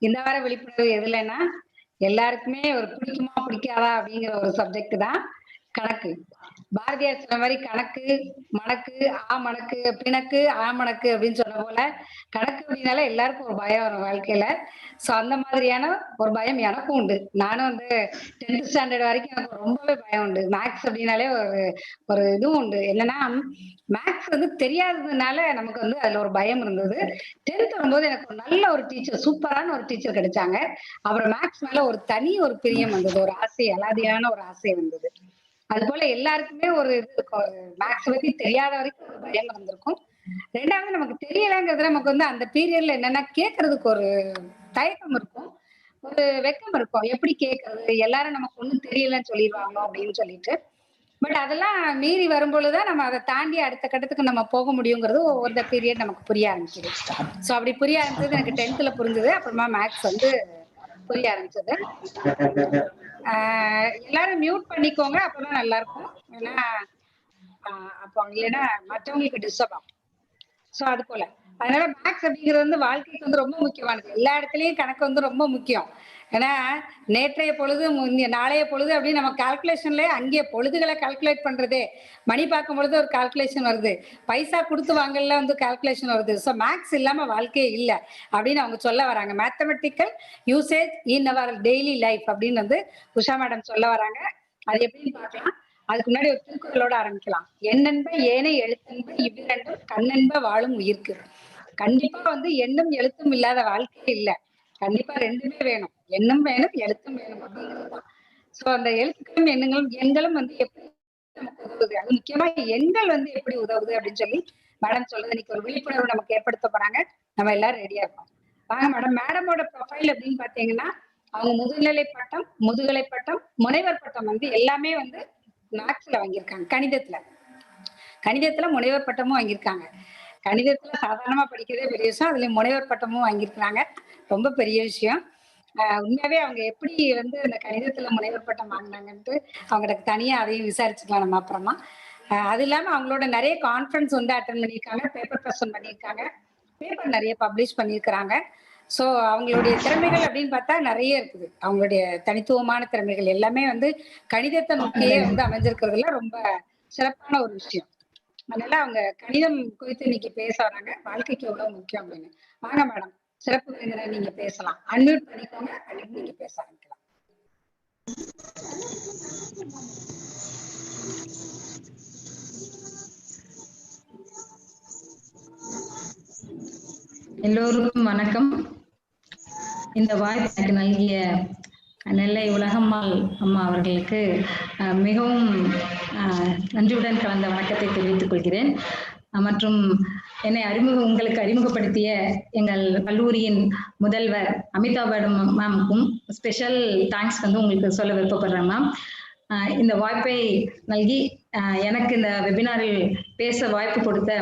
இந்த வார விழிப்புணர்வு எதுலன்னா, எல்லாருக்குமே ஒரு பிடிக்குமா, பிடிக்காதா அப்படிங்கிற ஒரு சப்ஜெக்ட் தான் கணக்கு. பாரதியார் சொன்ன மாரி கணக்கு, மணக்கு, மணக்கு, பிணக்கு, மணக்கு அப்படின்னு சொன்ன போல, கணக்கு அப்படின்னாலே எல்லாருக்கும் ஒரு பயம் வரும் வாழ்க்கையில. ஸோ அந்த மாதிரியான ஒரு பயம் எனக்கும் உண்டு. நானும் வந்து 10th ஸ்டாண்டர்ட் வரைக்கும் எனக்கு ரொம்பவே பயம் உண்டு. மேத்ஸ் அப்படின்னாலே ஒரு ஒரு இதுவும் உண்டு. என்னன்னா, மேத்ஸ் வந்து தெரியாததுனால நமக்கு வந்து அதுல ஒரு பயம் இருந்தது. 10th வரும்போது எனக்கு ஒரு நல்ல ஒரு டீச்சர், சூப்பரான ஒரு டீச்சர் கிடைச்சாங்க. அப்புறம் மேத்ஸ் மேல ஒரு தனி ஒரு பிரியம் வந்தது. ஒரு ஆசை, அலாதியான ஒரு ஆசை வந்தது. அதுபோல எல்லாருக்குமே ஒரு இது இருக்கும். மேத்ஸ் பத்தி தெரியாத வரைக்கும் ஒரு பயம் இருந்திருக்கும். 2வது நமக்கு தெரியலங்கிறது நமக்கு வந்து அந்த பீரியட்ல என்னன்னா கேட்கறதுக்கு ஒரு தயக்கம் இருக்கும். ஒரு வெட்கம் இருக்கும். எப்படி கேட்கறது? எல்லாரும் நமக்கு ஒண்ணும் தெரியலன்னு சொல்லிருவாங்களோ அப்படின்னு சொல்லிட்டு. பட் அதெல்லாம் மீறி வரும்பொழுது தான் நம்ம அத தாண்டி அடுத்த கட்டத்துக்கு நம்ம போக முடியுங்கிறது ஒவ்வொரு பீரியட் நமக்கு புரிய ஆரம்பிச்சது. சோ அப்படி புரிய ஆரம்பிச்சது எனக்கு 10த்ல புரிஞ்சது. அப்புறமா மேத்ஸ் வந்து புரிய ஆரம்பிச்சது. எல்லாரும் மியூட் பண்ணிக்கோங்க. அப்பதான் நல்லா இருக்கும். ஏன்னா, அ அப்போ இல்லைன்னா மற்றவங்களுக்கு டிஸ்டர்ப் ஆகும். சோ அது போல. அதனால மேத்ஸ் அப்படிங்கிறது வந்து வாழ்க்கைக்கு வந்து ரொம்ப முக்கியமானது. எல்லா இடத்துலயும் கணக்கு வந்து ரொம்ப முக்கியம். ஏன்னா, நேற்றைய பொழுது, நாளைய பொழுது அப்படின்னு நம்ம கால்குலேஷன்லயே அங்கேயே பொழுதுகளை கால்குலேட் பண்றதே. மணி பார்க்கும்பொழுது ஒரு கால்குலேஷன் வருது. பைசா குடுத்து வாங்கல வந்து கால்குலேஷன் வருது. ஸோ மேத்ஸ் இல்லாம வாழ்க்கையே இல்ல அப்படின்னு அவங்க சொல்ல வராங்க. Mathematical usage in our daily life அப்படின்னு வந்து உஷா மேடம் சொல்ல வராங்க. அது எப்படின்னு பார்க்கலாம். அதுக்கு முன்னாடி ஒரு திருக்குறளோட ஆரம்பிக்கலாம். எண்ணென்ப ஏனை எழுத்தென்ப இவ்விரண்டும் கண்ணென்ப வாழும் உயிர்க்கு. கண்டிப்பா வந்து எண்ணும் எழுத்தும் இல்லாத வாழ்க்கையே இல்ல. கண்டிப்பா 2மே வேணும். எண்ணும் வேணும், எழுத்தும் வேணும் அப்படிங்கிறதுதான். சோ அந்த எழுத்துக்களும் எண்களும் வந்து எப்படி நமக்கு உதவுது? அது முக்கியமா எண்கள் வந்து எப்படி உதவுது அப்படின்னு சொல்லி மேடம் சொல்லுது. இன்னைக்கு ஒரு விழிப்புணர்வு நமக்கு ஏற்படுத்த போறாங்க. நம்ம எல்லாரும் ரெடியா இருக்கோம். வாங்க மேடம். மேடமோட ப்ரொஃபைல் அப்படின்னு பாத்தீங்கன்னா, அவங்க முதுநிலை பட்டம், முதுகலை பட்டம், முனைவர் பட்டம் வந்து எல்லாமே வந்து மேத்ஸ்ல வாங்கியிருக்காங்க. கணிதத்துல முனைவர் பட்டமும் வாங்கியிருக்காங்க. கணிதத்துல சாதாரணமா படிக்கிறதே பெரிய விஷயம். அதுல முனைவர் பட்டமும் வாங்கியிருக்கிறாங்க. ரொம்ப பெரிய விஷயம். உண்மையாவே அவங்க எப்படி வந்து அந்த கணிதத்துல முனைவர் பட்டம் வாங்கினாங்கன்ட்டு அவங்களுக்கு தனியா அதையும் விசாரிச்சுக்கலாம் நம்ம அப்புறமா. அது இல்லாம அவங்களோட நிறைய கான்ஃபரன்ஸ் வந்து அட்டன் பண்ணியிருக்காங்க. பேப்பர் பிரசன்ட் பண்ணியிருக்காங்க. பேப்பர் நிறைய பப்ளிஷ் பண்ணியிருக்கிறாங்க. சோ அவங்களுடைய திறமைகள் அப்படின்னு பார்த்தா நிறைய இருக்குது. அவங்களுடைய தனித்துவமான திறமைகள் எல்லாமே வந்து கணிதத்தை நோக்கியே வந்து அமைஞ்சிருக்கிறதுல ரொம்ப சிறப்பான ஒரு விஷயம். அதனால அவங்க கணிதம் குறித்து இன்னைக்கு பேச வராங்க. வாழ்க்கைக்கு எவ்வளவு முக்கியம் அப்படின்னு. வாங்க மேடம். சிறப்பு விருந்தினர் நீங்க பேசலாம். அன்மியூட் பண்ணிக்கோங்க. பண்ணிட்டு நீங்க பேச ஆரம்பிக்கலாம். எல்லோருக்கும் வணக்கம். இந்த வாய்ப்பு எனக்கு நல்கிய நெல்லை உலகம்மாள் அம்மா அவர்களுக்கு மிகவும் நன்றியுடன் கலந்த வணக்கத்தை தெரிவித்துக் கொள்கிறேன். மற்றும் என்னை உங்களுக்கு அறிமுகப்படுத்திய எங்கள் கல்லூரியின் முதல்வர் அமிதா மேமுக்கும் ஸ்பெஷல் தேங்க்ஸ் வந்து உங்களுக்கு சொல்ல விருப்பப்படுறேன் மேம். இந்த வாய்ப்பை நல்கி எனக்கு இந்த வெபினாரில் பேச வாய்ப்பு கொடுத்த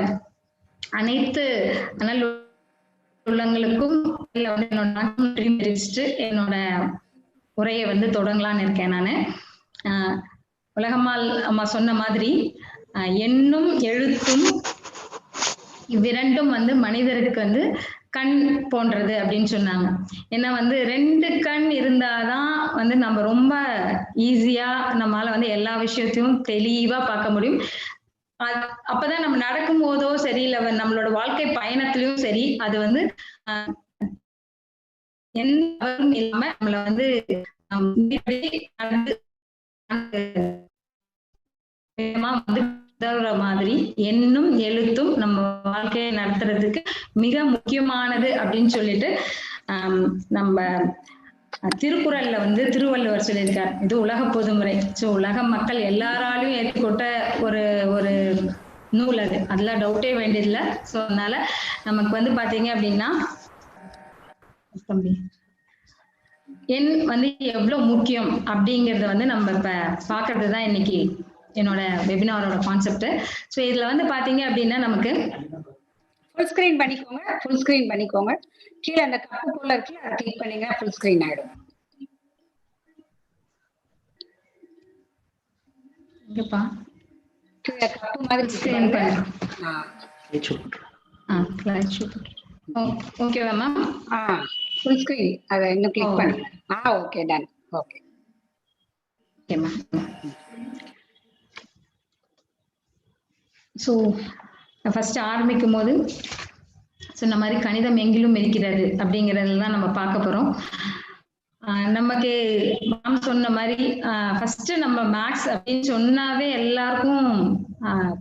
அனைத்து உள்ளங்களுக்கும் என்னோட உரையை வந்து தொடங்கலான்னு இருக்கேன். நானு உலகம்மாள் அம்மா சொன்ன மாதிரி எண்ணும் எழுத்தும் இவ்விரண்டும் வந்து மனிதருக்கு வந்து கண் போன்றது அப்படின்னு சொன்னாங்க. ஏன்னா வந்து 2 கண் இருந்தாதான் வந்து நம்ம ரொம்ப ஈஸியா நம்மளால வந்து எல்லா விஷயத்தையும் தெளிவா பார்க்க முடியும். அப்பதான் நம்ம நடக்கும் போதோ சரி, இல்ல நம்மளோட வாழ்க்கை பயணத்திலயும் சரி, அது வந்து எந்த இல்லாம நம்மள வந்து மாதிரி எண்ணும் எழுத்தும் நம்ம வாழ்க்கையை நடத்துறதுக்கு மிக முக்கியமானது அப்படின்னு சொல்லிட்டு நம்ம திருக்குறள்ல வந்து திருவள்ளுவர் சொல்லியிருக்கார், இது உலக பொதுமுறை. சோ உலக மக்கள் எல்லாராலையும் ஏற்றுக்கொண்ட ஒரு நூல் அது, அதுல டவுட்டே வேண்டியதில்லை. சோ அதனால நமக்கு வந்து பாத்தீங்க அப்படின்னா எண் வந்து எவ்வளவு முக்கியம் அப்படிங்கறத வந்து நம்ம இப்ப பாக்குறதுதான் இன்னைக்கு என்னோட வெபினாரோட கான்செப்ட். சோ இதுல வந்து பாத்தீங்க அப்படின்னா நமக்கு ஃபுல் ஸ்கிரீன் பண்ணிக்கோங்க. கீழே அந்த கப்புக்குள்ள இருக்கு, அதை கிளிக் பண்ணீங்க, ஃபுல் ஸ்கிரீன் ஆயிடும். இங்கப்பா கீழே கப்பு மாதிரி ஸ்கிரீன் பண்ணு. ஓகேவா மேம்? ஃபுல் ஸ்கிரீன் அதை இன்னும் கிளிக் பண்ணி. Okay, done. Okay. So first ஆரம்பிக்கும் போது சொன்ன மாதிரி கணிதம் எங்கிலும் இருக்கிறது அப்படிங்கறதுல தான் நம்ம பார்க்க போறோம். நமக்கு மேம் சொன்ன மாதிரி ஃபர்ஸ்ட் நம்ம மேக்ஸ் அப்படின்னு சொன்னாவே எல்லாருக்கும்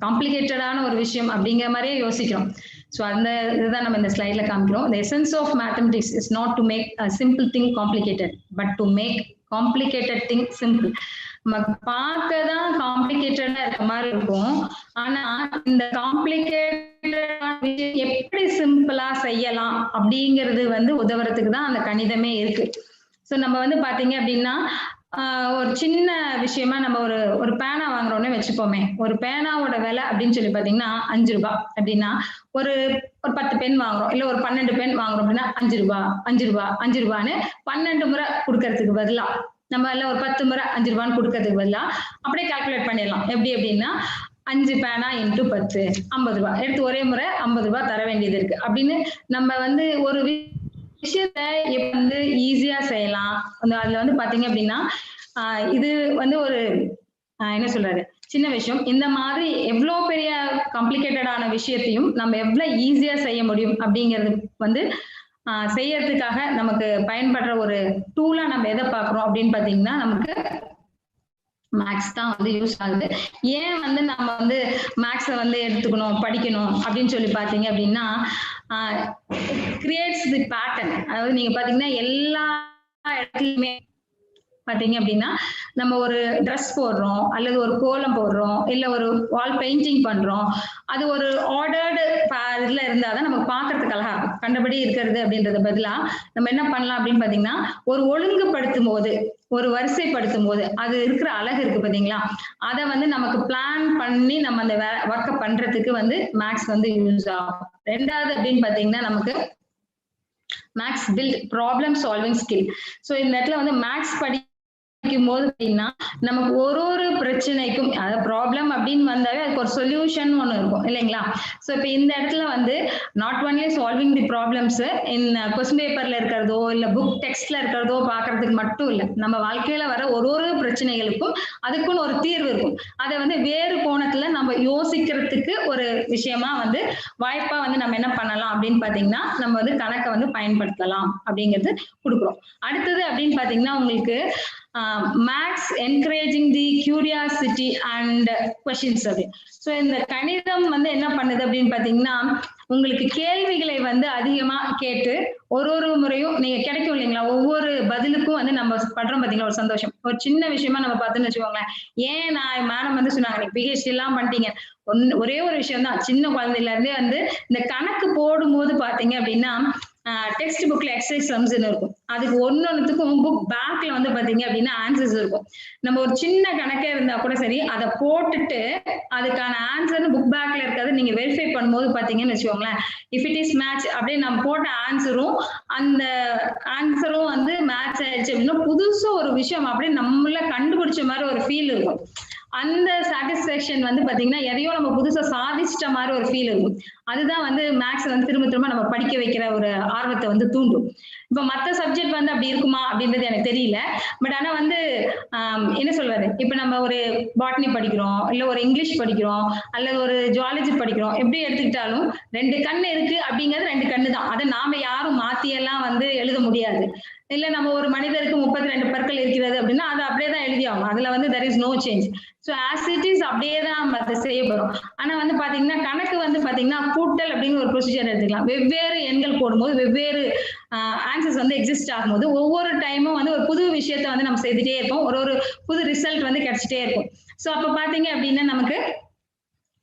காம்ப்ளிகேட்டடான ஒரு விஷயம் அப்படிங்கிற மாதிரியே யோசிக்கிறோம். ஸோ அந்த இதுதான் நம்ம இந்த ஸ்லைட்ல காமிக்கிறோம். The essence of mathematics is not to make a simple thing complicated, but to make complicated thing simple. நம்ம பார்க்கதான் காம்ப்ளிகேட்டடா இருக்க மாதிரி இருக்கும். ஆனா இந்த காம்ப்ளிகேட்டடான விஷயம் எப்படி சிம்பிளா செய்யலாம் அப்படிங்கிறது வந்து உதவுறதுக்கு தான் அந்த கணிதமே இருக்கு. ஸோ நம்ம வந்து பாத்தீங்க அப்படின்னா ஒரு சின்ன விஷயமா நம்ம ஒரு பேனா வாங்குறோம்னு வச்சுப்போமே. ஒரு பேனாவோட விலை அப்படின்னு சொல்லி பாத்தீங்கன்னா 5 ரூபாய் அப்படின்னா ஒரு 10 பென் வாங்குறோம், இல்ல ஒரு 12 பென் வாங்குறோம் அப்படின்னா 5 ரூபாய் 5 ரூபாய் 5 ரூபான்னு 12 முறை கொடுக்கறதுக்கு பதிலா நம்ம இல்ல ஒரு 10 முறை 5 ரூபான்னு கொடுக்கறதுக்கு பதிலா அப்படியே கால்குலேட் பண்ணிடலாம். எப்படி அப்படின்னா 5 பேனா இன்ட்டு 10 50 ரூபாய் எடுத்து ஒரே முறை 50 ரூபாய் தர வேண்டியது இருக்கு அப்படின்னு நம்ம வந்து ஒரு விஷயத்த வந்து ஈஸியா செய்யலாம். அதுல வந்து பாத்தீங்க அப்படின்னா இது வந்து ஒரு என்ன சொல்றது சின்ன விஷயம். இந்த மாதிரி எவ்வளவு பெரிய காம்ப்ளிகேட்டடான விஷயத்தையும் நம்ம எவ்வளவு ஈஸியா செய்ய முடியும் அப்படிங்கிறது வந்து செய்யறதுக்காக நமக்கு பயன்படுற ஒரு டூலா நம்ம எதை பாக்குறோம் அப்படின்னு பாத்தீங்கன்னா நமக்கு மேக்ஸ் தான் வந்து யூஸ் ஆகுது. ஏன் வந்து நம்ம வந்து மேக்ஸை வந்து எடுத்துக்கணும் படிக்கணும் அப்படின்னு சொல்லி பாத்தீங்க அப்படின்னா கிரியேட்ஸ் தி பேட்டர்ன். அதாவது நீங்க பாத்தீங்கன்னா எல்லா இடத்துலயுமே பாத்தீங்க அப்படின்னா நம்ம ஒரு ட்ரெஸ் போடுறோம் அல்லது ஒரு கோலம் போடுறோம் இல்ல ஒரு வால் பெயிண்டிங் பண்றோம், அது ஒரு ஆர்டர்டு இதுல இருந்தாதான் நமக்கு பாக்குறதுக்கு அழகா இருக்கும். கண்டபடி இருக்கிறது அப்படின்றது பதிலா நம்ம என்ன பண்ணலாம் அப்படின்னு பாத்தீங்கன்னா ஒரு ஒழுங்குபடுத்தும் போது ஒரு வரிசைப்படுத்தும் போது அது இருக்கிற அழகு இருக்கு பாத்தீங்களா, அதை வந்து நமக்கு பிளான் பண்ணி நம்ம அந்த ஒர்க்கை பண்றதுக்கு வந்து மேக்ஸ் வந்து யூஸ் ஆகும். ரெண்டாவது அப்படின்னு பாத்தீங்கன்னா நமக்கு maths build problem solving skill. So இந்த இடத்துல வந்து மேக்ஸ் படிக்கும் போது அப்படின்னா நமக்கு ஒரு பிரச்சனைக்கும் அதாவது ப்ராப்ளம் அப்படின்னு வந்தாவே அதுக்கு ஒரு சொல்யூஷன் ஒன்று இருக்கும் இல்லைங்களா. ஸோ இப்போ இந்த இடத்துல வந்து not only solving the problems in question பேப்பர்ல இருக்கிறதோ இல்லை புக் டெக்ஸ்ட்ல இருக்கிறதோ பார்க்கறதுக்கு மட்டும் இல்லை, நம்ம வாழ்க்கையில வர ஒரு பிரச்சனைகளுக்கும் அதுக்குன்னு ஒரு தீர்வு இருக்கும். அதை வந்து வேறு கோணத்துல நம்ம யோசிக்கிறதுக்கு ஒரு விஷயமா வந்து வாய்ப்பா வந்து நம்ம என்ன பண்ணலாம் அப்படின்னு பாத்தீங்கன்னா நம்ம வந்து கணக்கை வந்து பயன்படுத்தலாம் அப்படிங்கிறது கொடுக்குறோம். அடுத்தது அப்படின்னு பாத்தீங்கன்னா உங்களுக்கு maths encouraging the curiosity and questions அப்படின்னு. ஸோ இந்த கணிதம் வந்து என்ன பண்ணுது அப்படின்னு பாத்தீங்கன்னா உங்களுக்கு கேள்விகளை வந்து அதிகமா கேட்டு ஒரு முறையும் நீங்க கிடைக்கும் இல்லைங்களா, ஒவ்வொரு பதிலுக்கும் வந்து நம்ம பண்றோம் பாத்தீங்களா ஒரு சந்தோஷம். ஒரு சின்ன விஷயமா நம்ம பார்த்தோம்னு வச்சுக்கோங்களேன். ஏன் நான் மேடம் வந்து சொன்னாங்க நீங்க பிஹெச்டி எல்லாம் பண்ணிட்டீங்க, ஒரே ஒரு விஷயம் தான், சின்ன குழந்தையில இருந்தே வந்து இந்த கணக்கு போடும் போது பாத்தீங்க அப்படின்னா டெக்ஸ்ட் புக்ல எக்ஸசைஸ் சம்ஸ் இருக்கும், அதுக்கு ஒன்னொன்னுத்துக்கும் புக் பேக்ல வந்து பாத்தீங்க அப்படின்னா ஆன்சர்ஸ் இருக்கும். நம்ம ஒரு சின்ன கணக்கே இருந்தா கூட சரி அதை போட்டுட்டு அதுக்கான ஆன்சர் புக் பேக்ல இருக்காது நீங்க வெரிஃபை பண்ணும்போது பாத்தீங்கன்னு வச்சுக்கோங்களேன், இஃப் இட் இஸ் மேட்ச் அப்படியே நம்ம போட்ட ஆன்சரும் அந்த ஆன்சரும் வந்து மேட்ச் ஆயிடுச்சு அப்படின்னா புதுசா ஒரு விஷயம் அப்படியே நம்மள கண்டுபிடிச்ச மாதிரி ஒரு ஃபீல் இருக்கும். அந்த சாட்டிஸ்பேக்ஷன் வந்து பாத்தீங்கன்னா எதையோ நம்ம புதுசா சாதிச்சிட்ட மாதிரி ஒரு ஃபீல் இருக்கும். அதுதான் வந்து மேக்ஸ் வந்து திரும்ப நம்ம படிக்க வைக்கிற ஒரு ஆர்வத்தை வந்து தூண்டும். இப்ப மத்த சப்ஜெக்ட் வந்து அப்படி இருக்குமா அப்படின்றது எனக்கு தெரியல. பட் ஆனா வந்து என்ன சொல்றது, இப்ப நம்ம ஒரு பாட்னி படிக்கிறோம் இல்ல ஒரு இங்கிலீஷ் படிக்கிறோம் அல்லது ஒரு ஜுவாலஜி படிக்கிறோம், எப்படி எடுத்துக்கிட்டாலும் 2 கண்ணு இருக்கு அப்படிங்கிறது 2 கண்ணு தான். அதை நாம யாரும் மாத்தியெல்லாம் வந்து எழுத முடியாது. இல்ல நம்ம ஒரு மனிதருக்கு 32 பற்கள் இருக்கிறது அப்படின்னா அதை அப்படியே தான் எழுதி ஆகும். அதுல வந்து there is no change. So as it is அப்படியே தான் நம்ம அதை செய்ய போறோம். ஆனா வந்து பாத்தீங்கன்னா கணக்கு வந்து பாத்தீங்கன்னா கூட்டல் அப்படின்னு ஒரு ப்ரொசீஜர் எடுத்துக்கலாம். வெவ்வேறு எண்கள் போடும்போது வெவ்வேறு ஆன்சர்ஸ் வந்து எக்ஸிஸ்ட் ஆகும்போது ஒவ்வொரு டைமும் வந்து ஒரு புது விஷயத்த வந்து நம்ம செய்துட்டே இருப்போம், ஒரு புது ரிசல்ட் வந்து கிடைச்சிட்டே இருக்கும். ஸோ அப்ப பாத்தீங்க அப்படின்னா நமக்கு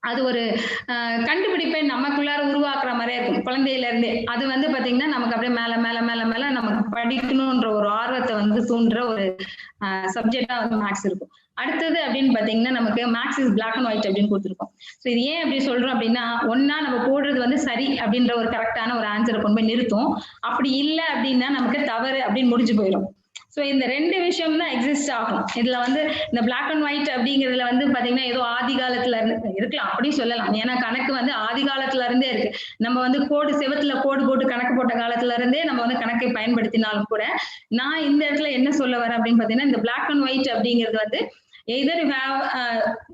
அது ஒரு கண்டுபிடிப்பை நமக்குள்ளார உருவாக்குற மாதிரியே இருக்கும் குழந்தையில இருந்தே. அது வந்து பாத்தீங்கன்னா நமக்கு அப்படியே மேல மேல மேல மேல நமக்கு படிக்கணும்ன்ற ஒரு ஆர்வத்தை வந்து தூண்டுற ஒரு சப்ஜெக்டா வந்து மேக்ஸ் இருக்கும். அடுத்தது அப்படின்னு பாத்தீங்கன்னா நமக்கு maths is black and white அப்படின்னு கொடுத்துருக்கோம். ஸோ இது ஏன் அப்படி சொல்றோம் அப்படின்னா ஒன்னா நம்ம போடுறது வந்து சரி அப்படின்ற ஒரு கரெக்டான ஒரு ஆன்சரை கொண்டு போய் நிறுத்தும், அப்படி இல்லை அப்படின்னா நமக்கு தவறு அப்படின்னு முடிஞ்சு போயிடும். ஸோ இந்த 2 விஷயம் தான் எக்ஸிஸ்ட் ஆகும். இதுல வந்து இந்த பிளாக் அண்ட் ஒயிட் அப்படிங்கிறதுல வந்து பாத்தீங்கன்னா ஏதோ ஆதி காலத்துல இருந்து இருக்கலாம் அப்படி சொல்லலாம். ஏன்னா கணக்கு வந்து ஆதி காலத்துல இருந்தே இருக்கு. நம்ம வந்து செவத்துல கோடு போட்டு கணக்கு போட்ட காலத்துல இருந்தே நம்ம வந்து கணக்கை பயன்படுத்தினாலும் கூட, நான் இந்த இடத்துல என்ன சொல்ல வரேன் அப்படின்னு பாத்தீங்கன்னா, இந்த பிளாக் அண்ட் ஒயிட் அப்படிங்கிறது வந்து either you have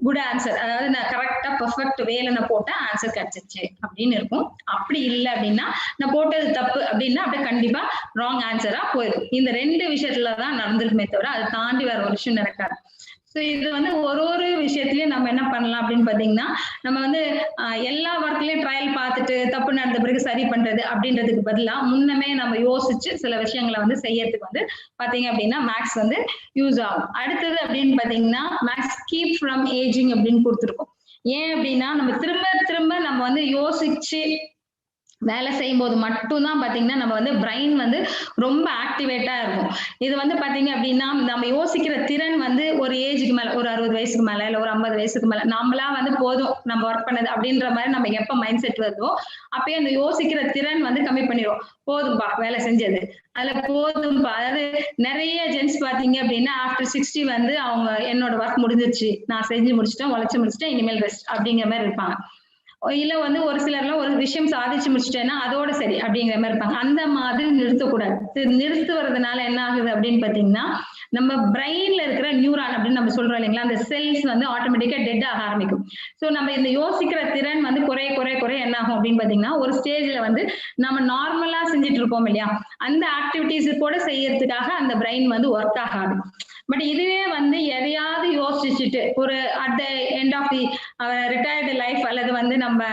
good answer, அதாவது நான் கரெக்டா பெர்ஃபெக்ட் வேல நான் போட்டேன் ஆன்சர் கிடைச்சிச்சு அப்படின்னு இருக்கும். அப்படி இல்லை அப்படின்னா நான் போட்டது தப்பு அப்படின்னா அப்படியே கண்டிப்பா ராங் ஆன்சரா போயிடும். இந்த 2 விஷயத்துலதான் நடந்திருக்குமே தவிர அதை தாண்டி வேற ஒரு விஷயம் நடக்காது. ஸோ இது வந்து ஒரு விஷயத்துலயும் நம்ம என்ன பண்ணலாம் அப்படின்னு பாத்தீங்கன்னா, நம்ம வந்து எல்லா ஒர்க்லயும் ட்ரையல் பார்த்துட்டு தப்பு நடந்த பிறகு சரி பண்றது அப்படின்றதுக்கு பதிலா முன்னமே நம்ம யோசிச்சு சில விஷயங்களை வந்து செய்யறதுக்கு வந்து பாத்தீங்க அப்படின்னா மேக்ஸ் வந்து யூஸ் ஆகும். அடுத்தது அப்படின்னு பாத்தீங்கன்னா மேக்ஸ் கீப் ஃப்ரம் ஏஜிங் அப்படின்னு கொடுத்துருக்கோம். ஏன் அப்படின்னா நம்ம திரும்ப நம்ம வந்து யோசிச்சு வேலை செய்யும் போது மட்டும்தான் பாத்தீங்கன்னா நம்ம வந்து பிரெயின் வந்து ரொம்ப ஆக்டிவேட்டா இருக்கும். இது வந்து பாத்தீங்க அப்படின்னா நம்ம யோசிக்கிற திறன் வந்து ஒரு ஏஜுக்கு மேல, ஒரு 60 வயசுக்கு மேல இல்ல ஒரு 50 வயசுக்கு மேல நம்மளா வந்து போதும் நம்ம ஒர்க் பண்ணது அப்படின்ற மாதிரி நம்ம எப்ப மைண்ட் செட் வருதோ அப்பயே அந்த யோசிக்கிற திறன் வந்து கம்மி பண்ணிடுவோம். போதும்பா வேலை செஞ்சது, அதுல போதும்பா. அதாவது நிறைய ஜென்ஸ் பாத்தீங்க அப்படின்னா ஆஃப்டர் 60 வந்து அவங்க என்னோட ஒர்க் முடிஞ்சிருச்சு, நான் செஞ்சு முடிச்சிட்டேன், உழைச்சு முடிச்சிட்டேன், இனிமேல் ரெஸ்ட் அப்படிங்கிற மாதிரி இருப்பாங்க. இல்ல வந்து ஒரு சிலர்லாம் ஒரு விஷயம் சாதிச்சு முடிச்சிட்டேன்னா அதோட சரி அப்படிங்கிற மாதிரி இருப்பாங்க. அந்த மாதிரி நிறுத்தக்கூடாது. நிறுத்துவதுனால என்ன ஆகுது அப்படின்னு பாத்தீங்கன்னா, நம்ம பிரெயின்ல இருக்கிற நியூரான் அப்படின்னு நம்ம சொல்றோம் இல்லைங்களா, அந்த செல்ஸ் வந்து ஆட்டோமேட்டிக்கா டெட் ஆக ஆரம்பிக்கும். சோ நம்ம இந்த யோசிக்கிற திறன் வந்து குறைய என்ன ஆகும் அப்படின்னு பாத்தீங்கன்னா, ஒரு ஸ்டேஜ்ல வந்து நம்ம நார்மலா செஞ்சுட்டு இருப்போம் இல்லையா, அந்த ஆக்டிவிட்டிஸ் கூட செய்யறதுக்காக அந்த பிரெயின் வந்து ஒர்க் ஆகாது. பட் இதுவே வந்து எதையாவது யோசிச்சுட்டு ஒரு at the end of the retired life அல்லது வந்து நம்ம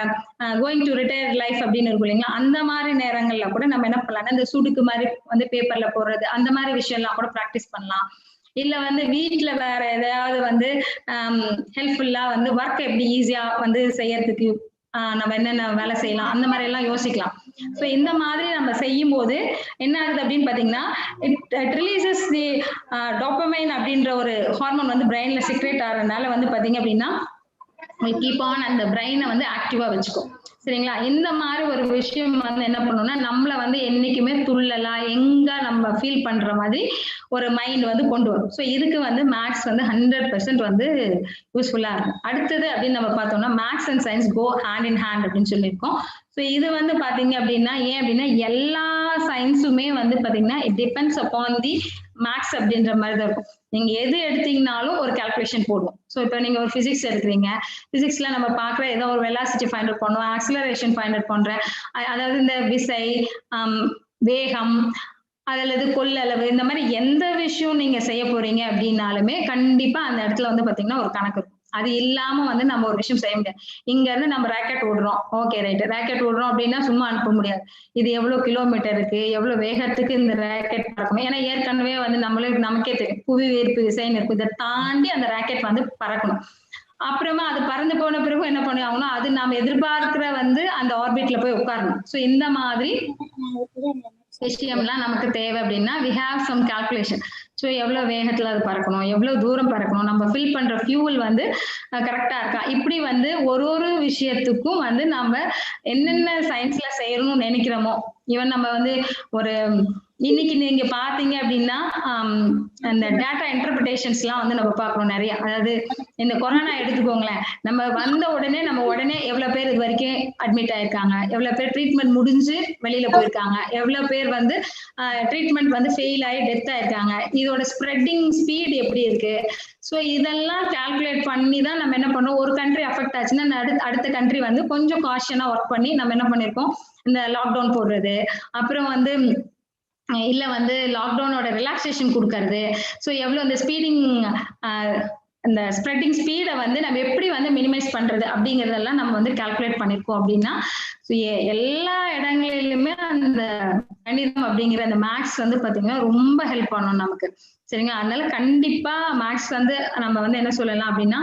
கோயிங் டு ரிட்டையர்ட் லைஃப் அப்படின்னு இருக்கும் இல்லைங்களா, அந்த மாதிரி நேரங்கள்ல கூட நம்ம என்ன பண்ணலாம், இந்த சுடுக்கு மாதிரி வந்து பேப்பர்ல போடுறது அந்த மாதிரி விஷயம் எல்லாம் கூட பிராக்டிஸ் பண்ணலாம். இல்ல வந்து வீட்டுல வேற எதையாவது வந்து ஹெல்ப்ஃபுல்லா வந்து ஒர்க் எப்படி ஈஸியா வந்து செய்யறதுக்கு நம்ம என்னென்ன வேலை செய்யலாம் அந்த மாதிரி எல்லாம் யோசிக்கலாம். சோ இந்த மாதிரி நம்ம செய்யும் போது என்ன ஆகுது அப்படின்னு பாத்தீங்கன்னா, இட் ரிலீசஸ் தி டோபமைன் அப்படின்ற ஒரு ஹார்மோன் வந்து பிரெயின்ல செக்ரேட் ஆகிறதுனால வந்து பாத்தீங்க அப்படின்னா கீப் ஆன் அந்த பிரெயினை வந்து ஆக்டிவா வச்சுக்கும். சரிங்களா, இந்த மாதிரி ஒரு விஷயம் வந்து என்ன பண்ணணும்னா நம்மள வந்து என்னைக்குமே துள்ளலா எங்க நம்ம ஃபீல் பண்ற மாதிரி ஒரு மைண்ட் வந்து கொண்டு வரும். ஸோ இதுக்கு வந்து மேக்ஸ் வந்து 100% வந்து யூஸ்ஃபுல்லா இருக்கும். அடுத்தது அப்படின்னு நம்ம பார்த்தோம்னா maths and science go hand in hand அப்படின்னு சொல்லியிருக்கோம். ஸோ இது வந்து பாத்தீங்க அப்படின்னா ஏன் அப்படின்னா எல்லா சயின்ஸுமே வந்து பாத்தீங்கன்னா it depends upon the maths அப்படின்ற மாதிரி தான் இருக்கும். நீங்க எது எடுத்தீங்கனாலும் ஒரு கால்குலேஷன் போடுவோம். ஸோ இப்போ நீங்க ஒரு பிசிக்ஸ் எடுக்கிறீங்க, பிசிக்ஸ்ல நம்ம பார்க்குற ஏதோ ஒரு வெலாசிட்டி ஃபைண்ட் அவுட் பண்ணுவோம், ஆக்சிலரேஷன் ஃபைண்ட் அவுட் பண்றேன், அதாவது இந்த விசை, வேகம், அல்லது கொள்ளளவு, இந்த மாதிரி எந்த விஷயம் நீங்க செய்ய போறீங்க அப்படின்னாலுமே கண்டிப்பா அந்த இடத்துல வந்து பாத்தீங்கன்னா ஒரு கணக்கு இருக்கும். அது இல்லாம வந்து நம்ம ஒரு விஷயம் செய்ய முடியாது. இங்க இருந்து நம்ம ராக்கெட் விடுறோம், ஓகே ரைட், ராக்கெட் விடுறோம் அப்படின்னா சும்மா அனுப்ப முடியாது. இது எவ்வளவு கிலோமீட்டர் இருக்கு, எவ்வளவு வேகத்துக்கு இந்த ராக்கெட் பறக்கணும். ஏன்னா ஏற்கனவே வந்து நமக்கே தெரியும் புவி ஈர்ப்பு விசைன்னு இருக்கும். இதை தாண்டி அந்த ராக்கெட் வந்து பறக்கணும். அப்புறமா அது பறந்து போன பிறகு என்ன பண்ணுவாங்கன்னா அது நாம எதிர்பார்க்கிற வந்து அந்த ஆர்பிட்ல போய் உட்காரணும். சோ இந்த மாதிரி விஷயம்லாம் நமக்கு தேவை அப்படின்னா we have some calculation. So எவ்வளவு வேகத்துல அது பறக்கணும், எவ்வளவு தூரம் பறக்கணும், நம்ம ஃபில் பண்ற ஃபியூல் வந்து கரெக்டா இருக்கா, இப்படி வந்து ஒரு விஷயத்துக்கும் வந்து நம்ம என்னென்ன சயின்ஸ்ல செய்யணும்னு நினைக்கிறோமோ, ஈவன் நம்ம வந்து ஒரு இன்னைக்கு நீங்க பாத்தீங்க அப்படின்னா அந்த டேட்டா இன்டர்பிரிட்டேஷன்ஸ் எல்லாம் வந்து நம்ம பாக்குறோம் நிறைய. அதாவது இந்த கொரோனா எடுத்துக்கோங்களேன், நம்ம வந்த உடனே எவ்வளவு பேர் இது வரைக்கும் அட்மிட் ஆயிருக்காங்க, எவ்வளவு பேர் ட்ரீட்மெண்ட் முடிஞ்சு வெளியில போயிருக்காங்க, எவ்வளவு பேர் வந்து ட்ரீட்மெண்ட் வந்து ஃபெயில் ஆகி டெத் ஆயிருக்காங்க, இதோட ஸ்ப்ரெட்டிங் ஸ்பீட் எப்படி இருக்கு. ஸோ இதெல்லாம் கால்குலேட் பண்ணி தான் நம்ம என்ன பண்ணோம், ஒரு கண்ட்ரி அஃபெக்ட் ஆச்சுன்னா அடுத்த கண்ட்ரி வந்து கொஞ்சம் காஷனா ஒர்க் பண்ணி நம்ம என்ன பண்ணிருக்கோம், இந்த லாக்டவுன் போடுறது, அப்புறம் வந்து இல்ல வந்து லாக்டவுனோட ரிலாக்ஸேஷன் கொடுக்கறது. ஸோ எவ்வளவு இந்த ஸ்பீடிங் இந்த ஸ்ப்ரெட்டிங் ஸ்பீடை வந்து நம்ம எப்படி வந்து மினிமைஸ் பண்றது அப்படிங்கறதெல்லாம் நம்ம வந்து கால்குலேட் பண்ணிருக்கோம் அப்படின்னா எல்லா இடங்களிலுமே அந்த கணிதம் அப்படிங்கிற அந்த மேக்ஸ் வந்து பாத்தீங்கன்னா ரொம்ப ஹெல்ப் பண்ணும் நமக்கு. சரிங்களா, அதனால கண்டிப்பா மேக்ஸ் வந்து நம்ம வந்து என்ன சொல்லலாம் அப்படின்னா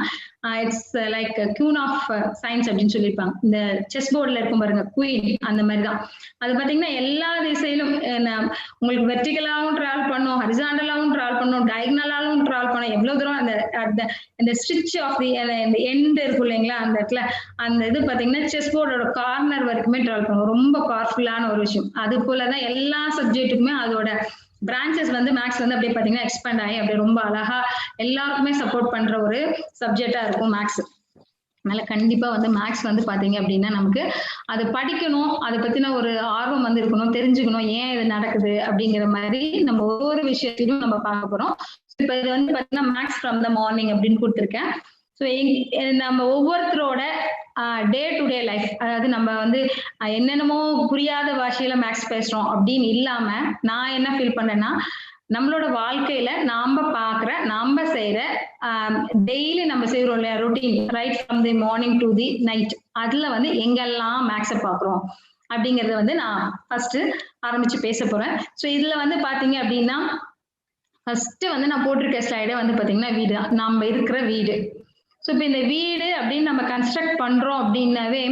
it's like queen of science அப்படின்னு சொல்லியிருப்பாங்க. இந்த செஸ் போர்ட்ல இருக்கும் பாருங்க குவீன், அந்த மாதிரிதான். அது பாத்தீங்கன்னா எல்லா திசையிலும் உங்களுக்கு வெர்டிகலாவும் டிராவல் பண்ணும், ஹரிசாண்டலாவும் டிராவல் பண்ணும், டயகனலாவும் டிராவல் பண்ணும். எவ்வளவு தூரம் அந்த ஸ்டிச் ஆஃப் தி எண்ட் இருக்கும் இல்லைங்களா, அந்த இடத்துல அந்த இது பாத்தீங்கன்னா செஸ் போர்டோட கார்னர் வரைக்குமே டிராவல் பண்ணும். ரொம்ப பவர்ஃபுல்லான ஒரு விஷயம். அது போலதான் எல்லா சப்ஜெக்ட்டுக்குமே அதோட பிரான்ச்சஸ் வந்து மேக்ஸ் வந்து அப்படியே பாத்தீங்கன்னா எக்ஸ்பேண்ட் ஆகி அப்படியே ரொம்ப அழகா எல்லாருக்குமே சப்போர்ட் பண்ற ஒரு சப்ஜெக்டா இருக்கும் மேக்ஸ். அதனால கண்டிப்பா வந்து மேக்ஸ் வந்து பாத்தீங்க அப்படின்னா நமக்கு அது படிக்கணும், அதை பத்தின ஒரு ஆர்வம் வந்து இருக்கணும், தெரிஞ்சுக்கணும் ஏன் இது நடக்குது அப்படிங்கிற மாதிரி நம்ம ஒவ்வொரு விஷயத்திலும் நம்ம பார்க்க போறோம். இப்ப இது வந்து பாத்தீங்கன்னா மேக்ஸ் ஃப்ரம் த மார்னிங் அப்படின்னு கொடுத்துருக்கேன். ஸோ நம்ம ஒவ்வொருத்தரோட டே டு டே லைஃப், அதாவது நம்ம வந்து என்னென்னமோ புரியாத பாஷையில மேக்ஸ் பேசுறோம் அப்படின்னு இல்லாம நான் என்ன ஃபீல் பண்ணேன்னா, நம்மளோட வாழ்க்கையில நாம பாக்குற நாம செய்யற டெய்லி நம்ம செய்யறோம் இல்லையா routine, right from the morning to the night, அதுல வந்து எங்கெல்லாம் மேக்ஸ பாக்குறோம் அப்படிங்கறத வந்து நான் ஃபர்ஸ்ட் ஆரம்பிச்சு பேச போறேன். ஸோ இதுல வந்து பாத்தீங்க அப்படின்னா ஃபர்ஸ்ட் வந்து நான் போட்டிருக்க ஸ்லைடே வந்து பாத்தீங்கன்னா வீடு தான், நம்ம இருக்கிற வீடு. ஸோ இப்போ இந்த வீடு அப்படின்னு நம்ம கன்ஸ்ட்ரக்ட் பண்றோம் அப்படின்னாவே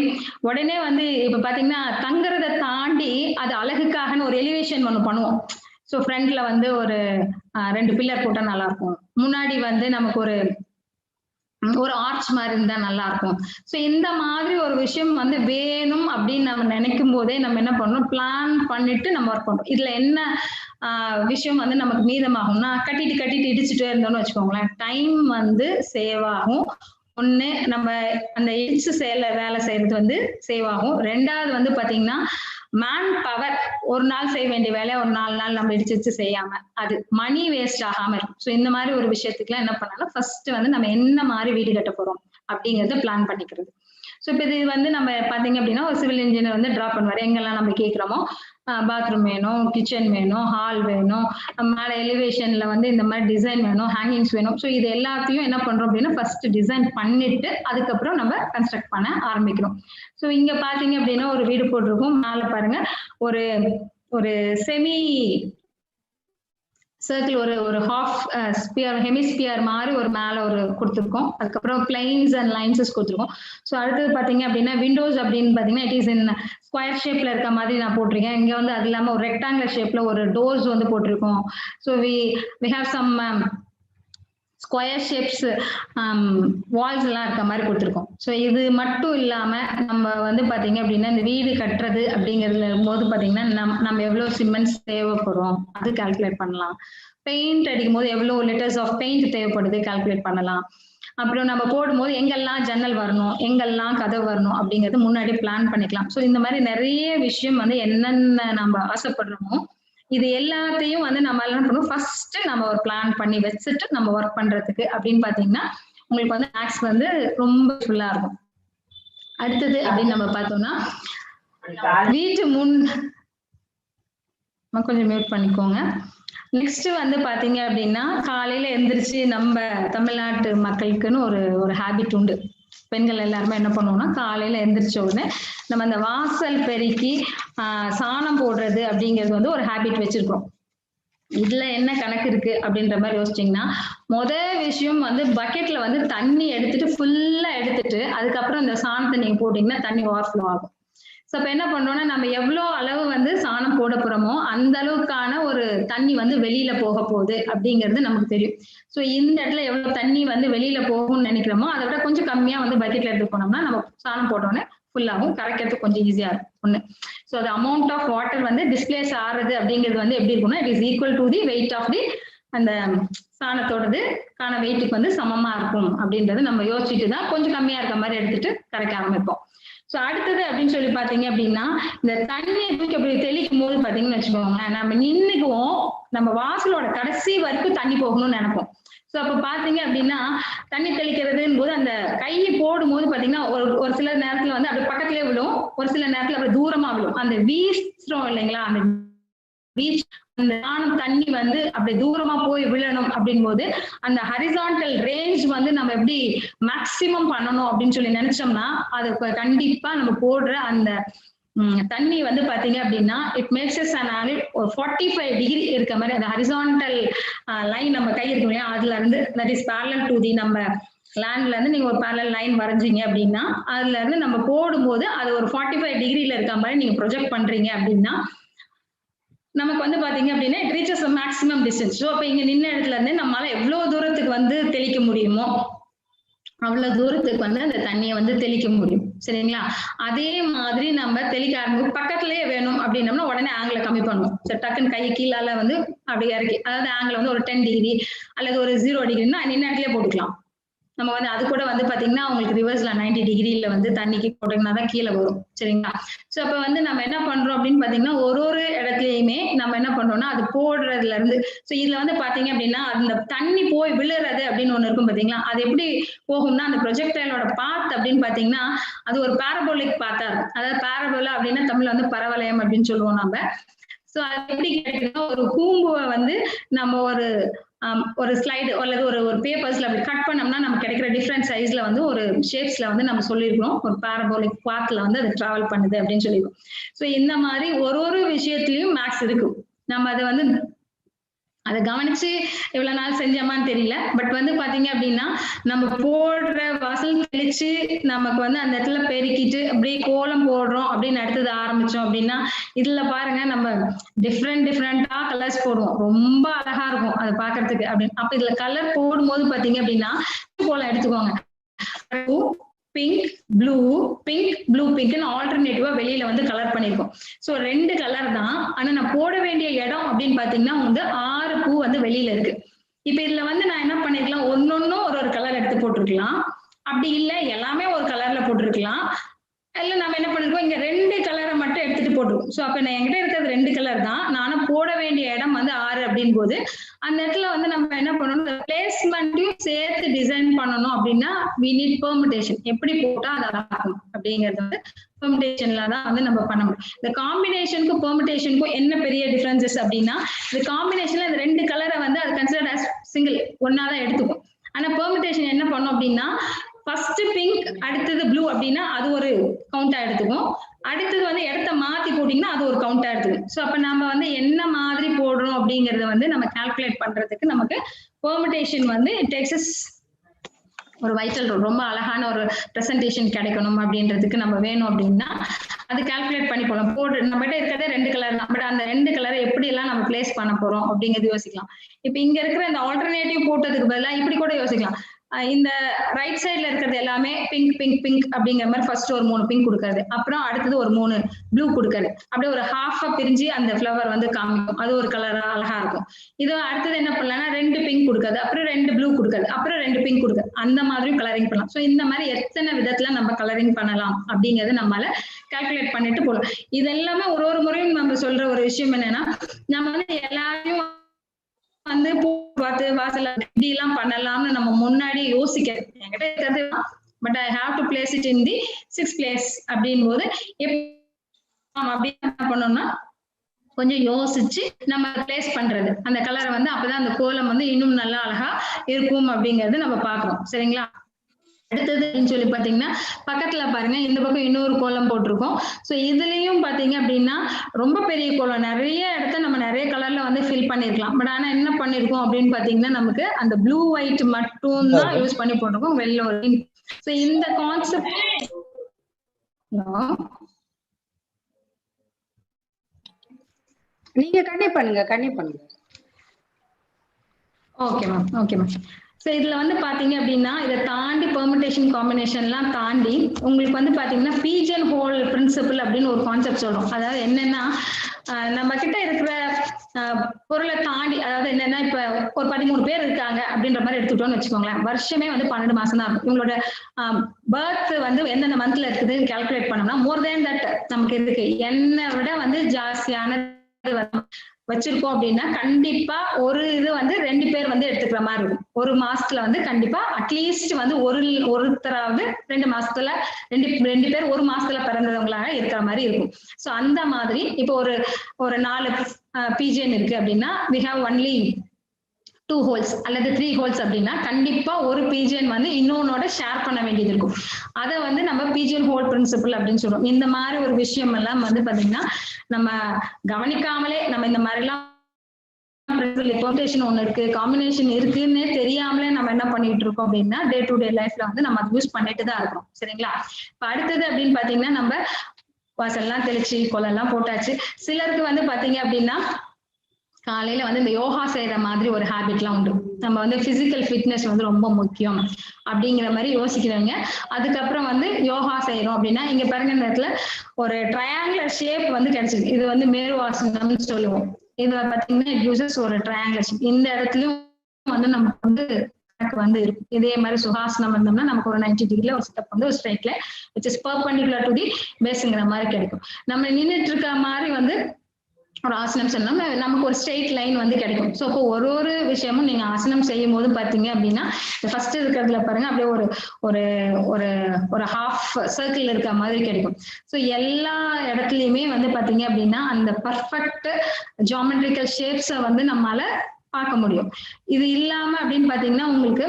உடனே வந்து இப்ப பாத்தீங்கன்னா தங்குறதை தாண்டி அது அழகுக்காகன்னு ஒரு எலிவேஷன் ஒண்ணு பண்ணுவோம். ஸோ ஃப்ரண்ட்ல வந்து ஒரு 2 பில்லர் போட்டா நல்லா இருக்கும், முன்னாடி வந்து நமக்கு ஒரு ஆர்ச் மாதிரி இருந்தா நல்லா இருக்கும். ஸோ இந்த மாதிரி ஒரு விஷயம் வந்து வேணும் அப்படின்னு நம்ம நினைக்கும் போதே நம்ம என்ன பண்ணணும், பிளான் பண்ணிட்டு நம்ம ஒர்க் பண்றோம். இதுல என்ன விஷயம் வந்து நமக்கு மீதமாகும்னா, கட்டிட்டு இடிச்சுட்டே இருந்தோம்னு வச்சுக்கோங்களேன், டைம் வந்து சேவ் ஆகும். ஒண்ணு நம்ம அந்த இடிச்சு வேலை செய்யறது வந்து சேவ் ஆகும். ரெண்டாவது வந்து பாத்தீங்கன்னா மேன் பவர், ஒரு நாள் செய்ய வேண்டிய வேலையை ஒரு 4 நாள் நம்ம இடிச்சு செய்யாம அது மணி வேஸ்ட் ஆகாம இருக்கும். ஸோ இந்த மாதிரி ஒரு விஷயத்துக்குலாம் என்ன பண்ணாலும் ஃபர்ஸ்ட் வந்து நம்ம என்ன மாதிரி வீடு கட்ட போறோம் அப்படிங்கறத பிளான் பண்ணிக்கிறது. ஸோ இப்போ இது வந்து நம்ம பாத்தீங்க அப்படின்னா ஒரு சிவில் இன்ஜினியர் வந்து டிரா பண்ணுவாரு, எங்கெல்லாம் நம்ம கேட்கிறோமோ பாத்ரூம் வேணும், கிச்சன் வேணும், ஹால் வேணும், மேல எலிவேஷன்ல வந்து இந்த மாதிரி டிசைன் வேணும், ஹேங்கிங்ஸ் வேணும். ஸோ இது எல்லாத்தையும் என்ன பண்றோம் அப்படின்னா ஃபர்ஸ்ட் டிசைன் பண்ணிட்டு அதுக்கப்புறம் நம்ம கன்ஸ்ட்ரக்ட் பண்ண ஆரம்பிக்கிறோம். ஸோ இங்க பாத்தீங்க அப்படின்னா ஒரு வீடு போட்டிருக்கோம், மேல பாருங்க ஒரு ஒரு செமி சர்க்கிள், ஒரு ஹாஃப் ஸ்பியர் ஹெமிஸ்பியர் மாதிரி ஒரு மேல ஒரு கொடுத்துருக்கோம். அதுக்கப்புறம் பிளைன்ஸ் அண்ட் லைன்ஸஸ் கொடுத்துருக்கோம். ஸோ அடுத்தது பாத்தீங்க அப்படின்னா விண்டோஸ் அப்படின்னு பாத்தீங்கன்னா இட் இஸ் இன் ஸ்கொயர் ஷேப்ல இருக்க மாதிரி நான் போட்டிருக்கேன். இங்க வந்து அது இல்லாம ஒரு ரெக்டாங்குலர் ஷேப்ல ஒரு டோர்ஸ் வந்து போட்டிருக்கோம். So we have some square shapes walls எல்லாம் இருக்க மாதிரி கொடுத்துருக்கோம். ஸோ இது மட்டும் இல்லாம நம்ம வந்து பாத்தீங்க அப்படின்னா இந்த வீடு கட்டுறது அப்படிங்கிறதுல போது பாத்தீங்கன்னா நம்ம எவ்வளவு சிமெண்ட்ஸ் தேவைப்படும் அது கால்குலேட் பண்ணலாம். பெயிண்ட் அடிக்கும் போது எவ்வளவு லிட்டர்ஸ் ஆஃப் பெயிண்ட் தேவைப்படுது கால்குலேட் பண்ணலாம். அப்புறம் நம்ம போடும்போது எங்கெல்லாம் ஜன்னல் வரணும், எங்கெல்லாம் கதவு வரணும் அப்படிங்கறது முன்னாடி பிளான் பண்ணிக்கலாம். ஸோ இந்த மாதிரி நிறைய விஷயம் வந்து என்னென்ன நம்ம ஆசைப்படுறோமோ இது எல்லாத்தையும் வந்து நம்ம என்ன பண்ணுவோம், ஃபர்ஸ்ட் நம்ம ஒரு பிளான் பண்ணி வச்சுட்டு நம்ம ஒர்க் பண்றதுக்கு அப்படின்னு பாத்தீங்கன்னா உங்களுக்கு வந்து மேக்ஸ் வந்து ரொம்ப ஃபுல்லா இருக்கும். அடுத்தது அப்படின்னு நம்ம பார்த்தோம்னா வீட்டு கொஞ்சம் மியூட் பண்ணிக்கோங்க. நெக்ஸ்ட் வந்து பாத்தீங்க அப்படின்னா காலையில எந்திரிச்சு நம்ம தமிழ்நாட்டு மக்களுக்குன்னு ஒரு ஹேபிட் உண்டு. பெண்கள் எல்லாருமே என்ன பண்ணுவோம்னா காலையில எந்திரிச்ச உடனே நம்ம அந்த வாசல் பெருக்கி சாணம் போடுறது அப்படிங்கிறது வந்து ஒரு ஹேபிட் வச்சிருக்கோம். இதுல என்ன கணக்கு இருக்கு அப்படின்ற மாதிரி யோசிச்சீங்கன்னா முதல் விஷயம் வந்து பக்கெட்ல வந்து தண்ணி எடுத்துட்டு ஃபுல்லா எடுத்துட்டு அதுக்கப்புறம் இந்த சாணத்தை நீங்க போட்டீங்கன்னா தண்ணி ஓவர்ஃப்ளோ ஆகும். ஸோ அப்ப என்ன பண்றோம்னா நம்ம எவ்வளவு அளவு வந்து சாணம் போட போறோமோ அந்த அளவுக்கான ஒரு தண்ணி வந்து வெளியில போக போகுது அப்படிங்கிறது நமக்கு தெரியும். ஸோ இந்த இடத்துல எவ்வளவு தண்ணி வந்து வெளியில போகும்னு நினைக்கிறோமோ அதை விட கொஞ்சம் கம்மியா வந்து பக்கெட்ல எடுத்து போனோம்னா நம்ம சாணம் போட்டோன்னே ஃபுல்லாகும், கரைக்கிறதுக்கு கொஞ்சம் ஈஸியா இருக்கும் ஒண்ணு. ஸோ அது அமௌண்ட் ஆஃப் வாட்டர் வந்து டிஸ்பிளேஸ் ஆறுது அப்படிங்கிறது வந்து எப்படி இருக்கும்னா it is equal to the weight of the அந்த சாணத்தோடது வெயிட்டுக்கு வந்து சமமா இருக்கும் அப்படின்றது நம்ம யோசிச்சுட்டு தான் கொஞ்சம் கம்மியா இருக்க மாதிரி எடுத்துட்டு கரைக்க ஆரம்பிப்போம். ஸோ அடுத்தது அப்படின்னு சொல்லி பாத்தீங்க அப்படின்னா இந்த தண்ணியை தூக்கி அப்படி தெளிக்கும் போது பாத்தீங்கன்னு வச்சுக்கோங்களேன், நம்ம நின்னுக்குவோம், நம்ம வாசலோட கடைசி வரைக்கும் தண்ணி போகணும்னு நினைப்போம். ஸோ அப்ப பாத்தீங்க அப்படின்னா தண்ணி தெளிக்கிறதுன்னு போது அந்த கையை போடும் போது பாத்தீங்கன்னா ஒரு சில நேரத்துல வந்து அப்படி பக்கத்துலயே விழும், ஒரு சில நேரத்துல அப்படி தூரமா விழும். அந்த வீசுறோம் இல்லைங்களா, அந்த வீச் அந்த சாணம் தண்ணி வந்து அப்படி தூரமா போய் விழணும் அப்படின் போது அந்த ஹரிசான்டல் ரேஞ்ச் வந்து நம்ம எப்படி மேக்சிமம் பண்ணணும் அப்படின்னு சொல்லி நினைச்சோம்னா அது கண்டிப்பா நம்ம போடுற அந்த தண்ணி வந்து பாத்தீங்க அப்படின்னா it makes us an angle 45 degree இருக்க மாதிரி அந்த ஹரிசான்டல் லைன் நம்ம கை இருக்கு இல்லையா அதுல இருந்து that is parallel to the நம்ம லேண்ட்ல இருந்து நீங்க ஒரு parallel லைன் வரைஞ்சீங்க அப்படின்னா அதுல இருந்து நம்ம போடும்போது அது ஒரு 45 டிகிரில இருக்க மாதிரி நீங்க ப்ரொஜெக்ட் பண்றீங்க அப்படின்னா நமக்கு வந்து பாத்தீங்க அப்படின்னா it reaches a maximum distance. So அப்ப இங்க நின்ன இடத்துல இருந்து நம்மளால எவ்வளவு தூரத்துக்கு வந்து தெளிக்க முடியுமோ அவ்வளவு தூரத்துக்கு வந்து அந்த தண்ணியை வந்து தெளிக்க முடியும். சரிங்களா? அதே மாதிரி நம்ம தெளிக்க ஆரம்பிக்கும் பக்கத்துலயே வேணும் அப்படின்னம்னா உடனே ஆங்கிள கம்மி பண்ணுவோம். சரி, டக்குன்னு கை கீழால வந்து அப்படி இறக்கி, அதாவது ஆங்கிள் வந்து ஒரு 10 டிகிரி அல்லது ஒரு 0 டிகிரின்னா நின்ன இடத்துலயே போட்டுக்கலாம். நம்ம வந்து அது கூட வந்து பாத்தீங்கன்னா உங்களுக்கு ரிவர்ஸ்ல 90 டிகிரில வந்து தண்ணிக்கு போட்டீங்கன்னா தான் கீழே வரும். சரிங்களா? சோ அப்ப வந்து நம்ம என்ன பண்றோம் அப்படின்னு பாத்தீங்கன்னா ஒரு இடத்துலயுமே நம்ம என்ன பண்றோம்னா அது போடுறதுல இருந்து, சோ இதுல வந்து பாத்தீங்க அப்படின்னா அந்த தண்ணி போய் விழுறது அப்படின்னு ஒண்ணு இருக்கும் பாத்தீங்களா? அது எப்படி போகும்னா அந்த ப்ரொஜெக்டைலோட பாத் அப்படின்னு பாத்தீங்கன்னா அது ஒரு பாரபோலிக் பாத்தா இருக்கும். அதாவது பாரபோலா அப்படின்னா தமிழ்ல வந்து பரவலயம் அப்படின்னு சொல்லுவோம் நம்ம. சோ அது எப்படி கிடைக்குன்னா ஒரு கூம்புவை வந்து நம்ம ஒரு ஸ்லைடு அல்லது ஒரு பேப்பர்ஸ்ல அப்படி கட் பண்ணோம்னா நமக்கு கிடைக்கிற டிஃப்ரெண்ட் சைஸ்ல வந்து ஒரு ஷேப்ஸ்ல வந்து நம்ம சொல்லியிருக்கோம். ஒரு பாரபோலிக் பாத்ல வந்து அது டிராவல் பண்ணுது அப்படின்னு சொல்லியிருக்கோம். சோ இந்த மாதிரி ஒரு விஷயத்திலயும் மேக்ஸ் இருக்கு. நம்ம அதை வந்து அதை கவனிச்சு இவ்வளவு நாள் செஞ்சோமான்னு தெரியல. பட் வந்து பாத்தீங்க அப்படின்னா நம்ம போடுற வாசல் தெளிச்சு நமக்கு வந்து அந்த இடத்துல பெருக்கிட்டு அப்படியே கோலம் போடுறோம் அப்படின்னு அடுத்தது ஆரம்பிச்சோம் அப்படின்னா இதுல பாருங்க நம்ம டிஃப்ரெண்டா கலர்ஸ் போடுவோம். ரொம்ப அழகா இருக்கும் அதை பாக்குறதுக்கு அப்படின்னு. அப்ப இதுல கலர் போடும்போது பாத்தீங்க அப்படின்னா கோலம் எடுத்துக்கோங்க. பிங்க் ப்ளூ பிங்க்னு ஆல்டர்னேட்டிவா வெளியில வந்து கலர் பண்ணிருக்கோம். சோ 2 கலர் தான். ஆனா நான் போட வேண்டிய இடம் அப்படின்னு பாத்தீங்கன்னா வந்து 6 பூ வந்து வெளியில இருக்கு. இப்ப இதுல வந்து நான் என்ன பண்ணிருக்கலாம், ஒன்னொன்னும் ஒரு கலர் எடுத்து போட்டிருக்கலாம். அப்படி இல்ல எல்லாமே ஒரு கலர்ல போட்டிருக்கலாம். இல்ல நம்ம என்ன பண்ணிருக்கோம், இங்க 2 கலரை மட்டும் எடுத்துட்டு போட்டிருக்கோம். சோ அப்ப நான் என்கிட்ட இருக்கிறது 2 கலர் தான். நானும் போட வேண்டிய இடம் வந்து 6 அப்படின் போது அந்த இடத்துல வந்து நம்ம என்ன பண்ணணும், பிளேஸ்மெண்ட்டையும் சேர்த்து டிசைன் பண்ணணும் அப்படின்னா we need permutation. எப்படி போட்டா அது அழகாகும் அப்படிங்கிறது வந்து பெர்முடேஷன்ல தான் வந்து நம்ம பண்ண முடியும். இந்த காம்பினேஷனுக்கும் பெர்முடேஷனுக்கும் என்ன பெரிய டிஃபரன்சஸ் அப்படின்னா இந்த காம்பினேஷன்ல இந்த 2 கலரை வந்து அது கன்சிடர் as சிங்கிள் ஒன்னாதான் எடுத்துக்கும். ஆனா பெர்முடேஷன் என்ன பண்ணும் அப்படின்னா ஃபர்ஸ்ட் பிங்க் அடுத்தது ப்ளூ அப்படின்னா அது ஒரு கவுண்டா எடுத்துக்கும். அடுத்தது வந்து இடத்த மாத்தி போட்டீங்கன்னா அது ஒரு கவுண்டா எடுத்துக்கும். சோ அப்ப நம்ம வந்து என்ன மாதிரி போடுறோம் அப்படிங்கறத வந்து நம்ம கால்குலேட் பண்றதுக்கு நமக்கு பெர்முடேஷன் வந்து இட் டேக்ஸ் ஒரு வைட்டல் ரோல். ரொம்ப அழகான ஒரு பிரசன்டேஷன் கிடைக்கணும் அப்படின்றதுக்கு நம்ம வேணும் அப்படின்னா அது கால்குலேட் பண்ணி போகலாம். போட்டு நம்மகிட்ட இருக்கிறதே 2 கலர் தான். பட் அந்த 2 கலரை எப்படி எல்லாம் நம்ம பிளேஸ் பண்ண போறோம் அப்படிங்கிறது யோசிக்கலாம். இப்ப இங்க இருக்கிற இந்த ஆல்டர்னேட்டிவ் போட்டதுக்கு பதிலா இப்படி கூட யோசிக்கலாம். இந்த ரைட் சைட்ல இருக்கிறது எல்லாமே பிங்க் அப்படிங்கிற மாதிரி ஃபர்ஸ்ட் ஒரு 3 பிங்க் கொடுக்கறது, அப்புறம் அடுத்தது ஒரு 3 ப்ளூ கொடுக்கறது, அப்படியே ஒரு ஹாஃபா பிரிஞ்சு அந்த ஃபிளவர் வந்து காமிக்கும். அது ஒரு கலரா அழகா இருக்கும். இது அடுத்தது என்ன பண்ணலாம்னா 2 பிங்க் கொடுக்கறது, அப்புறம் 2 ப்ளூ கொடுக்கறது, அப்புறம் 2 பிங்க் கொடுக்கறது, அந்த மாதிரி கலரிங் பண்ணலாம். சோ இந்த மாதிரி எத்தனை விதத்துல நம்ம கலரிங் பண்ணலாம் அப்படிங்கறது நம்மளால கால்குலேட் பண்ணிட்டு போகலாம். இது எல்லாமே ஒரு முறையும் நம்ம சொல்ற ஒரு விஷயம் என்னன்னா நம்ம வந்து எல்லாரையும் வந்து பூ பார்த்து வாசல்ல இப்படி எல்லாம் பண்ணலாம்னு நம்ம முன்னாடி யோசிக்கிறது என்கிட்ட இருக்கிறது. But I have to place it in the 6th place அப்படின் போது அப்படி என்ன பண்ணோம்னா கொஞ்சம் யோசிச்சு நம்ம பிளேஸ் பண்றது அந்த கலரை வந்து அப்பதான் அந்த கோலம் வந்து இன்னும் நல்லா அழகா இருக்கும் அப்படிங்கறது நம்ம பாக்குறோம். சரிங்களா? அடுத்தது அப்படின்னு சொல்லி பாத்தீங்கன்னா பக்கத்துல பாருங்க இந்த பக்கம் இன்னொரு கோலம் போட்டிருக்கோம். சோ இதுலயும் பாத்தீங்க அப்படின்னா ரொம்ப பெரிய கோலம், நிறைய இடத்த நம்ம நிறைய கலர்ல வந்து ஃபில் பண்ணிருக்கலாம். பட் ஆனா என்ன பண்ணிருக்கோம் அப்படின்னு பாத்தீங்கன்னா நமக்கு அந்த ப்ளூ ஒயிட் மட்டும் தான் யூஸ் பண்ணி போட்டிருக்கோம். வெளில ஒரு சோ இந்த கான்செப்ட் நீங்க கண்டிப்பா பண்ணுங்க. Okay ma'am. சோ இதுல வந்து பாத்தீங்க அப்படின்னா இதை தாண்டி பெர்முடேஷன் காம்பினேஷன்லாம் தாண்டி உங்களுக்கு வந்து பாத்தீங்கன்னா பீஜன் ஹோல் பிரின்சிபிள் அப்படின்னு ஒரு கான்செப்ட் சொல்றோம். அதாவது என்னன்னா நம்ம கிட்ட இருக்கிற பொருளை தாண்டி, அதாவது என்னன்னா இப்ப ஒரு 13 பேர் இருக்காங்க அப்படின்ற மாதிரி எடுத்துக்கிட்டோம்னு வச்சுக்கோங்களேன். வருஷமே வந்து 12 மாசம் தான் இருக்கும். இவங்களோட பர்த் வந்து எந்தெந்த மந்த்ல இருக்குதுன்னு கால்குலேட் பண்ணோம்னா மோர் தேன் தட் நமக்கு இருக்கு. என்னை விட வந்து ஜாஸ்தியான வச்சிருக்கோம் அப்படின்னா கண்டிப்பா ஒரு இது வந்து 2 பேர் வந்து எடுத்துக்கிற மாதிரி இருக்கும். ஒரு மாசத்துல வந்து கண்டிப்பா அட்லீஸ்ட் வந்து ஒருத்தராவது 2 மாசத்துல 2 பேர் ஒரு மாசத்துல பிறந்தவங்களாக இருக்கிற மாதிரி இருக்கும். சோ அந்த மாதிரி இப்போ ஒரு 4 பிஜிஎன் இருக்கு அப்படின்னா we have only 2 holes அல்லது 3 holes அப்படின்னா கண்டிப்பா ஒரு பிஜிஎன் வந்து இன்னொன்னோட ஷேர் பண்ண வேண்டியது இருக்கும். அதை வந்து நம்ம பிஜிஎன் ஹோல் பிரின்சிபிள் அப்படின்னு சொல்றோம். இந்த மாதிரி ஒரு விஷயம் எல்லாம் வந்து பாத்தீங்கன்னா நம்ம கவனிக்காமலே நம்ம இந்த மாதிரி எல்லாம் ஒண்ணு இருக்கு, காம்பினேஷன் இருக்குன்னு தெரியாமலே நம்ம என்ன பண்ணிட்டு இருக்கோம் அப்படின்னா டே டு டே லைஃப்ல வந்து நம்ம யூஸ் பண்ணிட்டு தான் இருக்கோம். சரிங்களா? இப்ப அடுத்தது அப்படின்னு பாத்தீங்கன்னா நம்ம வாசல்லாம் தெளிச்சு கோலம் எல்லாம் போட்டாச்சு. சிலருக்கு வந்து பாத்தீங்க அப்படின்னா காலையில வந்து இந்த யோகா செய்யற மாதிரி ஒரு ஹேபிட்லாம் உண்டு. நம்ம வந்து பிசிக்கல் ஃபிட்னஸ் வந்து ரொம்ப முக்கியம் அப்படிங்கிற மாதிரி யோசிக்கிறவங்க அதுக்கப்புறம் வந்து யோகா செய்யறோம் அப்படின்னா இங்க பாருங்க இந்த இடத்துல ஒரு ட்ரையாங்குலர் ஷேப் வந்து கிடைச்சிருக்கு. இது வந்து மேருவாசனம்னு சொல்லுவோம். இதுல பாத்தீங்கன்னா இட் யூசஸ் ஒரு ட்ரையாங்குலர் ஷேப். இந்த இடத்துலயும் வந்து நமக்கு வந்து வந்து இருக்கும். இதே மாதிரி சுகாசனம் வந்தோம்னா நமக்கு ஒரு 90 டிகிரில ஒரு ஸ்டெப் வந்து ஒரு ஸ்ட்ரைட்ல which is perpendicular to the பேஸ்ங்கிற மாதிரி கிடைக்கும். நம்ம நின்றுட்டு இருக்க மாதிரி வந்து ஒரு ஆசனம் சொன்னோம் நமக்கு ஒரு ஸ்ட்ரெயிட் லைன் வந்து கிடைக்கும். ஸோ இப்போ ஒரு விஷயமும் நீங்க ஆசனம் செய்யும் போது பாத்தீங்க அப்படின்னா ஃபர்ஸ்ட் இருக்கிறதுல பாருங்க அப்படியே ஒரு ஒரு ஒரு ஒரு ஹாஃப் சர்க்கிள் இருக்க மாதிரி கிடைக்கும். ஸோ எல்லா இடத்துலயுமே வந்து பாத்தீங்க அப்படின்னா அந்த பர்ஃபெக்ட் ஜியோமெட்ரிக்கல் ஷேப்ஸை வந்து நம்மளால பார்க்க முடியும். இது இல்லாம அப்படின்னு பாத்தீங்கன்னா உங்களுக்கு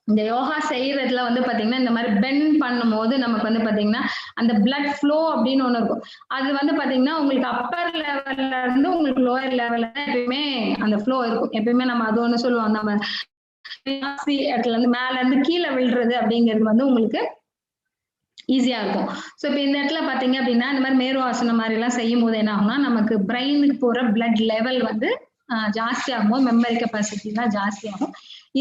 இந்த யோகா செய்யறதுல வந்து பாத்தீங்கன்னா இந்த மாதிரி பெண்ட் பண்ணும் போது நமக்கு வந்து பாத்தீங்கன்னா அந்த பிளட் ஃப்ளோ அப்படின்னு ஒண்ணு இருக்கும். அது வந்து பாத்தீங்கன்னா உங்களுக்கு அப்பர் லெவல்ல இருந்து உங்களுக்கு லோயர் லெவல்ல எப்பயுமே அந்த ஃப்ளோ இருக்கும். எப்பயுமே நம்ம அது ஒண்ணு சொல்லுவோம், நம்ம இடத்துல இருந்து மேல இருந்து கீழே விழுறது அப்படிங்கிறது வந்து உங்களுக்கு ஈஸியா இருக்கும். ஸோ இப்போ இந்த இடத்துல பாத்தீங்க அப்படின்னா இந்த மாதிரி மேருவாசனம் மாதிரி எல்லாம் செய்யும் போது என்ன ஆகும்னா நமக்கு பிரெயினுக்கு போற பிளட் லெவல் வந்து ஜாஸ்தியாகும், மெமரி கெப்பாசிட்டி தான் ஜாஸ்தியாகும்.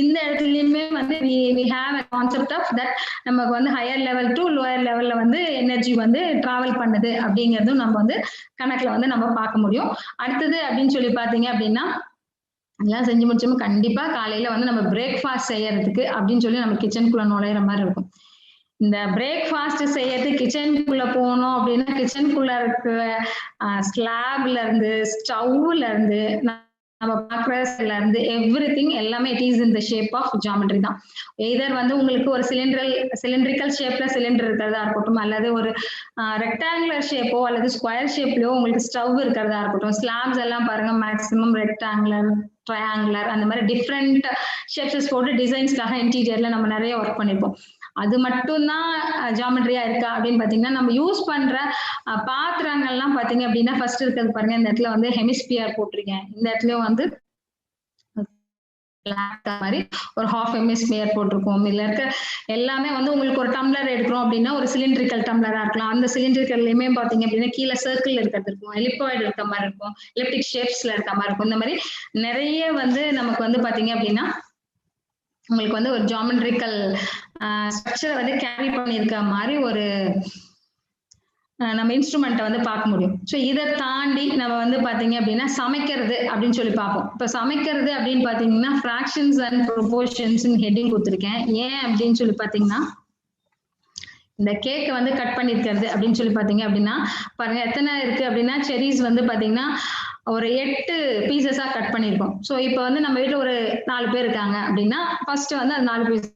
இந்த இடத்துலயுமே வந்து we have a concept of that நமக்கு வந்து ஹையர் லெவல் டு லோயர் லெவல்ல வந்து எனர்ஜி வந்து டிராவல் பண்ணுது அப்படிங்கறதும் நம்ம வந்து கணக்குல வந்து நம்ம பார்க்க முடியும். அடுத்தது அப்படின்னு சொல்லி பாத்தீங்க அப்படின்னா எல்லாம் செஞ்சு முடிச்சோம் கண்டிப்பா காலையில வந்து நம்ம பிரேக்ஃபாஸ்ட் செய்யறதுக்கு அப்படின்னு சொல்லி நம்ம கிச்சனுக்குள்ள நுழையிற மாதிரி இருக்கும். இந்த பிரேக்ஃபாஸ்ட் செய்யறது கிச்சனுக்குள்ள போனோம் அப்படின்னா கிச்சனுக்குள்ள இருக்கிற ஸ்லாப்ல இருந்து ஸ்டவ்ல இருந்து நம்ம பாக்குறதுல இருந்து எவ்ரிதிங் எல்லாமே it is in the shape of geometry தான். எய்தர் வந்து உங்களுக்கு ஒரு சிலிண்ட்ரிக்கல் ஷேப்ல சிலிண்டர் இருக்கிறதா இருக்கட்டும், அல்லது ஒரு ரெக்டாங்குலர் ஷேப்போ அல்லது ஸ்கொயர் ஷேப்லயோ உங்களுக்கு ஸ்டவ் இருக்கிறதா இருக்கட்டும். ஸ்லாப்ஸ் எல்லாம் பாருங்க மேக்சிமம் ரெக்டாங்குலர், ட்ரையாங்குலர் அந்த மாதிரி டிஃப்ரெண்ட் ஷேப்ஸஸ் போட்டு டிசைன்ஸ்க்காக இன்டீரியர்ல நம்ம நிறைய ஒர்க் பண்ணிருப்போம். அது மட்டும்தான் ஜியோமெட்ரியா இருக்கா அப்படின்னு பாத்தீங்கன்னா நம்ம யூஸ் பண்ற பாத்திரங்கள்லாம் பாத்தீங்க அப்படின்னா ஃபர்ஸ்ட் இருக்கிறது பாருங்க இந்த இடத்துல வந்து ஹெமிஸ்பியர் போட்டிருக்கேன். இந்த இடத்துலயும் வந்து மாதிரி ஒரு ஹாஃப் ஹெமிஸ்பியர் போட்டிருக்கோம். இதுல இருக்க எல்லாமே வந்து உங்களுக்கு ஒரு டம்ளர் எடுக்கிறோம் அப்படின்னா ஒரு சிலிண்ட்ரிக்கல் டம்ளரா இருக்கலாம். அந்த சிலிண்ட்ரிக்கல்லையுமே பாத்தீங்க அப்படின்னா கீழே சர்க்கிள் இருக்கிறது இருக்கும், எலிப்பாய்டு இருக்க மாதிரி இருக்கும், எலிப்டிக் ஷேப்ஸ்ல இருக்க மாதிரி இருக்கும். இந்த மாதிரி நிறைய வந்து நமக்கு வந்து பாத்தீங்க அப்படின்னா உங்களுக்கு வந்து ஒரு ஜியோமெட்ரிக்கல் ஸ்ட்ரக்சரை வந்து கேரி பண்ணியிருக்க மாதிரி ஒரு நம்ம இன்ஸ்ட்ருமெண்ட்டை வந்து பார்க்க முடியும். ஸோ இதை தாண்டி நம்ம வந்து பாத்தீங்க அப்படின்னா சமைக்கிறது அப்படின்னு சொல்லி பார்ப்போம். இப்போ சமைக்கிறது அப்படின்னு பாத்தீங்கன்னா ஃப்ராக்ஷன்ஸ் அண்ட் ப்ரொபோர்ஷன்ஸ் ஹெட்டிங் கொடுத்துருக்கேன். ஏன் அப்படின்னு சொல்லி பாத்தீங்கன்னா இந்த கேக்கை வந்து கட் பண்ணிருக்கிறது அப்படின்னு சொல்லி பாத்தீங்க அப்படின்னா பாருங்க எத்தனை இருக்கு அப்படின்னா செரிஸ் வந்து பாத்தீங்கன்னா ஒரு 8 பீசஸா கட் பண்ணிருக்கோம். ஸோ இப்போ வந்து நம்ம வீட்டுல ஒரு 4 பேர் இருக்காங்க அப்படின்னா ஃபர்ஸ்ட் வந்து அது 4 பீஸ்,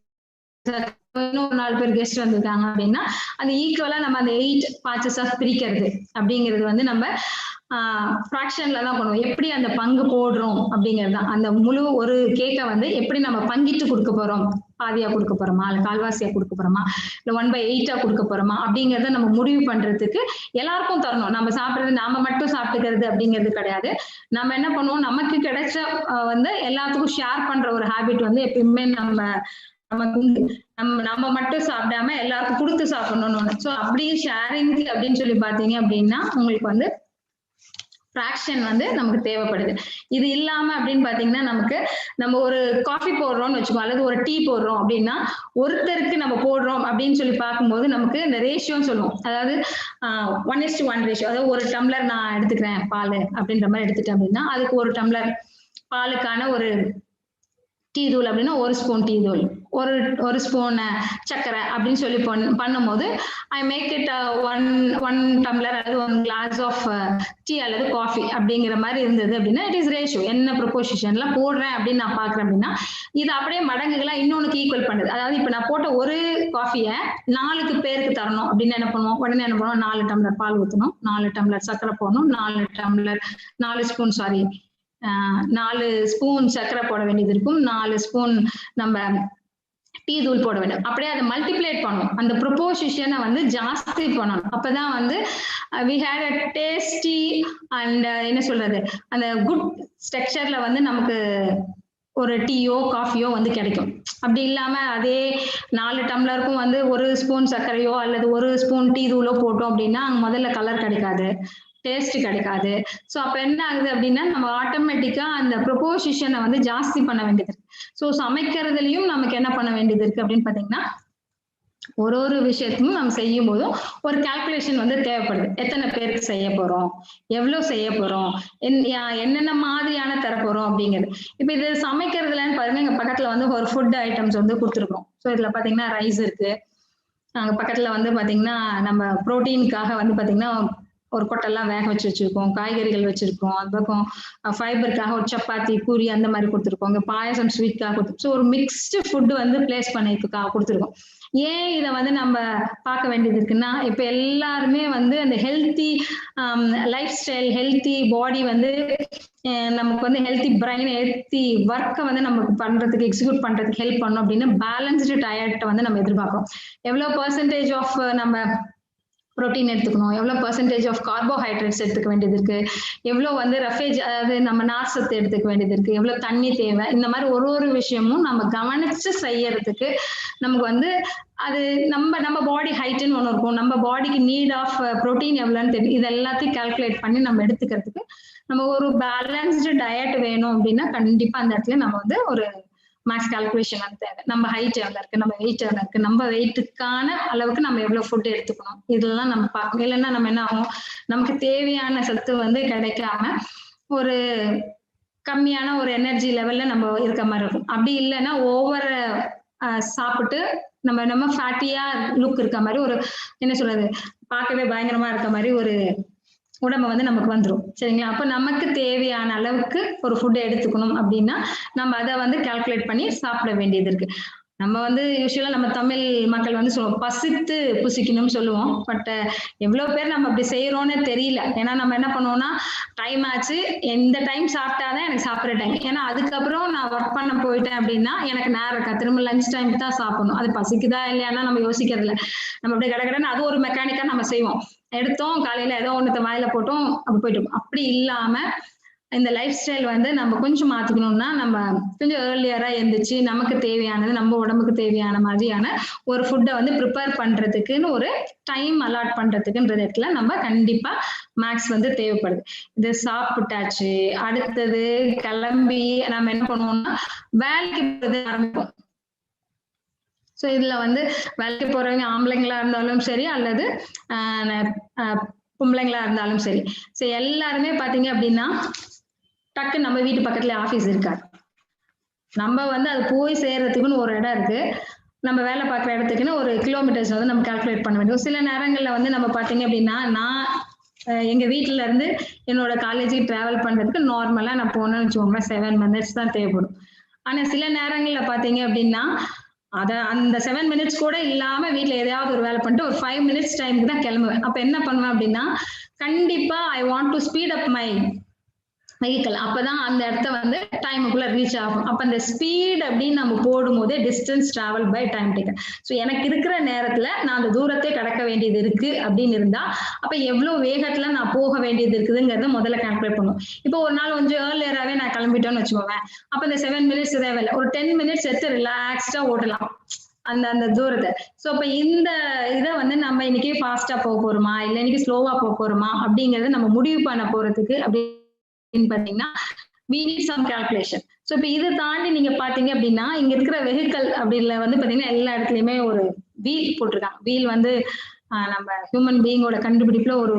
இன்னொரு 4 பேர் கெஸ்ட் வந்திருக்காங்க அப்படின்னா அது ஈக்குவலா நம்ம அந்த 8 பார்ட்ஸா பிரிக்கிறது அப்படிங்கிறது வந்து நம்ம ஃப்ராக்ஷன்ல தான் பண்ணுவோம். எப்படி அந்த பங்கு போடுறோம் அப்படிங்கிறது தான். அந்த முழு ஒரு கேக்கை வந்து எப்படி நம்ம பங்கிட்டு கொடுக்க போறோம், பாதியா கொடுக்க போறோமா இல்ல கால்வாசியா கொடுக்க போறோமா இல்ல 1/8 கொடுக்க போறோமா அப்படிங்கறத நம்ம முடிவு பண்றதுக்கு எல்லாருக்கும் தரணும். நம்ம சாப்பிடுறது நாம மட்டும் சாப்பிட்டுக்கிறது அப்படிங்கிறது கிடையாது. நம்ம என்ன பண்ணுவோம், நமக்கு கிடைச்ச வந்து எல்லாத்துக்கும் ஷேர் பண்ற ஒரு ஹேபிட் வந்து எப்பயுமே நம்ம மட்டும் சாப்பிடாம எல்லாருக்கும் கொடுத்து சாப்பிடணும்னு. ஸோ அப்படியே ஷேரிங் அப்படின்னு சொல்லி பாத்தீங்க அப்படின்னா உங்களுக்கு வந்து ஃப்ராக்ஷன் வந்து நமக்கு தேவைப்படுது. இது இல்லாம அப்படின்னு பாத்தீங்கன்னா நமக்கு நம்ம ஒரு காஃபி போடுறோம்னு வச்சுக்கோ அல்லது ஒரு டீ போடுறோம் அப்படின்னா ஒருத்தருக்கு நம்ம போடுறோம் அப்படின்னு சொல்லி பார்க்கும்போது நமக்கு இந்த ரேஷியோன்னு சொல்லுவோம். அதாவது 1:1 ரேஷியோ. அதாவது ஒரு டம்ளர் நான் எடுத்துக்கிறேன் பால் அப்படின்ற மாதிரி எடுத்துட்டேன் அப்படின்னா அதுக்கு ஒரு டம்ளர் பாலுக்கான ஒரு டீ தூள் அப்படின்னா 1 ஸ்பூன் டீ தூள், ஒரு ஸ்பூன் சர்க்கரை அப்படின்னு சொல்லி பண்ணும்போது I make it one tumbler அல்லது 1 கிளாஸ் ஆஃப் டீ அல்லது காஃபி அப்படிங்கிற மாதிரி இருந்தது அப்படின்னா இட் இஸ் ரேஷியோ. என்ன ப்ரொபோர்ஷன்ல போடுறேன் அப்படின்னு நான் பாக்குறேன் அப்படின்னா இது அப்படியே மடங்குகளா இன்னொன்னுக்கு ஈக்குவல் பண்ணுது. அதாவது இப்ப நான் போட்ட ஒரு காஃபியை 4 பேருக்கு தரணும் அப்படின்னு என்ன பண்ணுவோம், உடனே என்ன பண்ணுவோம், 4 டம்ளர் பால் ஊற்றணும், 4 டம்ளர் சர்க்கரை போடணும், 4 ஸ்பூன் 4 ஸ்பூன் சர்க்கரை போட வேண்டியது இருக்கும், 4 ஸ்பூன் நம்ம டீ தூள் போட வேண்டும். அப்படியே அதை மல்டிப்ளேட் பண்ணணும், அந்த ப்ரொபோசிஷனை வந்து ஜாஸ்தி பண்ணணும். அப்பதான் வந்து we had a tasty and என்ன சொல்றது அந்த குட் ஸ்ட்ரக்சர்ல வந்து நமக்கு ஒரு டீயோ காஃபியோ வந்து கிடைக்கும். அப்படி இல்லாம அதே 4 டம்ளருக்கும் வந்து 1 ஸ்பூன் சர்க்கரையோ அல்லது 1 ஸ்பூன் டீ தூளோ போட்டோம் அப்படின்னா முதல்ல கலர் கிடைக்காது, டேஸ்ட் கிடைக்காது. ஸோ அப்ப என்ன ஆகுது அப்படின்னா நம்ம ஆட்டோமேட்டிக்கா அந்த ப்ரொபோசிஷனை வந்து ஜாஸ்தி பண்ண வேண்டியது இருக்கு. ஸோ சமைக்கிறதுலயும் நமக்கு என்ன பண்ண வேண்டியது இருக்கு அப்படின்னு பாத்தீங்கன்னா, ஒரு விஷயத்தையும் நம்ம செய்யும் போதும் ஒரு கால்குலேஷன் வந்து தேவைப்படுது. எத்தனை பேருக்கு செய்ய போறோம், எவ்வளவு செய்ய போறோம், என்னென்ன மாதிரியான தர போறோம் அப்படிங்கிறது. இப்ப இது சமைக்கிறதுலன்னு பாருங்க, எங்க பக்கத்துல வந்து ஒரு ஃபுட் ஐட்டம்ஸ் வந்து கொடுத்துருக்கோம். ஸோ இதுல பாத்தீங்கன்னா ரைஸ் இருக்கு. அங்க பக்கத்துல வந்து பாத்தீங்கன்னா நம்ம புரோட்டீனுக்காக வந்து பாத்தீங்கன்னா ஒரு கொட்டெல்லாம் வேக வச்சு வச்சிருக்கோம், காய்கறிகள் வச்சிருக்கோம், அது பக்கம் ஃபைபருக்காக ஒரு சப்பாத்தி பூரி அந்த மாதிரி கொடுத்துருக்கோம், இங்க பாயசம் ஸ்வீட்காக கொடுத்துருக்கோம். ஸோ ஒரு மிக்ஸ்டு ஃபுட் வந்து பிளேஸ் பண்ணிக்காக கொடுத்துருக்கோம். ஏன் இதை வந்து நம்ம பார்க்க வேண்டியது இருக்குன்னா, இப்ப எல்லாருமே வந்து அந்த ஹெல்த்தி லைஃப் ஸ்டைல், ஹெல்த்தி பாடி வந்து நமக்கு வந்து ஹெல்த்தி பிரைன், ஹெல்த்தி ஒர்க்கை வந்து நமக்கு பண்றதுக்கு, எக்ஸிக்யூட் பண்றதுக்கு ஹெல்ப் பண்ணணும் அப்படின்னு பேலன்ஸ்டு டயட் வந்து நம்ம எதிர்பார்க்கிறோம். எவ்வளவு பெர்சன்டேஜ் ஆஃப் நம்ம புரோட்டீன் எடுத்துக்கணும், எவ்வளவு பெர்சன்டேஜ் ஆஃப் கார்போஹைட்ரேட்ஸ் எடுத்துக்க வேண்டியது இருக்கு, எவ்வளவு வந்து ரஃபேஜ் அதாவது நம்ம நார்சத்து எடுத்துக்க வேண்டியது இருக்கு, எவ்வளவு தண்ணி தேவை, இந்த மாதிரி ஒரு விஷயமும் நம்ம கவனிச்சு செய்யறதுக்கு நமக்கு வந்து அது நம்ம பாடி ஹைட்னு ஒண்ணு இருக்கும், நம்ம பாடிக்கு நீட் ஆஃப் புரோட்டீன் எவ்வளவுன்னு தெரியும். இது எல்லாத்தையும் கால்குலேட் பண்ணி நம்ம எடுத்துக்கிறதுக்கு நம்ம ஒரு பேலன்ஸ்டு டயட் வேணும் அப்படின்னா கண்டிப்பா அந்த இடத்துல நம்ம வந்து ஒரு மேக்ஸ் கால்குலேஷன் வந்து தேவை. நம்ம ஹைட் எவ்வளவு இருக்கு, நம்ம வெயிட் எவ்வளவு இருக்கு, நம்ம வெயிட்டுக்கான அளவுக்கு நம்ம எவ்வளவு ஃபுட் எடுத்துக்கணும், இதெல்லாம் நம்ம பார்க்கணும். இல்லைன்னா நம்ம என்ன ஆகும், நமக்கு தேவையான சத்து வந்து கிடைக்காம ஒரு கம்மியான ஒரு எனர்ஜி லெவல்ல நம்ம இருக்க மாதிரி இருக்கும். அப்படி இல்லைன்னா ஓவர் சாப்பிட்டு நம்ம ஃபேட்டியா லுக் இருக்க மாதிரி ஒரு என்ன சொல்றது, பார்க்கவே பயங்கரமா இருக்க மாதிரி ஒரு உடம்பு வந்து நமக்கு வந்துடும். சரிங்களா? அப்ப நமக்கு தேவையான அளவுக்கு ஒரு ஃபுட் எடுத்துக்கணும் அப்படின்னா நம்ம அதை வந்து கால்குலேட் பண்ணி சாப்பிட வேண்டியது இருக்கு. நம்ம வந்து யூஸ்வலா நம்ம தமிழ் மக்கள் வந்து சொல்லுவோம், பசித்து புசிக்கணும்னு சொல்லுவோம். பட் எவ்வளவு பேர் நம்ம அப்படி செய்யறோம்னு தெரியல. ஏன்னா நம்ம என்ன பண்ணுவோம்னா, டைம் ஆச்சு, எந்த டைம் சாப்பிட்டாதான் எனக்கு சாப்பிட்ற டைம். ஏன்னா அதுக்கப்புறம் நான் ஒர்க் பண்ண போயிட்டேன் அப்படின்னா எனக்கு நேரம் இருக்கா, திரும்ப லஞ்ச் டைம் தான் சாப்பிடணும். அது பசிக்குதா இல்லையானா நம்ம யோசிக்கிறது இல்லை. நம்ம அப்படியே கடகடன்னு அது ஒரு மெக்கானிக்கா நம்ம செய்வோம். எடுத்தோம், காலையில ஏதோ ஒண்ணு வாயில போட்டோம், அப்படி போயிட்டோம். அப்படி இல்லாம இந்த லைஃப் ஸ்டைல் வந்து நம்ம கொஞ்சம் மாத்திக்கணும்னா நம்ம கொஞ்சம் ஏர்லியரா எந்திரிச்சு நமக்கு தேவையானது, நம்ம உடம்புக்கு தேவையான மாதிரியான ஒரு ஃபுட்டை வந்து ப்ரிப்பேர் பண்றதுக்குன்னு ஒரு டைம் அலாட் பண்றதுக்குன்ற இடத்துல நம்ம கண்டிப்பா மேக்ஸ் வந்து தேவைப்படுது. இது சாப்பிட்டாச்சு, அடுத்தது கிளம்பி நம்ம என்ன பண்ணுவோம்னா வேலைக்கு போறது ஆரம்பிப்போம். ஸோ இதுல வந்து வேலைக்கு போறவங்க ஆம்பளைங்களா இருந்தாலும் சரி அல்லது பொம்பளைங்களா இருந்தாலும் சரி, ஸோ எல்லாருமே பாத்தீங்க அப்படின்னா டக்கு நம்ம வீட்டு பக்கத்துல ஆபீஸ் இருக்காது. நம்ம வந்து அது போய் சேர்றதுக்குன்னு ஒரு இடம் இருக்கு, நம்ம வேலை பார்க்குற இடத்துக்குன்னு ஒரு கிலோமீட்டர்ஸ் வந்து நம்ம கால்குலேட் பண்ண வேண்டியது. சில நேரங்கள்ல வந்து நம்ம பாத்தீங்க அப்படின்னா, நான் எங்க வீட்டுல இருந்து என்னோட காலேஜுக்கு டிராவல் பண்றதுக்கு நார்மலா நான் போனேன்னு வச்சுக்கோங்களேன் 7 minutes தான் தேவைப்படும். ஆனா சில நேரங்கள்ல பாத்தீங்க அப்படின்னா அந்த 7 minutes கூட இல்லாம வீட்டுல எதையாவது ஒரு வேலை பண்ணிட்டு ஒரு 5 minutes டைமுக்கு தான் கிளம்புவேன். அப்ப என்ன பண்ணுவேன் அப்படின்னா, கண்டிப்பா ஐ want to speed up my vehicle. அப்பதான் அந்த இடத்த வந்து டைமுக்குள்ள ரீச் ஆகும். அப்ப அந்த ஸ்பீட் அப்படின்னு நம்ம போடும் போதே distance travel by time taken. So எனக்கு இருக்கிற நேரத்துல நான் அந்த தூரத்தை கடக்க வேண்டியது இருக்கு அப்படின்னு இருந்தா அப்ப எவ்வளவு வேகத்துல நான் போக வேண்டியது இருக்குதுங்கிறத முதல்ல கால்குலேட் பண்ணும். இப்போ ஒரு நாள் கொஞ்சம் ஏர்லியராகவே நான் கிளம்பிட்டோன்னு வச்சுக்கோங்க, அப்ப இந்த 7 minutes தேவையில்லை, ஒரு 10 minutes எடுத்து ரிலாக்ஸ்டா ஓட்டலாம் அந்த தூரத்தை. சோ அப்ப இந்த இதை வந்து நம்ம இன்னைக்கு ஃபாஸ்டா போக போறோமா இல்ல இன்னைக்கு ஸ்லோவா போக போறோமா அப்படிங்கறத நம்ம முடிவு பண்ண போறதுக்கு அப்படின்னு பாத்தீங்கன்னா we need some calculation. So இப்ப இதை தாண்டி நீங்க பாத்தீங்க அப்படின்னா இங்க இருக்கிற வெஹிக்கல் அப்படில வந்து பாத்தீங்கன்னா எல்லா இடத்துலயுமே ஒரு வீல் போட்டிருக்காங்க. வீல் வந்து நம்ம ஹியூமன் பீயிங்கோட கண்டுபிடிப்புல ஒரு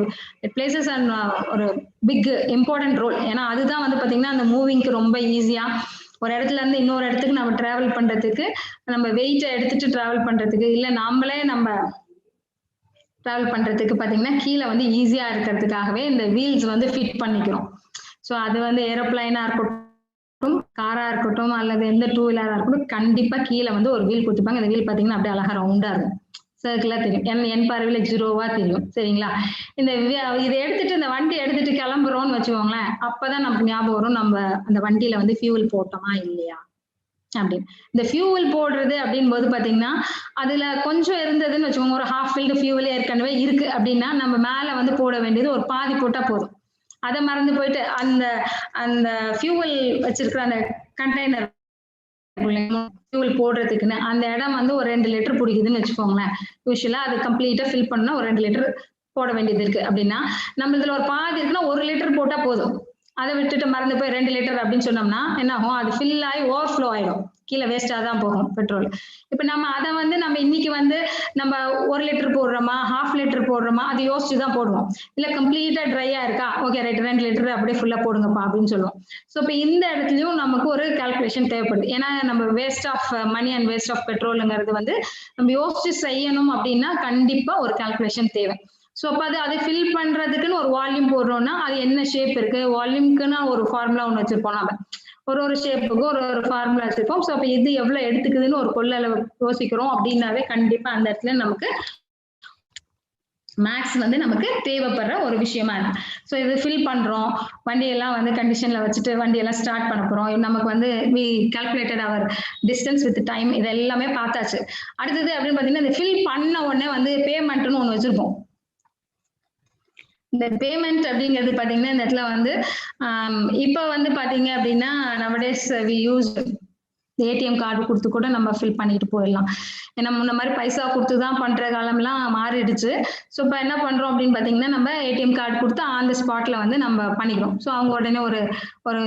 பிளேசஸ் அண்ட் ஒரு பிக் இம்பார்ட்டன்ட் ரோல். ஏன்னா அதுதான் வந்து பாத்தீங்கன்னா அந்த மூவிங்க்கு ரொம்ப ஈஸியா ஒரு இடத்துல இருந்து இன்னொரு இடத்துக்கு நம்ம டிராவல் பண்றதுக்கு, நம்ம வெயிட்டை எடுத்துட்டு டிராவல் பண்றதுக்கு, இல்ல நாமளே நம்ம டிராவல் பண்றதுக்கு பாத்தீங்கன்னா கீழே வந்து ஈஸியா இருக்கிறதுக்காகவே இந்த வீல்ஸ் வந்து ஃபிட் பண்ணிக்கிறோம். ஸோ அது வந்து ஏரோப்ளைனா இருக்கட்டும், காரா இருக்கட்டும் அல்லது எந்த 2 வீலரா இருக்கட்டும், கண்டிப்பா கீழே வந்து ஒரு வீல் கொடுத்துப்பாங்க. இந்த வீல் பாத்தீங்கன்னா அப்படியே அழகா ரவுண்டா இருக்கும், சர்க்கிளா தெரியும், என் பார்வையில 0வா தெரியும். சரிங்களா? இதை எடுத்துட்டு இந்த வண்டி எடுத்துட்டு கிளம்புறோம்னு வச்சுக்கோங்களேன், அப்பதான் நமக்கு ஞாபகம் வரும் நம்ம அந்த வண்டியில வந்து ஃபியூல் போட்டோமா இல்லையா அப்படின்னு. இந்த ஃபியூவல் போடுறது அப்படின் போது பாத்தீங்கன்னா அதுல கொஞ்சம் இருந்ததுன்னு வச்சுக்கோங்க, ஒரு ஹாஃப் ஃபில்டு ஃபியூவல் ஏற்கனவே இருக்கு அப்படின்னா நம்ம மேல வந்து போட வேண்டியது ஒரு பாதி போட்டா போதும். அதை மறந்து போயிட்டு அந்த அந்த ஃபியூவல் வச்சிருக்கிற அந்த கண்டெய்னர் ஃபியூவல் போடுறதுக்குன்னு அந்த இடம் வந்து ஒரு 2 லிட்டர் பிடிக்குதுன்னு வச்சுக்கோங்களேன். யூஸ்வலா அது கம்ப்ளீட்டா ஃபில் பண்ணா ஒரு 2 லிட்டர் போட வேண்டியது இருக்கு அப்படின்னா நம்ம இதுல ஒரு பாதி இருக்குன்னா 1 லிட்டர் போட்டா போதும். அதை விட்டுட்டு மறந்து போய் 2 லிட்டர் அப்படின்னு சொன்னோம்னா என்ன ஆகும், அது ஃபில் ஆகி ஓவர்ஃப்ளோ ஆயிடும், கீழே வேஸ்டா தான் போகும் பெட்ரோல். இப்ப நம்ம அதை வந்து நம்ம இன்னைக்கு வந்து நம்ம 1 லிட்டர் போடுறோமா 1/2 லிட்டர் போடுறோமா அது யோசிச்சுதான் போடுவோம். இல்ல கம்ப்ளீட்டா ட்ரையா இருக்கா, ஓகே ரைட் 2 லிட்டர் அப்படியே ஃபுல்லா போடுங்கப்பா அப்படின்னு சொல்லுவோம். ஸோ இப்போ இந்த இடத்துலயும் நமக்கு ஒரு கால்குலேஷன் தேவைப்படுது. ஏன்னா நம்ம waste of money and waste of பெட்ரோலுங்கிறது வந்து நம்ம யோசிச்சு செய்யணும் அப்படின்னா கண்டிப்பா ஒரு கால்குலேஷன் தேவை. ஸோ அப்போ அதை ஃபில் பண்றதுக்குன்னு ஒரு வால்யூம் போடுறோம்னா அது என்ன ஷேப் இருக்கு, வால்யூம்க்குன்னு ஒரு ஃபார்முலா ஒன்று வச்சிருப்போம். நம்ம ஒரு ஷேப்புக்கு ஒரு ஃபார்முலா வச்சிருப்போம். ஸோ அப்போ இது எவ்வளவு எடுத்துக்குதுன்னு ஒரு கொள்ளளவு யோசிக்கிறோம் அப்படின்னாவே கண்டிப்பா அந்த இடத்துல நமக்கு மேக்ஸ் வந்து நமக்கு தேவைப்படுற ஒரு விஷயமா இருக்கு. ஸோ இது ஃபில் பண்றோம், வண்டியெல்லாம் வந்து கண்டிஷன்ல வச்சுட்டு வண்டியெல்லாம் ஸ்டார்ட் பண்ண போறோம். நமக்கு வந்து we calculated our distance with time இது எல்லாமே பார்த்தாச்சு. அடுத்தது அப்படின்னு பாத்தீங்கன்னா இந்த ஃபில் பண்ண உடனே வந்து பேமெண்ட்னு ஒன்று வச்சிருப்போம். இந்த பேமெண்ட் அப்படிங்கிறது பாத்தீங்கன்னா இந்த இடத்துல வந்து இப்ப வந்து பாத்தீங்க அப்படின்னா nowadays we use ATM card கொடுத்து கூட நம்ம ஃபில் பண்ணிட்டு போயிடலாம். ஏன்னா முன்ன மாதிரி பைசா கொடுத்து தான் பண்ற காலம்லாம் மாறிடுச்சு. ஸோ இப்போ என்ன பண்றோம் அப்படின்னு பாத்தீங்கன்னா நம்ம ஏடிஎம் கார்டு கொடுத்து அந்த ஸ்பாட்ல வந்து நம்ம பண்ணிக்கிறோம். ஸோ அவங்க உடனே ஒரு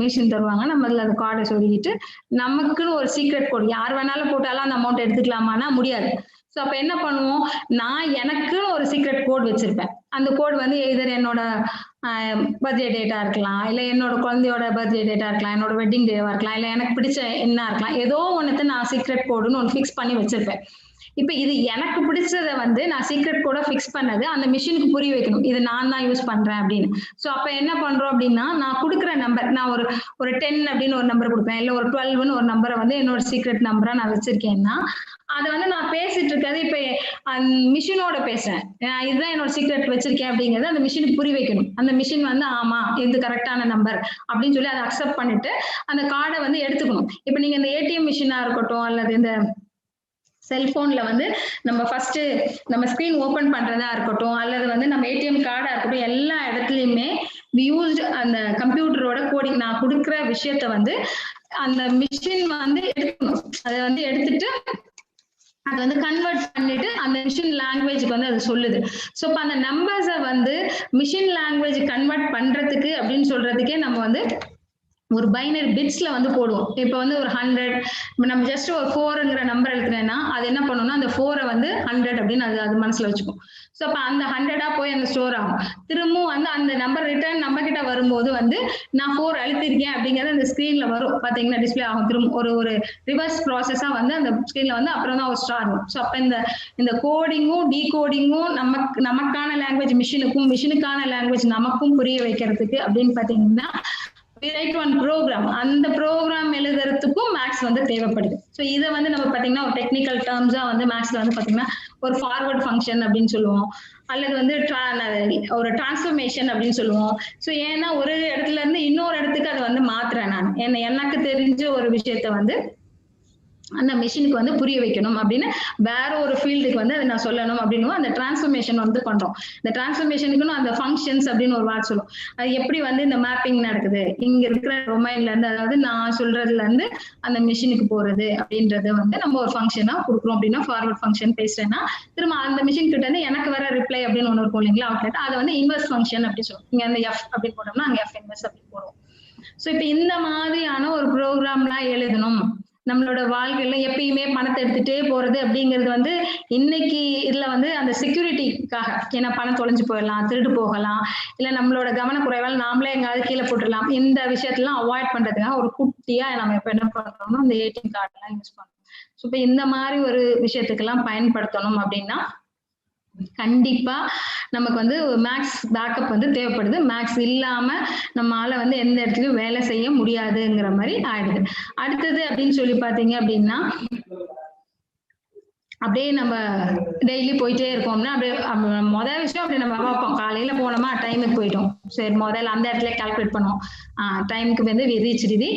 மிஷின் தருவாங்க, நம்ம அதில் அந்த கார்டை சொல்லிக்கிட்டு நமக்குன்னு ஒரு சீக்ரெட் கோட் யார் வேணாலும் போட்டாலும் அந்த அமௌண்ட் எடுத்துக்கலாமான்னா முடியாது. ஸோ அப்போ என்ன பண்ணுவோம், நான் எனக்குன்னு ஒரு சீக்ரெட் கோட் வச்சிருப்பேன். அந்த கோட் வந்து எதர் என்னோட பர்த்டே டேட்டா இருக்கலாம், இல்லை என்னோட குழந்தையோட பர்த்டே டேட்டா இருக்கலாம், என்னோட வெட்டிங் டேவா இருக்கலாம், இல்லை எனக்கு பிடிச்ச என்ன இருக்கலாம், ஏதோ ஒன்றுத்த நான் சீக்ரெட் கோடுன்னு ஒன்று ஃபிக்ஸ் பண்ணி வச்சிருப்பேன். இப்ப இது எனக்கு பிடிச்சதை வந்து நான் சீக்ரெட் கோட ஃபிக்ஸ் பண்ணது அந்த மிஷினுக்கு புரிய வைக்கணும், இது நான் தான் யூஸ் பண்றேன் அப்படின்னு. ஸோ அப்ப என்ன பண்றோம் அப்படின்னா நான் கொடுக்குற நம்பர், நான் ஒரு 10 அப்படின்னு ஒரு நம்பர் கொடுப்பேன், இல்லை ஒரு 12ன்னு ஒரு நம்பரை வந்து என்னோட சீக்ரெட் நம்பரா நான் வச்சிருக்கேன்னா அதை வந்து நான் பேசிட்டு இருக்கிறது இப்ப மிஷினோட பேசுறேன், இதுதான் என்னோட சீக்ரெட் வச்சிருக்கேன் அப்படிங்கறது அந்த மிஷினுக்கு புரிய வைக்கணும். அந்த மிஷின் வந்து ஆமா இது கரெக்டான நம்பர் அப்படின்னு சொல்லி அதை அக்செப்ட் பண்ணிட்டு அந்த கார்டை வந்து எடுத்துக்கணும். இப்ப நீங்க இந்த ஏடிஎம் மிஷினா இருக்கட்டும் அல்லது இந்த செல்போன்ல வந்து நம்ம ஃபர்ஸ்ட் நம்ம ஸ்கிரீன் ஓபன் பண்றதா இருக்கட்டும் அல்லது வந்து நம்ம ஏடிஎம் கார்டா இருக்கட்டும் எல்லா இடத்துலயுமே யூஸ்ட் அந்த கம்ப்யூட்டரோட கோடிங் நான் கொடுக்குற விஷயத்த வந்து அந்த மிஷின் வந்து எடுக்கணும். அதை வந்து எடுத்துட்டு அதை வந்து கன்வெர்ட் பண்ணிட்டு அந்த மிஷின் லாங்குவேஜுக்கு வந்து அது சொல்லுது. ஸோ இப்போ அந்த நம்பர்ஸை வந்து மிஷின் லாங்குவேஜ் கன்வெர்ட் பண்றதுக்கு அப்படின்னு சொல்றதுக்கே நம்ம வந்து ஒரு பைனரி பிட்ஸ்ல வந்து போடுவோம். இப்போ வந்து ஒரு 100 நம்ம ஜஸ்ட் ஒரு 4ங்கிற நம்பர் எழுதுறேன்னா அது என்ன பண்ணணும்னா அந்த 4 வந்து 100 அப்படின்னு அது மனசுல வச்சுக்கும். ஸோ அப்போ அந்த 100 போய் அந்த ஸ்டோர் ஆகும். திரும்பவும் வந்து அந்த நம்பர் ரிட்டர்ன் நம்ம கிட்ட வரும்போது வந்து நான் 4 அழுத்திருக்கேன் அப்படிங்கிறது அந்த ஸ்கிரீன்ல வரும், பாத்தீங்கன்னா டிஸ்பிளே ஆகும். திரும்ப ஒரு ரிவர்ஸ் ப்ராசஸா வந்து அந்த ஸ்கிரீன்ல வந்து அப்புறம் தான் ஒரு ஸ்டார் ஆகும். ஸோ அப்போ இந்த கோடிங்கும் டீகோடிங்கும் நமக்கான லாங்குவேஜ் மிஷினுக்கான லாங்குவேஜ் நமக்கும் புரிய வைக்கிறதுக்கு அப்படின்னு பாத்தீங்கன்னா ப்ரோக்ராம், அந்த ப்ரோக்ராம் எழுதுறதுக்கும் மேக்ஸ் வந்து தேவைப்படுது. ஸோ இதை வந்து நம்ம பாத்தீங்கன்னா ஒரு டெக்னிக்கல் டேர்ம்ஸா வந்து மேக்ஸ்ல வந்து பாத்தீங்கன்னா ஒரு ஃபார்வர்ட் ஃபங்க்ஷன் அப்படின்னு சொல்லுவோம், அல்லது வந்து ஒரு டிரான்ஸ்ஃபர்மேஷன் அப்படின்னு சொல்லுவோம். ஸோ ஏன்னா ஒரு இடத்துல இருந்து இன்னொரு இடத்துக்கு அதை வந்து மாத்துறேன் நான், எனக்கு தெரிஞ்ச ஒரு விஷயத்த வந்து அந்த மிஷினுக்கு வந்து புரிய வைக்கணும் அப்படின்னு வேற ஒரு ஃபீல்டுக்கு வந்து அதை நான் சொல்லணும் அப்படின்னு அந்த டிரான்ஸ்ஃபர்மேஷன் வந்து பண்றோம். இந்த டிரான்ஸ்ஃபர்மேஷனுக்குன்னு அந்த ஃபங்க்ஷன்ஸ் அப்படின்னு ஒரு வார்த்தை சொல்லுவோம். அது எப்படி வந்து இந்த மேப்பிங் நடக்குது இங்க இருக்கிற டொமைன்ல இருந்து, அதாவது நான் சொல்றதுல இருந்து அந்த மிஷினுக்கு போறது அப்படின்றத வந்து நம்ம ஒரு ஃபங்க்ஷனா கொடுக்குறோம். அப்படின்னா ஃபார்வர்ட் ஃபங்க்ஷன் பேசுறேன்னா திரும்ப அந்த மிஷின் கிட்ட இருந்து எனக்கு வர ரிப்ளை அப்படின்னு ஒன்று இருக்கும் இல்லைங்களா, அவுட்லெட், அதை வந்து இன்வெர்ஸ் ஃபங்க்ஷன் அப்படி சொல்லுவோம். இங்க அந்த எஃப் அப்படின்னு போட்டோம்னா அங்க எஃப் இன்வெர்ஸ் அப்படின்னு போடுவோம். ஸோ இப்போ இந்த மாதிரியான ஒரு ப்ரோக்ராம்லாம் எழுதணும். நம்மளோட வாழ்க்கையில எப்பயுமே பணத்தை எடுத்துட்டே போறது அப்படிங்கிறது வந்து இன்னைக்கு இதுல வந்து அந்த செக்யூரிட்டிக்காக, ஏன்னா பணம் தொலைஞ்சு போயிடலாம், திருடு போகலாம், இல்ல நம்மளோட கவனக்குறைவால் நாமளே எங்காவது கீழே போட்டுடலாம், இந்த விஷயத்தெல்லாம் அவாய்ட் பண்றதுக்காக ஒரு குட்டியா நம்ம இப்ப என்ன பண்றோம்னா இந்த ஏடிஎம் கார்டு எல்லாம் யூஸ் பண்றோம். ஸோ இப்ப இந்த மாதிரி ஒரு விஷயத்துக்கெல்லாம் பயன்படுத்தணும் அப்படின்னா கண்டிப்பா நமக்கு வந்து மேக்ஸ் பேக்கப் வந்து தேவைப்படுது. மேக்ஸ் இல்லாம நம்மளால வந்து எந்த இடத்துலயும் வேலை செய்ய முடியாதுங்கிற மாதிரி ஆயிடுது. அடுத்தது அப்படின்னு சொல்லி பாத்தீங்க அப்படின்னா அப்படியே நம்ம டெய்லி போயிட்டே இருக்கோம்னா அப்படியே முதல் விஷயம் அப்படி நம்ம பார்ப்போம், காலையில போனோமா டைமுக்கு போயிட்டோம், சரி முதல்ல அந்த இடத்துல கால்குலேட் பண்ணுவோம், டைமுக்கு வந்து ரீச் இது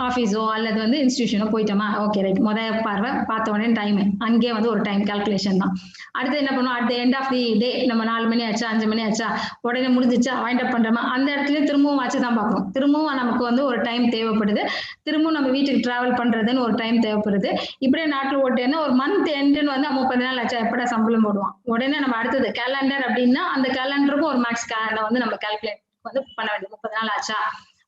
ஆஃபீஸோ அல்லது வந்து இன்ஸ்டிடியூஷனோ போயிட்டோமா, ஓகே ரைட், பார்வை பார்த்த உடனே டைம் அங்கேயே வந்து ஒரு டைம் கால்குலேஷன் தான். அடுத்து என்ன பண்ணுவோம், at the end of the day நம்ம 4 மணி ஆச்சா 5 மணி ஆச்சா உடனே முடிஞ்சிச்சா வைண்ட் அப் பண்றோமா, அந்த இடத்துல திரும்பவும் வாட்ச் தான் பார்ப்போம். திரும்பவும் நமக்கு வந்து ஒரு டைம் தேவைப்படுது, திரும்பவும் நம்ம வீட்டுக்கு டிராவல் பண்றதுன்னு ஒரு டைம் தேவைப்படுது. இப்படியே நாட்டில் ஓட்டேன்னா ஒரு மந்த் எண்டுன்னு வந்து 30 நாள் ஆச்சா எப்படா சம்பளம் போடுவோம், உடனே நம்ம அடுத்தது கேலண்டர் அப்படின்னா அந்த கேலண்டருக்கும் ஒரு மேக்ஸ் வந்து நம்ம கால்குலேட் வந்து பண்ண வேண்டியது. 30 நாள் ஆச்சா,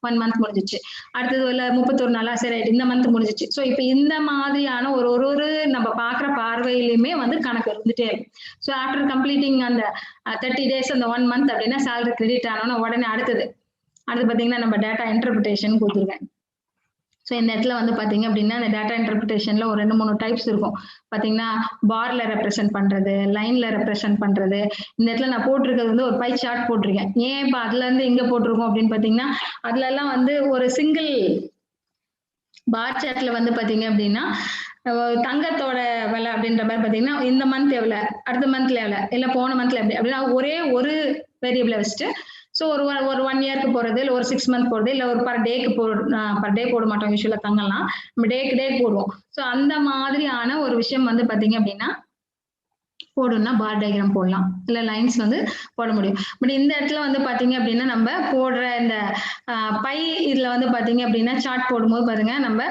1 மந்த் முடிஞ்சிச்சு, அடுத்தது இல்ல 31 நாளா, சரி இந்த மந்த் முடிஞ்சிச்சு. ஸோ இப்போ இந்த மாதிரியான ஒரு நம்ம பாக்குற பார்வையிலுமே வந்து கணக்கு இருந்துட்டே இருக்கும். ஸோ ஆஃப்டர் கம்ப்ளீட்டிங் அந்த 30 டேஸ் அந்த 1 மந்த் அப்படின்னா சேலரி கிரெடிட் ஆனோன்னா உடனே அடுத்து பாத்தீங்கன்னா நம்ம டேட்டா இன்டர்பிரிட்டேஷன் கொடுத்துருக்கேன். ஸோ இந்த இடத்துல வந்து பாத்தீங்க அப்படின்னா அந்த டேட்டா இன்டர்பிரிட்டேஷன்ல ஒரு 2-3 டைப்ஸ் இருக்கும். பாத்தீங்கன்னா பார்ல ரெப்ரசென்ட் பண்றது, லைன்ல ரெப்ரசென்ட் பண்றது. இந்த இடத்துல நான் போட்டிருக்கிறது வந்து ஒரு பை சார்ட் போட்டிருக்கேன். ஏன் இப்ப அதுல இருந்து இங்க போட்டிருக்கோம் அப்படின்னு பாத்தீங்கன்னா அதுல எல்லாம் வந்து ஒரு சிங்கிள் பார் சார்ட்ல வந்து பாத்தீங்க அப்படின்னா தங்கத்தோட விலை அப்படின்ற மாதிரி பாத்தீங்கன்னா இந்த மந்த் எவ்வளவு, அடுத்த மந்த்ல எவ்வளவு, இல்ல போன மந்த்ல எப்படி அப்படின்னா ஒரே ஒரு வேரியபிளை வச்சுட்டு ஸோ ஒரு 1 இயர்க்கு போறது, இல்லை ஒரு 6 மந்த் போடுறது, இல்லை ஒரு பர் டே போட மாட்டோம் யூஸ்வலா தங்கலாம், நம்ம டே போடுவோம். ஸோ அந்த மாதிரியான ஒரு விஷயம் வந்து பாத்தீங்க அப்படின்னா போடணும்னா பார் டயக்ராம் போடலாம், இல்ல லைன்ஸ் வந்து போட முடியும். பட் இந்த இடத்துல வந்து பாத்தீங்க அப்படின்னா நம்ம போடுற இந்த பை இதுல வந்து பாத்தீங்க அப்படின்னா சார்ட் போடும்போது பாருங்க, நம்ம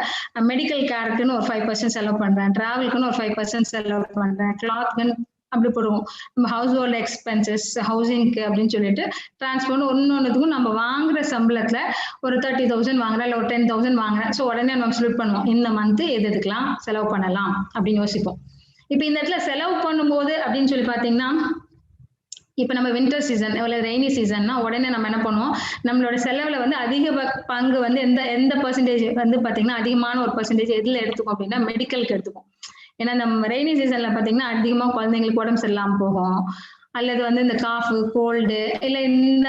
மெடிக்கல் கேருக்குன்னு ஒரு 5% செலவு பண்றேன், டிராவலுக்குன்னு ஒரு 5% செலவு பண்றேன், கிளாத்க்குன்னு அப்படி போடுவோம். நம்ம ஹவுஸ் ஹோல்ட் எக்ஸ்பென்சஸ், ஹவுசிங்க்கு அப்படின்னு சொல்லிட்டு டிரான்ஸ்போர்ட் ஒன்னொன்னுக்கும் நம்ம வாங்குற சம்பளத்துல ஒரு 30,000 வாங்குறேன், இல்ல ஒரு 10,000 வாங்குறேன். ஸோ உடனே நம்ம ஸ்பிளிட் பண்ணுவோம், இந்த மந்த் எதுக்கெல்லாம் செலவு பண்ணலாம் அப்படின்னு யோசிப்போம். இப்ப இந்த இடத்துல செலவு பண்ணும்போது அப்படின்னு சொல்லி பாத்தீங்கன்னா இப்ப நம்ம வின்டர் சீசன் ரெய்னி சீசன்னா உடனே நம்ம என்ன பண்ணுவோம், நம்மளோட செலவுல வந்து அதிக பங்கு வந்து எந்த பெர்சன்டேஜ் வந்து பாத்தீங்கன்னா அதிகமான ஒரு பெர்சன்டேஜ் எதுல எடுத்துக்கும் அப்படின்னா மெடிக்கலுக்கு எடுத்துக்கும். ஏன்னா நம்ம ரெய்னி சீசன்ல பாத்தீங்கன்னா அதிகமா குழந்தைங்களுக்கு உடம்பு சரியில்லாம போகும், அல்லது வந்து இந்த காஃபு, கோல்டு, இல்ல இந்த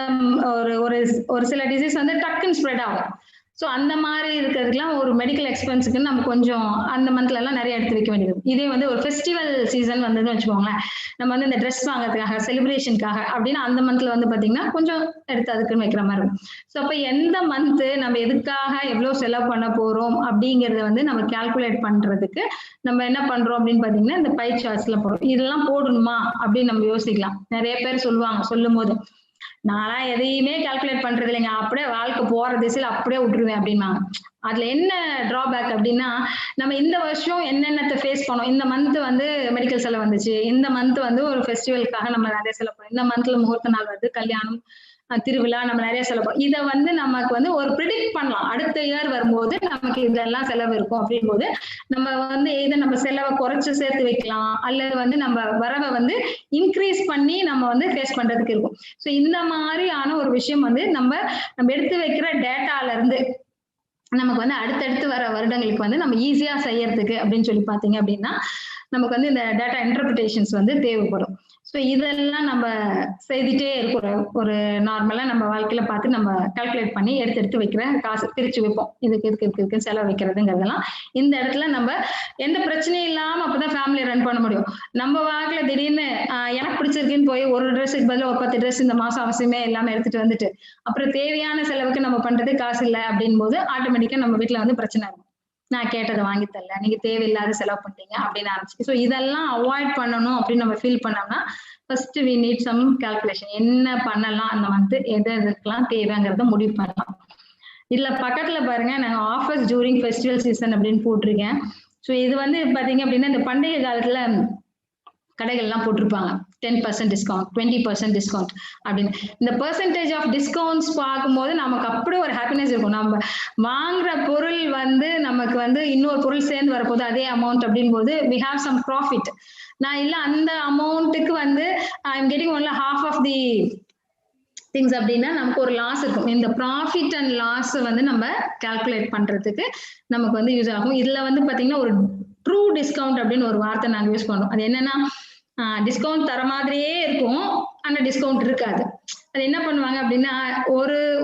ஒரு சில டிசீஸ் வந்து டக்குன்னு ஸ்ப்ரெட் ஆகும். ஸோ அந்த மாதிரி இருக்கிறதுக்குலாம் ஒரு மெடிக்கல் எக்ஸ்பென்ஸுக்கு நம்ம கொஞ்சம் அந்த மந்த்ல எல்லாம் நிறைய எடுத்து வைக்க வேண்டியது. இதே வந்து ஒரு ஃபெஸ்டிவல் சீசன் வந்ததுன்னு வச்சுக்கோங்களேன், நம்ம வந்து இந்த ட்ரெஸ் வாங்குறதுக்காக, செலிப்ரேஷனுக்காக அப்படின்னு அந்த மந்த்ல வந்து பாத்தீங்கன்னா கொஞ்சம் எடுத்து அதுக்குன்னு வைக்கிற மாதிரி இருக்கும். ஸோ அப்ப எந்த மந்த் நம்ம எதுக்காக எவ்வளவு செலவு பண்ண போறோம் அப்படிங்கறத வந்து நம்ம கால்குலேட் பண்றதுக்கு நம்ம என்ன பண்றோம் அப்படின்னு பாத்தீங்கன்னா இந்த பை சார்ட்ஸ்ல போடுறோம். இதெல்லாம் போடணுமா அப்படின்னு நம்ம யோசிக்கலாம். நிறைய பேர் சொல்லுவாங்க, சொல்லும் போது நான் எதையுமே கால்குலேட் பண்றது இல்லைங்க, அப்படியே வாழ்க்கை போற திசையில அப்படியே விட்டுருவேன் அப்படின்னாங்க. அதுல என்ன டிராபேக் அப்படின்னா நம்ம இந்த வருஷம் என்னென்னத்தை ஃபேஸ் பண்ணோம், இந்த மந்த் வந்து மெடிக்கல் செலவு வந்துச்சு, இந்த மந்த் வந்து ஒரு ஃபெஸ்டிவலுக்காக நம்ம நிறைய செலவு பண்ணோம், இந்த மந்த்ல முகூர்த்த நாள் வருது, கல்யாணம், திருவிழா, நம்ம நிறைய செலவு பண்ணோம். இதை வந்து நமக்கு வந்து ஒரு ப்ரிடிக்ட் பண்ணலாம், அடுத்த இயர் வரும்போது நமக்கு இதெல்லாம் செலவு இருக்கும் அப்படின் போது நம்ம வந்து இதை நம்ம செலவை குறைச்சு சேர்த்து வைக்கலாம், அல்லது வந்து நம்ம வரவை வந்து இன்க்ரீஸ் பண்ணி நம்ம வந்து ஃபேஸ் பண்றதுக்கு இருக்கும். ஸோ இந்த மாதிரியான ஒரு விஷயம் வந்து நம்ம எடுத்து வைக்கிற டேட்டால இருந்து நமக்கு வந்து அடுத்தடுத்து வர வருடங்களுக்கு வந்து நம்ம ஈஸியா செய்யறதுக்கு அப்படின்னு சொல்லி பாத்தீங்க அப்படின்னா நமக்கு வந்து இந்த டேட்டா இன்டர்பிரிட்டேஷன்ஸ் வந்து தேவைப்படும். ஸோ இதெல்லாம் நம்ம செய்துட்டே இருக்கிறோம். ஒரு நார்மலா நம்ம வாழ்க்கையில பார்த்து நம்ம கால்குலேட் பண்ணி எடுத்து வைக்கிற காசு பிரிச்சு வைப்போம், இதுக்கு செலவு வைக்கிறதுங்கிறதெல்லாம் இந்த இடத்துல நம்ம எந்த பிரச்சனையும் இல்லாம அப்பதான் ஃபேமிலி ரன் பண்ண முடியும். நம்ம வாழ்க்கையில திடீர்னு எனக்கு பிடிச்சிருக்குன்னு போய் ஒரு ட்ரெஸ்ஸுக்கு பதில் ஒரு 10 ட்ரெஸ் இந்த மாசம் அவசியமே எல்லாமே எடுத்துட்டு வந்துட்டு அப்புறம் தேவையான செலவுக்கு நம்ம பண்றது காசு இல்லை அப்படின் போது ஆட்டோமேட்டிக்கா நம்ம வீட்டுல வந்து பிரச்சனை இருக்கும், நான் கேட்டதை வாங்கி தரல, நீங்க தேவையில்லாத செலவு பண்ணிட்டீங்க அப்படின்னு ஆரம்பிச்சு. ஸோ இதெல்லாம் அவாய்ட் பண்ணணும் அப்படின்னு நம்ம ஃபீல் பண்ணோம்னா first we need some calculation, என்ன பண்ணலாம் அந்த மந்த், எதுக்கெல்லாம் தேவைங்கிறத முடிவு பண்ணலாம். இதுல பக்கத்துல பாருங்க, நாங்க ஆஃபர்ஸ் ஜூரிங் ஃபெஸ்டிவல் சீசன் அப்படின்னு போட்டிருக்கேன். ஸோ இது வந்து பாத்தீங்க அப்படின்னா இந்த பண்டிகை காலத்துல கடைகள் எல்லாம் போட்டிருப்பாங்க 10% டிஸ்கவுண்ட், 20% டிஸ்கவுண்ட் அப்படின்னு. இந்த பெர்சன்டேஜ் ஆஃப் டிஸ்கவுண்ட்ஸ் பார்க்கும்போது நமக்கு அப்படியே ஒரு ஹாப்பினஸ் இருக்கும். நம்ம வாங்குற பொருள் வந்து நமக்கு வந்து இன்னொரு பொருள் சேர்ந்து வரப்போது அதே அமௌண்ட் அப்படின் போது we have some profit. நான் இல்ல அந்த அமௌண்ட்டுக்கு வந்து I am getting only half of the things அப்படின்னா நமக்கு ஒரு லாஸ் இருக்கும். இந்த ப்ராஃபிட் அண்ட் லாஸ் வந்து நம்ம கால்குலேட் பண்றதுக்கு நமக்கு வந்து யூஸ் ஆகும். இதுல வந்து பாத்தீங்கன்னா ஒரு ட்ரூ டிஸ்கவுண்ட் அப்படின்னு ஒரு வார்த்தை நாங்க யூஸ் பண்றோம். அது என்னன்னா டிஸ்கவுண்ட் தர மாதிரியே இருக்கும், ஆனா டிஸ்கவுண்ட் இருக்காது. அது என்ன பண்ணுவாங்க அப்படின்னா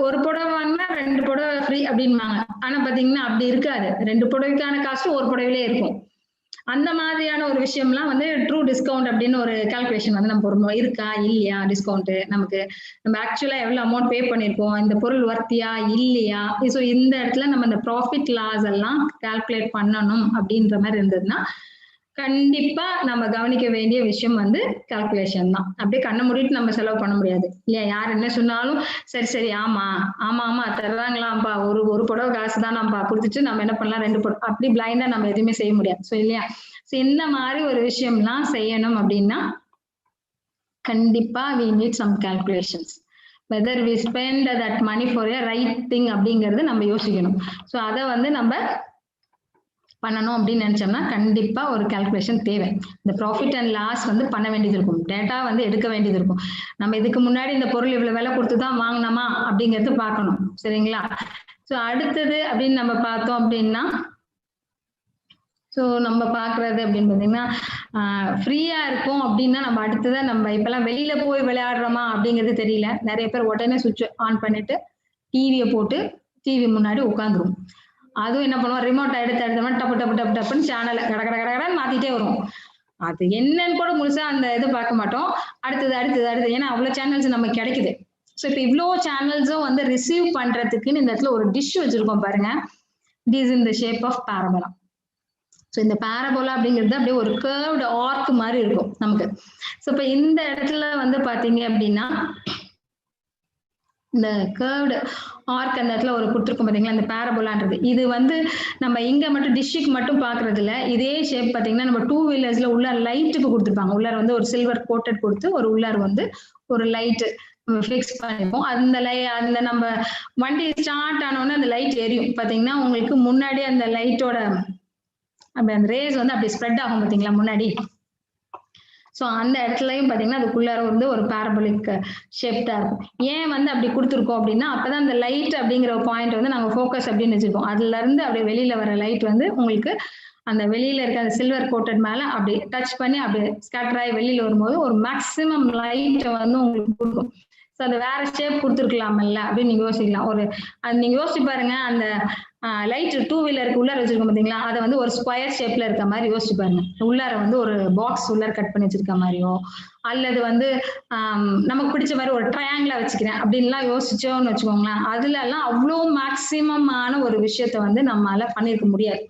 ஒரு புடவை வாங்கினா 2 புடவை ஃப்ரீ அப்படின்வாங்க. ஆனா பாத்தீங்கன்னா அப்படி இருக்காது, 2 புடவைக்கான காஸ்ட் ஒரு புடவையிலே இருக்கும். அந்த மாதிரியான ஒரு விஷயம்லாம் வந்து ட்ரூ டிஸ்கவுண்ட் அப்படின்னு ஒரு கால்குலேஷன் வந்து நம்ம போடுறோம். இருக்கா இல்லையா டிஸ்கவுண்ட், நமக்கு நம்ம ஆக்சுவலா எவ்வளவு அமௌண்ட் பே பண்ணிருக்கோம், இந்த பொருள் வர்த்தியா இல்லையா. ஸோ இந்த இடத்துல நம்ம இந்த ப்ராஃபிட் லாஸ் எல்லாம் கால்குலேட் பண்ணணும் அப்படின்ற மாதிரி இருந்ததுன்னா கண்டிப்பா நம்ம கவனிக்க வேண்டிய விஷயம் வந்து கால்குலேஷன் தான். அப்படியே கண்ணை மூடிட்டு நம்ம செலவு பண்ண முடியாது இல்லையா. யார் என்ன சொன்னாலும் சரி சரி ஆமா ஆமா ஆமா தர்றாங்களாம்ப்பா, ஒரு புடவை காசு தான் நம்ம கொடுத்துட்டு நம்ம என்ன பண்ணலாம் 2 புடவை, அப்படி பிளைண்டா நம்ம எதுவுமே செய்ய முடியாது. ஸோ இல்லையா. ஸோ இந்த மாதிரி ஒரு விஷயம்லாம் செய்யணும் அப்படின்னா கண்டிப்பா we need some calculations, whether we spend that money for a right thing அப்படிங்கறது நம்ம யோசிக்கணும். ஸோ அதை வந்து நம்ம பண்ணணும் அப்படின்னு நினைச்சோம்னா கண்டிப்பா ஒரு கால்குலேஷன் தேவை. இந்த ப்ராஃபிட் அண்ட் லாஸ் வந்து பண்ண வேண்டியது இருக்கும், டேட்டா வந்து எடுக்க வேண்டியது இருக்கும். நம்ம இதுக்கு முன்னாடி இந்த பொருள் இவ்வளவு விலை கொடுத்துதான் வாங்கினோமா அப்படிங்கறது பார்க்கணும். சரிங்களா. ஸோ அடுத்தது அப்படின்னு நம்ம பார்த்தோம் அப்படின்னா ஸோ நம்ம பாக்குறது அப்படின்னு பாத்தீங்கன்னா ஃப்ரீயா இருக்கும் அப்படின்னா நம்ம அடுத்ததான் நம்ம இப்பெல்லாம் வெளியில போய் விளையாடுறோமா அப்படிங்கிறது தெரியல. நிறைய பேர் உடனே சுவிட்ச் ஆன் பண்ணிட்டு டிவியை போட்டு டிவி முன்னாடி உட்காந்துரும். அதுவும் என்ன பண்ணுவோம், ரிமோட் எடுத்து டப்பு டப்பு டப்பு டப்புன்னு சேனலை கட கட கடன்னு மாத்திட்டே வரும். அது என்னன்னு கூட முழுசா அந்த இது பார்க்க மாட்டோம். அடுத்தது ஏன்னா அவ்வளவு சேனல்ஸ் நமக்கு கிடைக்குது. ஸோ இப்போ இவ்வளோ சேனல்ஸும் வந்து ரிசீவ் பண்றதுக்குன்னு இந்த இடத்துல ஒரு டிஷ் வச்சிருக்கோம் பாருங்க. It is in the shape of parabola. So இந்த பாரபோலா அப்படிங்கிறது அப்படியே ஒரு கர்வ்டு ஆர்க் மாதிரி இருக்கும் நமக்கு. ஸோ இப்போ இந்த இடத்துல வந்து பாத்தீங்க அப்படின்னா இந்த கர்வ்டு ஆர்க் அந்த இடத்துல ஒரு கொடுத்துருக்கோம் பாத்தீங்களா, இந்த பாரபோலான்றது. இது வந்து நம்ம இங்க மட்டும் டிஷ்ஷுக்கு மட்டும் பாக்குறது இல்ல. இதே ஷேப் பாத்தீங்கன்னா நம்ம 2 வீலர்ஸ்ல உள்ள லைட்டுக்கு கொடுத்துருப்பாங்க. உள்ளார வந்து ஒரு சில்வர் கோட்டட் கொடுத்து ஒரு உள்ளார வந்து ஒரு லைட் ஃபிக்ஸ் பண்ணிருப்போம். அந்த நம்ம வண்டி ஸ்டார்ட் ஆனோன்னு அந்த லைட் எரியும் பாத்தீங்கன்னா. உங்களுக்கு முன்னாடி அந்த லைட்டோட அப்படி அந்த ரேஸ் வந்து அப்படி ஸ்ப்ரெட் ஆகும் பாத்தீங்களா முன்னாடி. ஸோ அந்த இடத்துலயும் பாத்தீங்கன்னா அதுக்குள்ளார வந்து ஒரு பாரபோலிக் ஷேப்டா இருக்கும். ஏன் வந்து அப்படி கொடுத்துருக்கோம் அப்படின்னா அப்பதான் அந்த லைட் அப்படிங்கிற பாயிண்ட் வந்து நாங்க ஃபோக்கஸ் அப்படின்னு வச்சிருக்கோம். அதுல இருந்து அப்படியே வெளியில வர லைட் வந்து உங்களுக்கு அந்த வெளியில இருக்க அந்த சில்வர் கோட்டட் மேல அப்படி டச் பண்ணி அப்படியே ஸ்கேட்டர் ஆகி வெளியில வரும்போது ஒரு மேக்சிமம் லைட்டை வந்து உங்களுக்கு கொடுக்கும். ஸோ அது வேற ஷேப் கொடுத்துருக்கலாம்ல அப்படின்னு நீங்க யோசிக்கலாம். அது நீங்க யோசிச்சு பாருங்க. அந்த லைட் 2 வீலருக்கு உள்ளார வச்சிருக்கோம் பாத்தீங்களா, அதை வந்து ஒரு ஸ்கொயர் ஷேப்ல இருக்க மாதிரி யோசிச்சு பாருங்க. உள்ளார வந்து ஒரு பாக்ஸ் உள்ளார கட் பண்ணி வச்சிருக்க மாதிரியோ அல்லது வந்து நமக்கு பிடிச்ச மாதிரி ஒரு ட்ரையாங்கிளா வச்சுக்கிறேன் அப்படின்லாம் யோசிச்சோம்னு வச்சுக்கோங்களேன். அதுல எல்லாம் அவ்வளோ மேக்சிமமான ஒரு விஷயத்த வந்து நம்மளால பண்ணிருக்க முடியாது.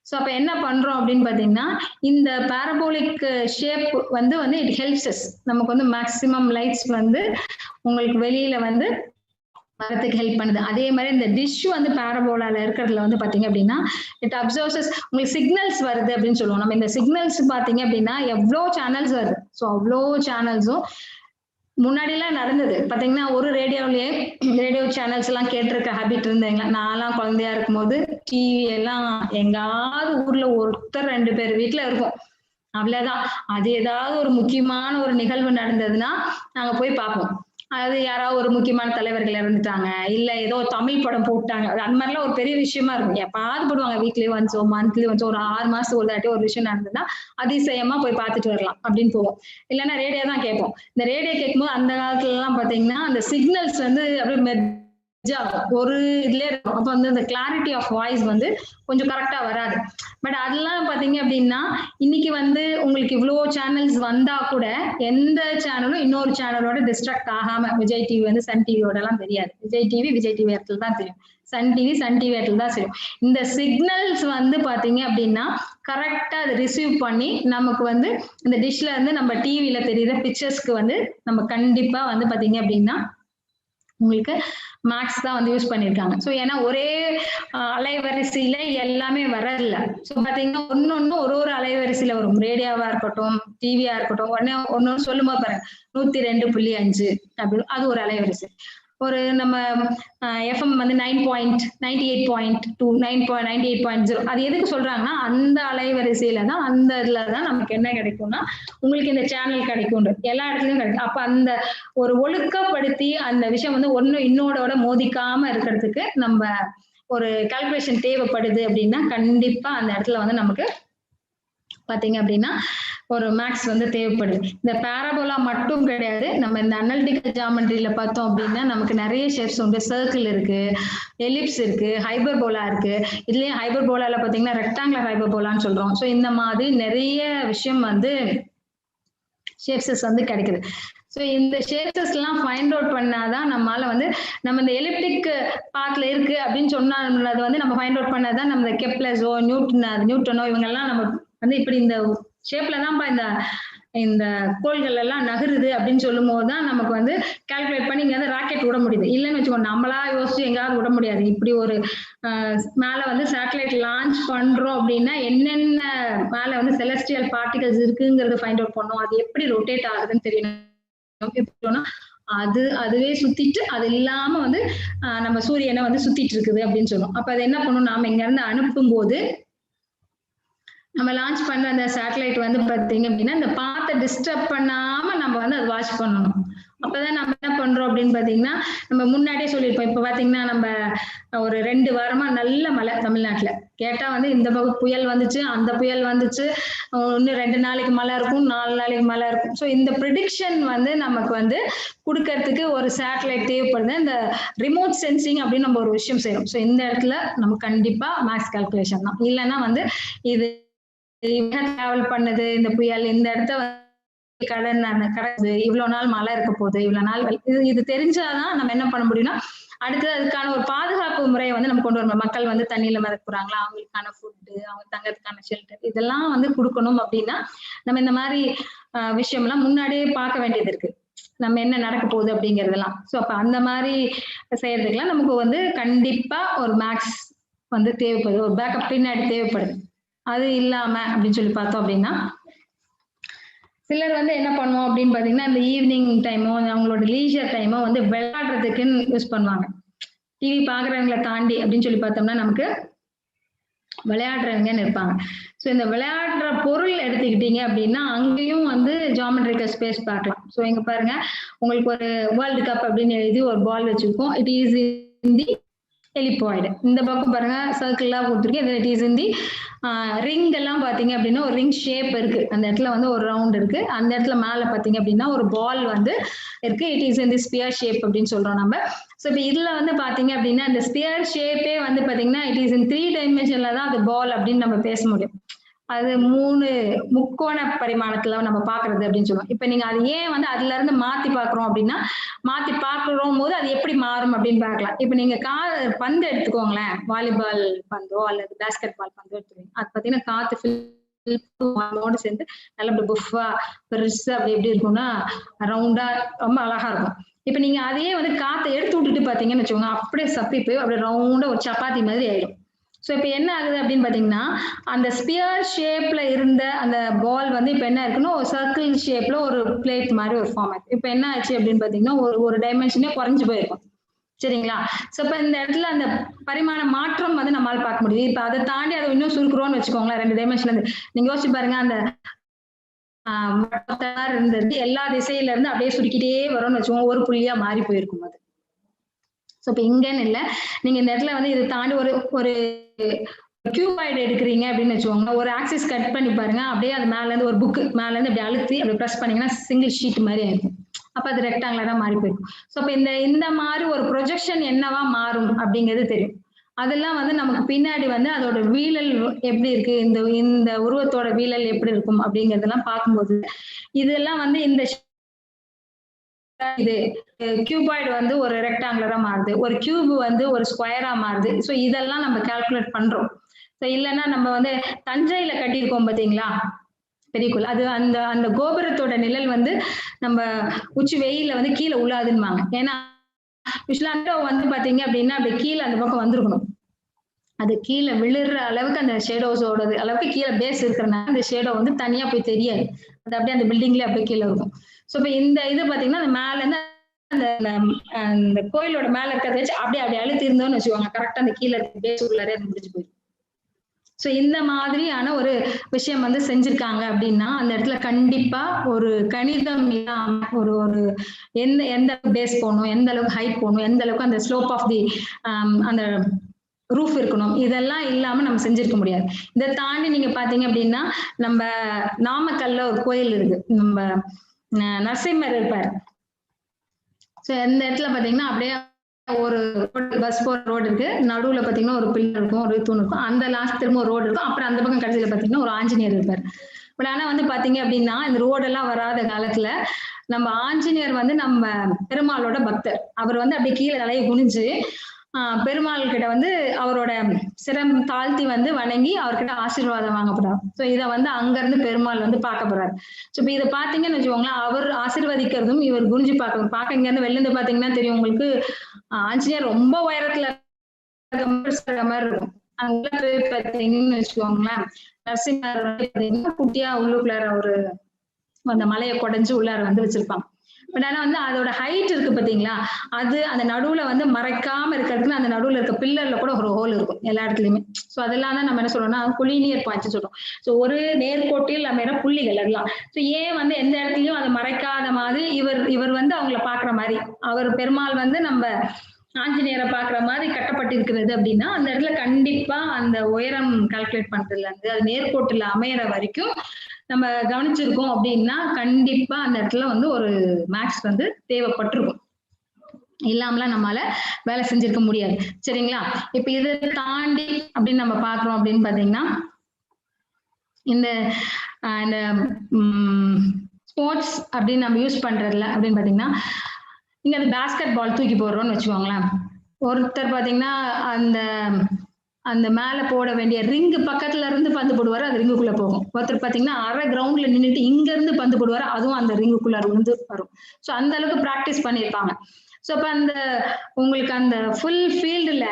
ஸோ அப்ப என்ன பண்றோம் அப்படின்னு பாத்தீங்கன்னா இந்த பாரபோலிக் ஷேப் வந்து இட் ஹெல்ப்ஸ் அஸ். நமக்கு வந்து மேக்சிமம் லைட்ஸ் வந்து உங்களுக்கு வெளியில வந்து வரதுக்கு ஹெல்ப் பண்ணுது. அதே மாதிரி இந்த டிஷ் வந்து பாரபோலால இருக்கிறதுல வந்து பாத்தீங்க அப்படின்னா இட் அப்சர்வ்ஸ் உங்களுக்கு சிக்னல்ஸ் வருது அப்படின்னு சொல்லுவோம். நம்ம இந்த சிக்னல்ஸ் பாத்தீங்க அப்படின்னா எவ்வளோ சேனல்ஸ் வருது. ஸோ அவ்வளோ சேனல்ஸும் முன்னாடி எல்லாம் நடந்தது பாத்தீங்கன்னா ஒரு ரேடியோ சேனல்ஸ் எல்லாம் கேட்டிருக்க ஹேபிட் இருந்தீங்களா. நான்லாம் குழந்தையா இருக்கும்போது டிவி எல்லாம் எங்காவது ஊர்ல ஒருத்தர் 2 பேர் வீட்டுல இருக்கும், அவ்வளவுதான். அது ஏதாவது ஒரு முக்கியமான ஒரு நிகழ்வு நடந்ததுன்னா நாங்க போய் பார்ப்போம். அதாவது யாராவது ஒரு முக்கியமான தலைவர்கள் இறந்துட்டாங்க, இல்ல ஏதோ தமிழ் படம் போட்டாங்க, அந்த மாதிரிலாம் ஒரு பெரிய விஷயமா இருக்கும். எப்பாவது போடுவாங்க, வீக்லி ஒன்ஸோ மந்த்லி ஒன்ஸோ ஒரு 6 மாசத்துக்கு ஒரு தாட்டி ஒரு விஷயம் நடந்ததுன்னா அதிசயமா போய் பார்த்துட்டு வரலாம் அப்படின்னு போவோம். இல்லைன்னா ரேடியோ தான் கேட்போம். இந்த ரேடியோ கேட்கும்போது அந்த காலத்துல எல்லாம் பாத்தீங்கன்னா அந்த சிக்னல்ஸ் வந்து அப்படியே ஒரு இதுல இருக்கும். அப்ப வந்து இந்த கிளாரிட்டி ஆஃப் வாய்ஸ் வந்து கொஞ்சம் கரெக்டா வராது. பட் அதெல்லாம் பாத்தீங்க அப்படின்னா இன்னைக்கு வந்து உங்களுக்கு இவ்வளவு சேனல்ஸ் வந்தா கூட எந்த சேனலும் இன்னொரு சேனலோட டிஸ்ட்ராக்ட் ஆகாம, விஜய் டிவி வந்து சன் டிவியோட எல்லாம் தெரியாது. விஜய் டிவி இடத்துல தான் தெரியும், சன் டிவி இடத்துல தான் தெரியும். இந்த சிக்னல்ஸ் வந்து பாத்தீங்க அப்படின்னா கரெக்டா அதை ரிசீவ் பண்ணி நமக்கு வந்து இந்த டிஷ்ல இருந்து நம்ம டிவில தெரியுற பிக்சர்ஸ்க்கு வந்து நம்ம கண்டிப்பா வந்து பாத்தீங்க அப்படின்னா உங்களுக்கு மேக்ஸ் தான் வந்து யூஸ் பண்ணிருக்காங்க. ஸோ ஏன்னா ஒரே அலைவரிசையில எல்லாமே வரல. ஸோ பாத்தீங்கன்னா ஒன்னொன்னு ஒரு அலைவரிசையில வரும். ரேடியோவா இருக்கட்டும், டிவியா இருக்கட்டும், ஒன்னு சொல்லும்போது பாருங்க 102.5 அப்படி அது ஒரு அலைவரிசை. ஒரு நம்ம எஃப்எம் வந்து 9.98.2 9.98.0 அது எதுக்கு சொல்றாங்கன்னா அந்த அலைவரிசையில தான் அந்த இதுலதான் நமக்கு என்ன கிடைக்கும்னா உங்களுக்கு இந்த சேனல் கிடைக்கும்ன்றது எல்லா இடத்துலயும் கிடைக்கும். அப்ப அந்த ஒரு ஒழுக்கப்படுத்தி அந்த விஷயம் வந்து ஒண்ணு இன்னோட மோதிக்காம இருக்கிறதுக்கு நம்ம ஒரு கால்குலேஷன் தேவைப்படுது அப்படின்னா கண்டிப்பா அந்த இடத்துல வந்து நமக்கு பாத்தீங்க அப்படின்னா ஒரு மேக்ஸ் வந்து தேவைப்படுது. இந்த பாராபோலா மட்டும் கிடையாது, நம்ம இந்த அனலிட்டிக்கல் ஜியோமெட்ரியில பார்த்தோம் அப்படின்னா நமக்கு நிறைய ஷேப்ஸ் உண்டு. சர்க்கிள் இருக்கு, எலிப்ஸ் இருக்கு, ஹைபர்போலா இருக்கு. இதுலயும் ஹைபர்போலால பாத்தீங்கன்னா ரெக்டாங்குலர் ஹைபர்போலான்னு சொல்றோம். ஸோ இந்த மாதிரி நிறைய விஷயம் வந்து ஷேப்ஸஸ் வந்து கிடைக்குது. ஸோ இந்த ஷேப்ஸஸ் எல்லாம் ஃபைண்ட் அவுட் பண்ணாதான் நம்மளால வந்து நம்ம இந்த எலிப்டிக் பாத்ல இருக்கு அப்படின்னு சொன்னது வந்து நம்ம ஃபைண்ட் அவுட் பண்ணாதான் நம்ம கெப்லஸோ நியூட்டனோ இவங்க எல்லாம் நம்ம வந்து இப்படி இந்த ஷேப்ல தான்ப்பா இந்த கோள்கள் எல்லாம் நகருது அப்படின்னு சொல்லும் போதுதான் நமக்கு வந்து கால்குலேட் பண்ணி இங்க வந்து ராக்கெட் விட முடியுது. இல்லைன்னு வச்சுக்கோங்க, நம்மளா யோசிச்சு எங்காவது விட முடியாது. இப்படி ஒரு மேல வந்து சேட்டலைட் லான்ச் பண்றோம் அப்படின்னா என்னென்ன மேல வந்து செலஸ்டியல் பார்ட்டிகல்ஸ் இருக்குங்கிறது ஃபைண்ட் அவுட் பண்ணோம். அது எப்படி ரொட்டேட் ஆகுதுன்னு தெரியணும். அதுவே சுத்திட்டு அது இல்லாம வந்து நம்ம சூரியனை வந்து சுத்திட்டு இருக்குது அப்படின்னு சொல்லுவோம். அப்ப அது என்ன பண்ணும், நாம இங்க இருந்து அனுப்பும் போது நம்ம லான்ச் பண்ற அந்த சேட்டலைட் வந்து பாத்தீங்க அப்படின்னா இந்த பாத்தை டிஸ்டர்ப் பண்ணாம நம்ம வந்து அதை வாட்ச் பண்ணணும். அப்பதான் நம்ம என்ன பண்றோம் அப்படின்னு பாத்தீங்கன்னா, நம்ம முன்னாடியே சொல்லியிருப்போம். இப்ப பாத்தீங்கன்னா நம்ம ஒரு 2 வாரமா நல்ல மழை தமிழ்நாட்டுல. கேட்டா வந்து இந்த பக்கம் புயல் வந்துச்சு, அந்த புயல் வந்துச்சு, இன்னும் 2 நாளைக்கு மழை இருக்கும், 4 நாளைக்கு மழை இருக்கும். ஸோ இந்த ப்ரிடிக்ஷன் வந்து நமக்கு வந்து கொடுக்கறதுக்கு ஒரு சேட்டலைட் தேவைப்படுது. இந்த ரிமோட் சென்சிங் அப்படின்னு நம்ம ஒரு விஷயம் செய்யறோம். ஸோ இந்த இடத்துல நம்ம கண்டிப்பா மேக்ஸ் கால்குலேஷன் தான். இல்லைன்னா வந்து இது டிராவல் பண்ணுது இந்த புயல், இந்த இடத்த கடந்து இவ்வளவு நாள் மழை இருக்க போகுது, இவ்வளவு நாள் இது தெரிஞ்சாதான் நம்ம என்ன பண்ண முடியும்னா அடுத்து அதுக்கான ஒரு பாதுகாப்பு முறையை வந்து நம்ம கொண்டு வரணும். மக்கள் வந்து தண்ணியில மிதக்க போறாங்களா, அவங்களுக்கான ஃபுட்டு, அவங்க தங்கறதுக்கான ஷெல்டர் இதெல்லாம் வந்து கொடுக்கணும். அப்படின்னா நம்ம இந்த மாதிரி விஷயம் எல்லாம் முன்னாடியே பார்க்க வேண்டியது இருக்கு, நம்ம என்ன நடக்க போகுது அப்படிங்கறதெல்லாம். ஸோ அப்ப அந்த மாதிரி செய்யறதுக்கெல்லாம் நமக்கு வந்து கண்டிப்பா ஒரு மேக்ஸ் வந்து தேவைப்படுது, ஒரு பேக்கப் பின்னாடி தேவைப்படுது. அது இல்லாம அப்படின்னு சொல்லி பார்த்தோம் அப்படின்னா சிலர் வந்து என்ன பண்ணுவோம் அப்படின்னு பாத்தீங்கன்னா இந்த ஈவினிங் டைமோ அவங்களோட லீஜர் டைமோ வந்து விளையாடுறதுக்குன்னு யூஸ் பண்ணுவாங்க. டிவி பாக்குறவங்களை தாண்டி அப்படின்னு சொல்லி பார்த்தோம்னா நமக்கு விளையாடுறவங்கன்னு இருப்பாங்க. ஸோ இந்த விளையாடுற பொருள் எடுத்துக்கிட்டீங்க அப்படின்னா அங்கேயும் வந்து ஜியோமெட்ரிக்கல் ஸ்பேஸ் பார்க்கலாம். ஸோ இங்க பாருங்க, உங்களுக்கு ஒரு வேர்ல்டு கப் அப்படின்னு எழுதி ஒரு பால் வச்சிருக்கோம். இட் இஸ் இன் தி எலிபாய்டு. இந்த பக்கம் பாருங்க சர்க்கிள்லாம் கொடுத்துருக்கேன். It is in the ring எல்லாம் பாத்தீங்க அப்படின்னா ஒரு ரிங் ஷேப் இருக்கு. அந்த இடத்துல வந்து ஒரு ரவுண்ட் இருக்கு. அந்த இடத்துல மேல பாத்தீங்க அப்படின்னா ஒரு பால் வந்து இருக்கு. It is in the sphere shape அப்படின்னு சொல்றோம் நம்ம. ஸோ இப்போ இதுல வந்து பாத்தீங்க அப்படின்னா இந்த ஸ்பியர் ஷேப்பே வந்து பாத்தீங்கன்னா இட் இஸ் இன் 3 டைமென்ஷன்ல தான் அது பால் அப்படின்னு நம்ம பேச முடியும். அது 3 முக்கோண பரிமாணத்துல நம்ம பாக்குறது அப்படின்னு சொல்லுவோம். இப்ப நீங்க அது ஏன் வந்து அதுல இருந்து மாத்தி பாக்குறோம் அப்படின்னா மாத்தி பாக்குறோம் போது அது எப்படி மாறும் அப்படின்னு பாக்கலாம். இப்ப நீங்க பந்து எடுத்துக்கோங்களேன், வாலிபால் பந்தோ அல்லது பேஸ்கெட் பால் பந்தோ எடுத்துக்கோங்க. அது பாத்தீங்கன்னா காத்து சேர்ந்து நல்ல புஃபா பெருசா அப்படி எப்படி இருக்கும்னா ரவுண்டா ரொம்ப அழகா இருக்கும். இப்ப நீங்க அதையே வந்து காத்தை எடுத்து விட்டுட்டு பாத்தீங்கன்னு வச்சுக்கோங்க, அப்படியே சப்பி போய் அப்படியே ரவுண்டா ஒரு சப்பாத்தி மாதிரி ஆயிடும். ஸோ இப்போ என்ன ஆகுது அப்படின்னு பாத்தீங்கன்னா அந்த ஸ்பியர் ஷேப்ல இருந்த அந்த பால் வந்து இப்ப என்ன இருக்குன்னா ஒரு சர்க்கிள் ஷேப்ல ஒரு பிளேட் மாதிரி ஒரு ஃபார்ம் ஆயிருக்கு. இப்ப என்ன ஆச்சு அப்படின்னு பாத்தீங்கன்னா ஒரு டைமென்ஷனே குறைஞ்சு போயிருக்கும். சரிங்களா? சோ இப்ப இந்த இடத்துல அந்த பரிமாண மாற்றம் வந்து நம்மளால பார்க்க முடியுது. இப்ப அதை தாண்டி அதை இன்னும் சுருக்குறோம்னு வச்சுக்கோங்களேன், 2 டைமென்ஷன்ல இருந்து நீங்க யோசிச்சு பாருங்க, அந்த இருந்தது எல்லா திசையில இருந்து அப்படியே சுருக்கிட்டே வரும்னு வச்சுக்கோங்க, ஒரு புள்ளியா மாறி போயிருக்கும் அது. சோ இப்ப இங்கன்னு இல்ல, நீங்க இந்த இடத்துல வந்து இதை தாண்டி ஒரு கியூபாய்டு எடுக்கிறீங்க அப்படின்னு வச்சுக்கோங்க, ஒரு ஆக்சிஸ் கட் பண்ணி பாருங்க, அப்படியே அது மேல இருந்து ஒரு புக் மேல இருந்து அப்படி அழுத்தி அப்படி பிரஸ் பண்ணீங்கன்னா சிங்கிள் ஷீட் மாதிரி ஆயிருக்கும். அப்ப அது ரெக்டாங்குலரா மாறி போயிருக்கும். சோ இப்ப இந்த மாதிரி ஒரு ப்ரொஜெக்ஷன் என்னவா மாறும் அப்படிங்கிறது தெரியும். அதெல்லாம் வந்து நமக்கு பின்னாடி வந்து அதோட வீழல் எப்படி இருக்கு, இந்த உருவத்தோட வீழல் எப்படி இருக்கும் அப்படிங்கறதெல்லாம் பார்க்கும்போது இதெல்லாம் வந்து இந்த இது கியூபாய்டு வந்து ஒரு ரெக்டாங்குலரா மாறுது, ஒரு கியூப் வந்து ஒரு ஸ்கொயரா மாறுது. சோ இதெல்லாம் நம்ம கால்குலேட் பண்றோம். சோ இல்லைன்னா நம்ம வந்து தஞ்சையில கட்டியிருக்கோம் பாத்தீங்களா பெரிய கோயில், அது அந்த கோபுரத்தோட நிழல் வந்து நம்ம உச்சி வெயில வந்து கீழே உள்ளாதுன்னுவாங்க. ஏன்னா வந்து பாத்தீங்க அப்படின்னா அப்படி கீழே அந்த பக்கம் வந்திருக்கணும். அது கீழே விழுற அளவுக்கு அந்த ஷேடோஸோட அளவுக்கு கீழே பேஸ் இருக்கிறனால அந்த ஷேடோ வந்து தனியா போய் தெரியாது. அது அப்படியே அந்த பில்டிங்ல அப்படியே கீழே இருக்கும். சோ இப்ப இந்த இது பாத்தீங்கன்னா அந்த மேல இருந்து அந்த கோயிலோட மேல இருக்கிறத வச்சு அப்படியே அழுத்தி இருந்தோம்னு வச்சுக்கோங்க, கரெக்டா அந்த கீழே பேஸ் உள்ளாரே அது முடிஞ்சு போயிடும். சோ இந்த மாதிரியான ஒரு விஷயம் வந்து செஞ்சிருக்காங்க அப்படின்னா அந்த இடத்துல கண்டிப்பா ஒரு கணிதம் இல்லாம ஒரு எந்த பேஸ் போகணும், எந்த அளவுக்கு ஹைட் போகணும், எந்த அளவுக்கு அந்த ஸ்லோப் ஆஃப் தி அந்த ரூஃப் இருக்கணும். இதெல்லாம் இல்லாம நம்ம செஞ்சிருக்க முடியாது. இதை தாண்டி நீங்க பாத்தீங்க அப்படின்னா நம்ம நாமக்கல்ல ஒரு கோயில் இருக்கு. நம்ம நரசிம்மர் இருப்பாரு. சோ இந்த இடத்துல பாத்தீங்கன்னா அப்படியே ஒரு பஸ் போற ரோடு இருக்கு. நடுவுல பாத்தீங்கன்னா ஒரு பில்லர் இருக்கும், ஒரு தூண் இருக்கும். அந்த லாஸ்ட் திரும்ப ஒரு ரோடு இருக்கும். அப்புறம் அந்த பக்கம் கடைசியில பாத்தீங்கன்னா ஒரு ஆஞ்சநேயர் இருப்பாரு. பட் ஆனா வந்து பாத்தீங்க அப்படின்னா இந்த ரோடெல்லாம் வராத காலத்துல நம்ம ஆஞ்சநேயர் வந்து நம்ம பெருமாளோட பக்தர். அவர் வந்து அப்படியே கீழே தலையை குனிஞ்சு பெருமாள் கிட்ட வந்து அவரோட சிரம் தாழ்த்தி வந்து வணங்கி அவர்கிட்ட ஆசீர்வாதம் வாங்க போறாரு. சோ இதை வந்து அங்க இருந்து பெருமாள் வந்து பார்க்க போறாரு. சோ இப்ப இதை பாத்தீங்கன்னு வச்சுக்கோங்களேன், அவர் ஆசீர்வதிக்கிறதும் இவர் குனிஞ்சு பார்க்க இங்க இருந்து வெளில இருந்து பாத்தீங்கன்னா தெரியும் உங்களுக்கு, ஆஞ்சநேயர் ரொம்ப உயரத்துல இருக்க மாதிரி இருக்கும். அங்க போய் பாத்தீங்கன்னு வச்சுக்கோங்களேன், நரசிம்மர் பாத்தீங்கன்னா குட்டியா உள்ளுக்குள்ளார ஒரு அந்த மலையை குடைஞ்சு உள்ளார வந்து வச்சிருப்பாங்க. பட் ஆனா வந்து அதோட ஹைட் இருக்கு பாத்தீங்களா, அது அந்த நடுவுல வந்து மறைக்காம இருக்கிறதுக்கு அந்த நடுவுல இருக்க பில்லர்ல கூட ஒரு ஹோல் இருக்கும் எல்லா இடத்துலயுமே. சோ அதெல்லாம் தான் நம்ம என்ன சொல்றோம்னா குலினியர் பாயிண்ட்ஸ் சொல்றோம். சோ ஒரு நேர்கோட்டில் நம்ம என்ன புள்ளிகள் எல்லாம். சோ ஏன் வந்து எந்த இடத்துலயும் அதை மறைக்காத மாதிரி இவர் வந்து அவங்கள பாக்குற மாதிரி, அவர் பெருமாள் வந்து நம்ம ஆஞ்சநேயரை பாக்குற மாதிரி கட்டப்பட்டிருக்கிறது அப்படின்னா அந்த இடத்துல கண்டிப்பா அந்த உயரம் கால்குலேட் பண்றதுல இருந்து அது நேர்கோட்டுல அமையற வரைக்கும் நம்ம கவனிச்சிருக்கோம் அப்படின்னா கண்டிப்பா அந்த இடத்துல வந்து ஒரு மேக்ஸ் வந்து தேவைப்பட்டிருக்கும். இல்லாமலாம் நம்மளால வேலை செஞ்சிருக்க முடியாது. சரிங்களா? இப்ப இதை தாண்டி அப்படின்னு நம்ம பாக்குறோம் அப்படின்னு பாத்தீங்கன்னா இந்த இந்த ஸ்போர்ட்ஸ் அப்படின்னு நம்ம யூஸ் பண்றதுல அப்படின்னு பாத்தீங்கன்னா நீங்க அந்த பேஸ்கெட் பால் தூக்கி போடுறோம்னு வச்சுக்கோங்களேன். ஒருத்தர் பாத்தீங்கன்னா அந்த அந்த மேல போட வேண்டிய ரிங்கு பக்கத்துல இருந்து பந்து போடுவாரு, அது ரிங்குக்குள்ள போகும். ஒருத்தர் பாத்தீங்கன்னா அரை கிரவுண்ட்ல நின்றுட்டு இங்க இருந்து பந்து போடுவாரு, அதுவும் அந்த ரிங்குக்குள்ள விழுந்து வரும். சோ அந்த அளவுக்கு பிராக்டிஸ் பண்ணிருப்பாங்க. சோ அப்ப அந்த உங்களுக்கு அந்த ஃபுல் ஃபீல்டுல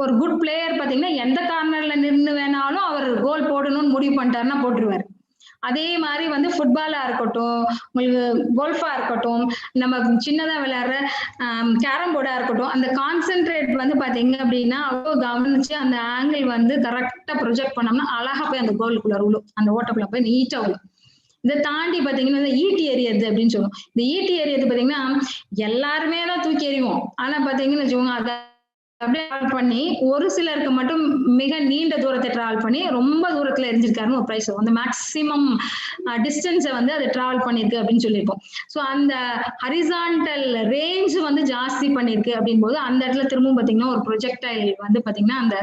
ஒரு குட் பிளேயர் பாத்தீங்கன்னா எந்த கார்னர்ல நின்று வேணாலும் அவர் கோல் போடணும்னு முடிவு பண்ணிட்டாருன்னா போட்டுருவாரு. அதே மாதிரி வந்து ஃபுட்பாலா இருக்கட்டும், உங்களுக்கு கோல்ஃபா இருக்கட்டும், நம்ம சின்னதா விளையாடுற கேரம் போர்டா இருக்கட்டும், அந்த கான்சென்ட்ரேட் வந்து பாத்தீங்க அப்படின்னா அவ்வளவு கவனிச்சு அந்த ஆங்கிள் வந்து கரெக்டா ப்ரொஜெக்ட் பண்ணோம்னா அழகா போய் அந்த கோலுக்குள்ள விழும், அந்த ஓட்டக்குள்ள போய் நீட்டா விழும். இதை தாண்டி பாத்தீங்கன்னா ஈட்டி எறியது அப்படின்னு சொல்லுவோம். இந்த ஈட்டி எறியது பாத்தீங்கன்னா எல்லாருமே தான் தூக்கி எறிவோம். ஆனா பாத்தீங்கன்னு வச்சுக்கோங்க அதை அப்படியே டிராவல் பண்ணி ஒரு சிலருக்கு மட்டும் மிக நீண்ட தூரத்தை டிராவல் பண்ணி ரொம்ப தூரத்துல எரிஞ்சிருக்காருன்னு ஒரு பிரைஸ். அந்த மேக்சிமம் டிஸ்டன்ஸை வந்து அது டிராவல் பண்ணிருக்கு அப்படின்னு சொல்லியிருக்கோம். ஸோ அந்த ஹரிசான்டல் ரேஞ்ச் வந்து ஜாஸ்தி பண்ணிருக்கு அப்படின் போது அந்த இடத்துல திரும்பவும் பாத்தீங்கன்னா ஒரு ப்ரொஜெக்டைல் வந்து பாத்தீங்கன்னா அந்த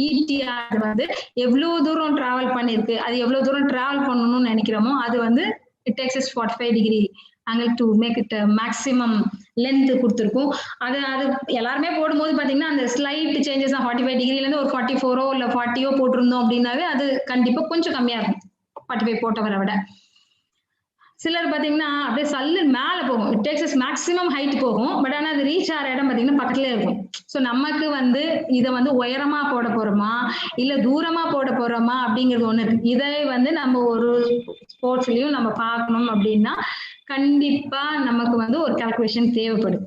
ஈடிஆர் வந்து எவ்வளவு தூரம் டிராவல் பண்ணிருக்கு, அது எவ்வளவு தூரம் டிராவல் பண்ணணும்னு நினைக்கிறோமோ அது வந்து it takes us 45 degree angle to make it maximum length கொடுத்திருக்கும். அது எல்லாருமே போடும்போது பாத்தீங்கன்னா அந்த ஸ்லைட் சேஞ்சஸ் 45 டிகிரில இருந்து ஒரு 44 இல்ல 40 போட்டிருந்தோம் அப்படின்னாவே அது கண்டிப்பா கொஞ்சம் கம்மியா இருக்கும் 45 போட்டவரை விட. சிலர் பாத்தீங்கன்னா அப்படியே சல்லு மேல போகும், it takes us maximum height போகும். பட் ஆனா அது ரீச் ஆகிற இடம் பாத்தீங்கன்னா பக்கத்துல இருக்கும். சோ நமக்கு வந்து இதை வந்து உயரமா போட போறோமா இல்ல தூரமா போட போறோமா அப்படிங்கிறது ஒண்ணு இருக்கு. இதை வந்து நம்ம ஒரு ஸ்போர்ட்ஸ்லயும் நம்ம பார்க்கணும் அப்படின்னா கண்டிப்பா நமக்கு வந்து ஒரு கால்குலேஷன் தேவைப்படுது.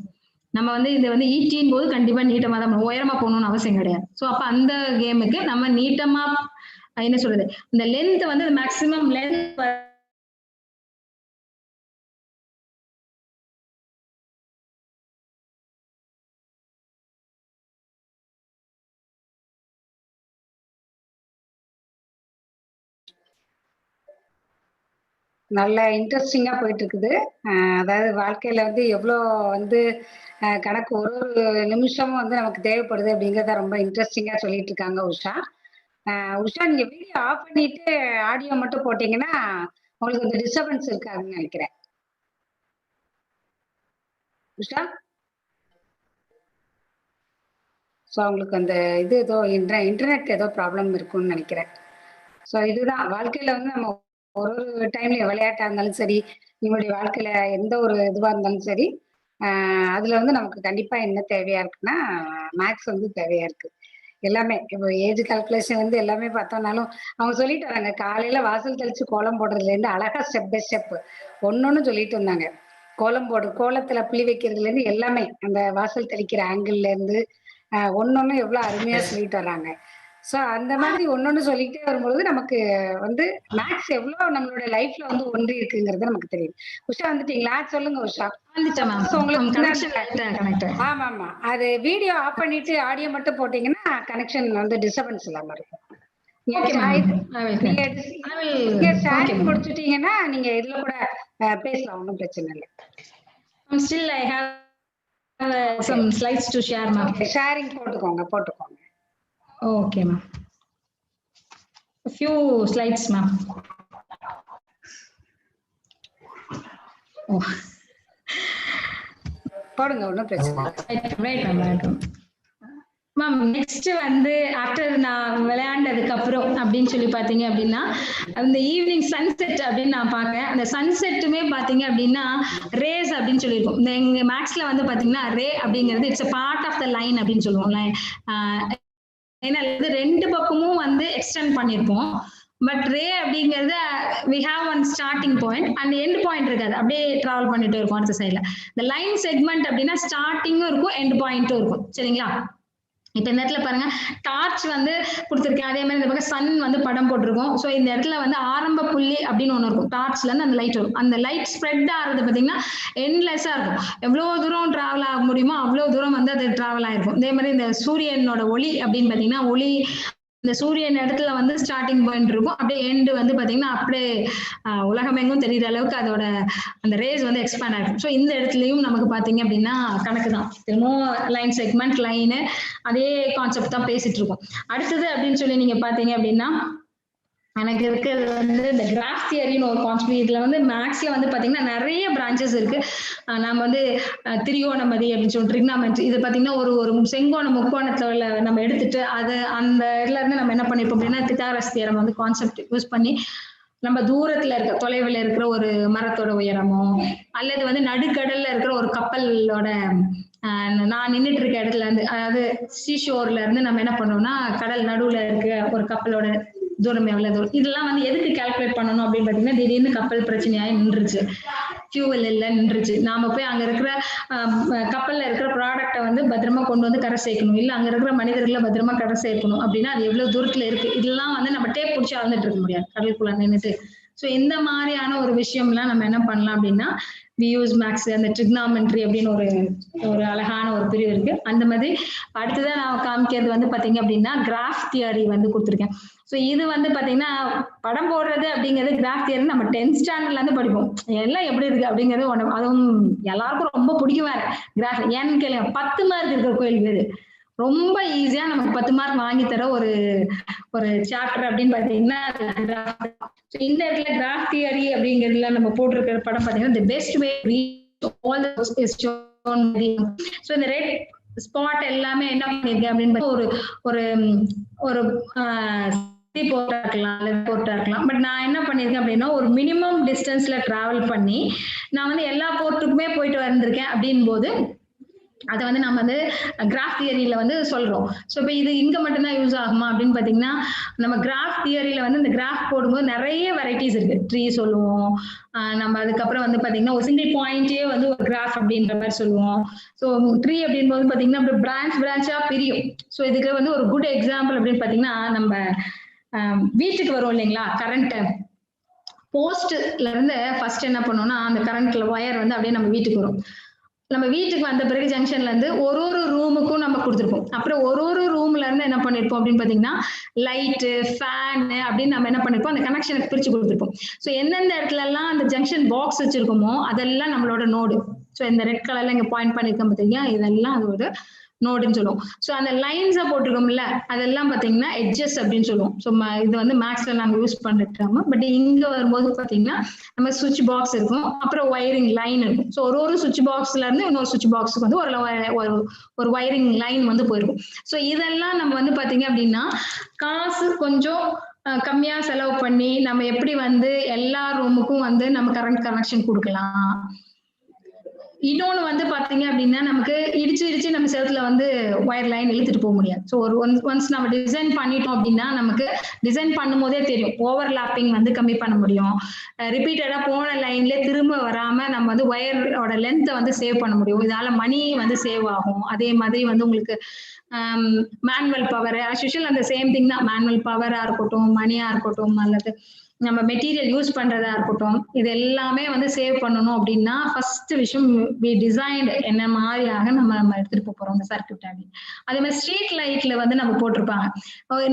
நம்ம வந்து இதை வந்து ஈட்டின் போது கண்டிப்பா நீட்டமா தான் உயரமா போகணும்னு அவசியம் கிடையாது. சோ அப்ப அந்த கேமுக்கு நம்ம நீட்டமா என்ன சொல்றது, இந்த லென்த் வந்து மேக்சிமம் லென்த் நல்ல இன்ட்ரெஸ்டிங்கா போயிட்டு இருக்குது. அதாவது வாழ்க்கையில வந்து எவ்வளோ வந்து கணக்கு ஒரு ஒரு நிமிஷமும் வந்து நமக்கு தேவைப்படுது அப்படிங்கிறத ரொம்ப இன்ட்ரெஸ்டிங்கா சொல்லிட்டு இருக்காங்க உஷா. உஷா நீங்க வீடியோ ஆஃப் பண்ணிட்டு ஆடியோ மட்டும் போட்டீங்கன்னா உங்களுக்கு இந்த டிஸ்டர்பன்ஸ் இருக்காதுன்னு நினைக்கிறேன். உஷா, ஸோ உங்களுக்கு அந்த இது ஏதோ இன்டர்நெட் ஏதோ ப்ராப்ளம் இருக்கும்னு நினைக்கிறேன். ஸோ இதுதான் வாழ்க்கையில வந்து நம்ம ஒரு ஒரு டைம்ல விளையாட்டா இருந்தாலும் சரி, நம்மளுடைய வாழ்க்கையில எந்த ஒரு இதுவா இருந்தாலும் சரி, அதுல வந்து நமக்கு கண்டிப்பா என்ன தேவையா இருக்குன்னா மேக்ஸ் வந்து தேவையா இருக்கு. எல்லாமே இப்போ ஏஜ் கால்குலேஷன் வந்து எல்லாமே பார்த்தோம்னாலும் அவங்க சொல்லிட்டு வராங்க, காலையில வாசல் தெளிச்சு கோலம் போடுறதுல இருந்து அழகா ஸ்டெப் பை ஸ்டெப் ஒன்னொன்னு சொல்லிட்டு இருந்தாங்க. கோலம் கோலத்துல புள்ளி வைக்கிறதுல இருந்து எல்லாமே அந்த வாசல் தெளிக்கிற ஆங்கிள் இருந்து ஒன்னொன்னு எவ்வளவு அருமையா சொல்லிட்டு வர்றாங்க. சோ அந்த மாதிரி ஒன்னொன்னு சொல்லிட்டே வரும்பொழுது நமக்கு வந்து மேக்ஸ் எவ்வளவு நம்மளோட லைஃப்ல வந்து ஒன்றி இருக்குங்கிறது நமக்கு தெரியும். உஷா வந்துட்டீங்களா? சொல்லுங்க உஷா. வந்துட்டேன் மேம். சப்போஸ் உங்களுக்கு கனெக்ஷன் கனெக்ட். ஆமா ஆமா, அது வீடியோ ஆஃப் பண்ணிட்டு ஆடியோ மட்டும் போட்டீங்கன்னா கனெக்ஷன் வந்து டிஸ்டர்பன்ஸ் இல்லாம இருக்கும். நீங்க ஷேரிங் முடிச்சிட்டீங்கன்னா நீங்க இதுல கூட பேசலாம், ஒன்றும் பிரச்சனை இல்லை. Still I have some slides to share, ma'am. Sharing போட்டுக்கோங்க. Okay, ma'am. A few slides, ma'am. Oh. போடுங்க, ஒன்றும் பிரச்சனை. Right, ma'am. மேம் நெக்ஸ்ட் வந்து ஆஃப்டர் நான் விளையாண்டதுக்கு அப்புறம் அப்படின்னு சொல்லி பாத்தீங்க அப்படின்னா அந்த ஈவினிங் சன்செட் அப்படின்னு நான் பார்க்கேன். அந்த சன்செட்டுமே பாத்தீங்க அப்படின்னா ரேஸ் அப்படின்னு சொல்லியிருக்கோம். இந்த எங்க மேக்ஸ்ல வந்து பாத்தீங்கன்னா ரே அப்படிங்கிறது it's part of the line அப்படின்னு சொல்லுவோம். ஏன்னா ரெண்டு பக்கமும் வந்து எக்ஸ்டெண்ட் பண்ணியிருப்போம். பட் ரே அப்படிங்கிறது we have one starting point and end point இருக்காது, அப்படியே டிராவல் பண்ணிட்டு இருக்கும் அடுத்த சைட்ல. இந்த லைன் செக்மெண்ட் அப்படின்னா ஸ்டார்டிங்கும் இருக்கும் எண்ட் பாயிண்ட்டும் இருக்கும். சரிங்களா? இப்ப இந்த இடத்துல பாருங்க டார்ச் வந்து கொடுத்துருக்கேன். அதே மாதிரி இந்த பக்கம் சன் வந்து படம் போட்டிருக்கோம். ஸோ இந்த இடத்துல வந்து ஆரம்ப புள்ளி அப்படின்னு ஒண்ணு இருக்கும். டார்ச்ல இருந்து அந்த லைட் வரும். அந்த லைட் ஸ்ப்ரெட் ஆகுறது பாத்தீங்கன்னா எண்ட்லெஸ்ஸா இருக்கும். எவ்வளவு தூரம் டிராவல் ஆக முடியுமோ அவ்வளவு தூரம் வந்து அது டிராவல் ஆயிருக்கும். அதே மாதிரி இந்த சூரியனோட ஒளி அப்படின்னு பாத்தீங்கன்னா ஒளி இந்த சூரியன் இடத்துல வந்து ஸ்டார்டிங் பாயிண்ட் இருக்கும், அப்படியே எண்டு வந்து பாத்தீங்கன்னா அப்படியே உலகமெங்கும் தெரியுற அளவுக்கு அதோட அந்த ரேஸ் வந்து எக்ஸ்பேண்ட் ஆகும். ஸோ இந்த இடத்துலயும் நமக்கு பாத்தீங்க அப்படின்னா கணக்கு தான், திரும்பவும் லைன் செக்மெண்ட் லைனு அதே கான்செப்ட் தான் பேசிட்டு இருக்கோம். அடுத்தது அப்படின்னு சொல்லி நீங்க பாத்தீங்க அப்படின்னா எனக்கு இருக்கிறது வந்து இந்த கிராஃப் தியரின்னு ஒரு கான்செப்ட். இதுல வந்து மேக்ஸ்ல வந்து பாத்தீங்கன்னா நிறைய பிரான்ச்சஸ் இருக்கு. நம்ம வந்து திரியோணமதி அப்படின்னு சொல்லி ட்ரிக்னாமெட்ரி, இது பாத்தீங்கன்னா ஒரு செங்கோண முக்கோணத்துல நம்ம எடுத்துட்டு அது அந்த இதுல இருந்து நம்ம என்ன பண்ணிருப்போம் அப்படின்னா பித்தாகரஸ் தியரம் வந்து கான்செப்ட் யூஸ் பண்ணி நம்ம தூரத்துல இருக்க தொலைவில் இருக்கிற ஒரு மரத்தோட உயரமோ அல்லது வந்து நடுக்கடல்ல இருக்கிற ஒரு கப்பலோட நான் நின்றுட்டு இருக்க இடத்துல இருந்து, அதாவது சீஷோர்ல இருந்து நம்ம என்ன பண்ணோம்னா கடல் நடுவுல இருக்க ஒரு கப்பலோட தூரம் எவ்வளவு தூரம், இதெல்லாம் வந்து எதுக்கு கால்குலேட் பண்ணணும் அப்படின்னு பாத்தீங்கன்னா திடீர்னு கப்பல் பிரச்சனையாயி நின்றுச்சு, ஃபியூவல் இல்ல நின்றுச்சு. நாம போய் அங்க இருக்கிற கப்பல்ல இருக்கிற ப்ராடக்டை வந்து பத்திரமா கொண்டு வந்து கரை சேர்க்கணும், இல்ல அங்க இருக்கிற மனிதர்களை பத்திரமா கரை சேர்க்கணும் அப்படின்னா அது எவ்வளவு தூரத்துல இருக்கு, இதெல்லாம் வந்து நம்ம டேப் பிடிச்சி அளந்துட்டு இருக்க முடியாது கடலுக்குள்ள நின்றுட்டு. ஸோ இந்த மாதிரியான ஒரு விஷயம்லாம் நம்ம என்ன பண்ணலாம் அப்படின்னா we use மேக்ஸ், அந்த ட்ரிக்னாமெட்ரி அப்படின்னு ஒரு அழகான ஒரு பிரிவு இருக்கு. அந்த மாதிரி அடுத்ததான் நான் காமிக்கிறது வந்து பாத்தீங்க அப்படின்னா கிராஃப் தியரி வந்து கொடுத்துருக்கேன். ஸோ இது வந்து பாத்தீங்கன்னா படம் போடுறது அப்படிங்கிறது கிராஃப் தியரி நம்ம 10th ஸ்டாண்டர்ட்ல இருந்து படிப்போம். எல்லாம் எப்படி இருக்கு அப்படிங்கிறது அதுவும் எல்லாருக்கும் ரொம்ப பிடிக்கும் வேற கிராஃப். ஏன்னு கேளுங்க 10 மார்க் இருக்கிற கோயில் இது ரொம்ப ஈஸியா நமக்கு 10 மார்க் வாங்கி தர ஒரு சாப்டர் அப்படின்னு பாத்தீங்கன்னா இந்த இடத்துல கிராஃப் தியரி அப்படிங்கிறதுல நம்ம போட்டிருக்கிற படம் பாத்தீங்கன்னா the best way to reach all the is shown. So இந்த ரெட் ஸ்பாட் எல்லாமே என்ன பண்ணிருக்கேன் அப்படின்னு ஒரு போர்ட்டா இருக்கலாம். பட் நான் என்ன பண்ணிருக்கேன் அப்படின்னா ஒரு மினிமம் டிஸ்டன்ஸ்ல டிராவல் பண்ணி நான் வந்து எல்லா போர்ட்டுக்குமே போயிட்டு வந்திருக்கேன் அப்படின் போது அதை வந்து நம்ம வந்து கிராஃப் தியரியில வந்து சொல்றோம். ஸோ இப்போ இது இங்க மட்டும்தான் யூஸ் ஆகுமா அப்படின்னு பாத்தீங்கன்னா நம்ம கிராஃப் தியரியில வந்து இந்த கிராஃப் போடும்போது நிறைய வெரைட்டிஸ் இருக்கு. ட்ரீ சொல்லுவோம், நம்ம அதுக்கப்புறம் வந்து பாத்தீங்கன்னா ஒரு சிங்கிள் பாயிண்டே வந்து ஒரு கிராஃப் அப்படின்ற மாதிரி சொல்லுவோம். ஸோ ட்ரீ அப்படின்னு போது பாத்தீங்கன்னா அப்படி பிரான்ச்சா பிரியும். ஸோ இதுக்கு வந்து ஒரு குட் எக்ஸாம்பிள் அப்படின்னு பாத்தீங்கன்னா நம்ம வீட்டுக்கு வரும் இல்லைங்களா, கரண்ட் போஸ்ட்ல இருந்து ஃபர்ஸ்ட் என்ன பண்ணோம்னா அந்த கரண்ட்ல ஒயர் வந்து அப்படியே நம்ம வீட்டுக்கு வரும். நம்ம வீட்டுக்கு வந்த பிறகு ஜங்ஷன்ல இருந்து ஒரு ரூமுக்கும் நம்ம கொடுத்துருப்போம். அப்புறம் ஒரு ரூம்ல இருந்து என்ன பண்ணிருப்போம் அப்படின்னு பாத்தீங்கன்னா லைட்டு, ஃபேனு அப்படின்னு நம்ம என்ன பண்ணிருப்போம் அந்த கனெக்ஷனுக்கு பிரிச்சு கொடுத்துருப்போம். ஸோ எந்தெந்த இடத்துல எல்லாம் அந்த ஜங்ஷன் பாக்ஸ் வச்சிருக்கோமோ அதெல்லாம் நம்மளோட நோடு. ஸோ இந்த ரெட் கலர்ல இங்க பாயிண்ட் பண்ணிருக்கோம் பாத்தீங்கன்னா இதெல்லாம் அது ஒரு நோடுன்னு சொல்லுவோம். ஸோ அந்த லைன்ஸா போட்டிருக்கோம்ல அதெல்லாம் பாத்தீங்கன்னா எட்ஜஸ் அப்படின்னு சொல்லுவோம். ஸோ இது வந்து மேக்ஸ்ல நாங்க யூஸ் பண்ணிருக்கோம். பட் இங்க வரும்போது பாத்தீங்கன்னா நம்ம சுவிட்ச் பாக்ஸ் இருக்கும், அப்புறம் ஒயரிங் லைன் இருக்கும். ஸோ ஒரு சுவிட்ச் பாக்ஸ்ல இருந்து இன்னொரு சுவிட்ச் பாக்ஸுக்கு வந்து ஒரு ஒயரிங் லைன் வந்து போயிருக்கும். ஸோ இதெல்லாம் நம்ம வந்து பாத்தீங்க அப்படின்னா காசு கொஞ்சம் கம்மியா செலவு பண்ணி நம்ம எப்படி வந்து எல்லா ரூமுக்கும் வந்து நம்ம கரண்ட் கனெக்ஷன் கொடுக்கலாம், இன்னொன்னு வந்து பாத்தீங்க அப்படின்னா நமக்கு இடிச்சு நம்ம செவுத்துல வந்து ஒயர் லைன் இழுத்துட்டு போக முடியாது. ஸோ ஒரு ஒன்ஸ் நம்ம டிசைன் பண்ணிட்டோம் அப்படின்னா நமக்கு டிசைன் பண்ணும் போதே தெரியும் ஓவர்லாப்பிங் வந்து கம்மி பண்ண முடியும். ரிப்பீட்டடா போன லைன்ல திரும்ப வராம நம்ம வந்து ஒயரோட லென்த்தை வந்து சேவ் பண்ண முடியும். இதால மணி வந்து சேவ் ஆகும். அதே மாதிரி வந்து உங்களுக்கு மேனுவல் பவர் ஆஸ் யூஷுவல் அந்த சேம் திங் தான். மேனுவல் பவரா இருக்கட்டும், மணியா இருக்கட்டும், அல்லது நம்ம மெட்டீரியல் யூஸ் பண்றதா இருக்கட்டும், இது எல்லாமே வந்து சேவ் பண்ணணும் அப்படின்னா ஃபர்ஸ்ட் விஷயம் டிசைன் என்ன மாதிரியாக நம்ம எடுத்துட்டு போறோம் அந்த சர்க்கியூட் அப்படி. அதே மாதிரி ஸ்ட்ரீட் லைட்ல வந்து நம்ம போட்டிருப்பாங்க.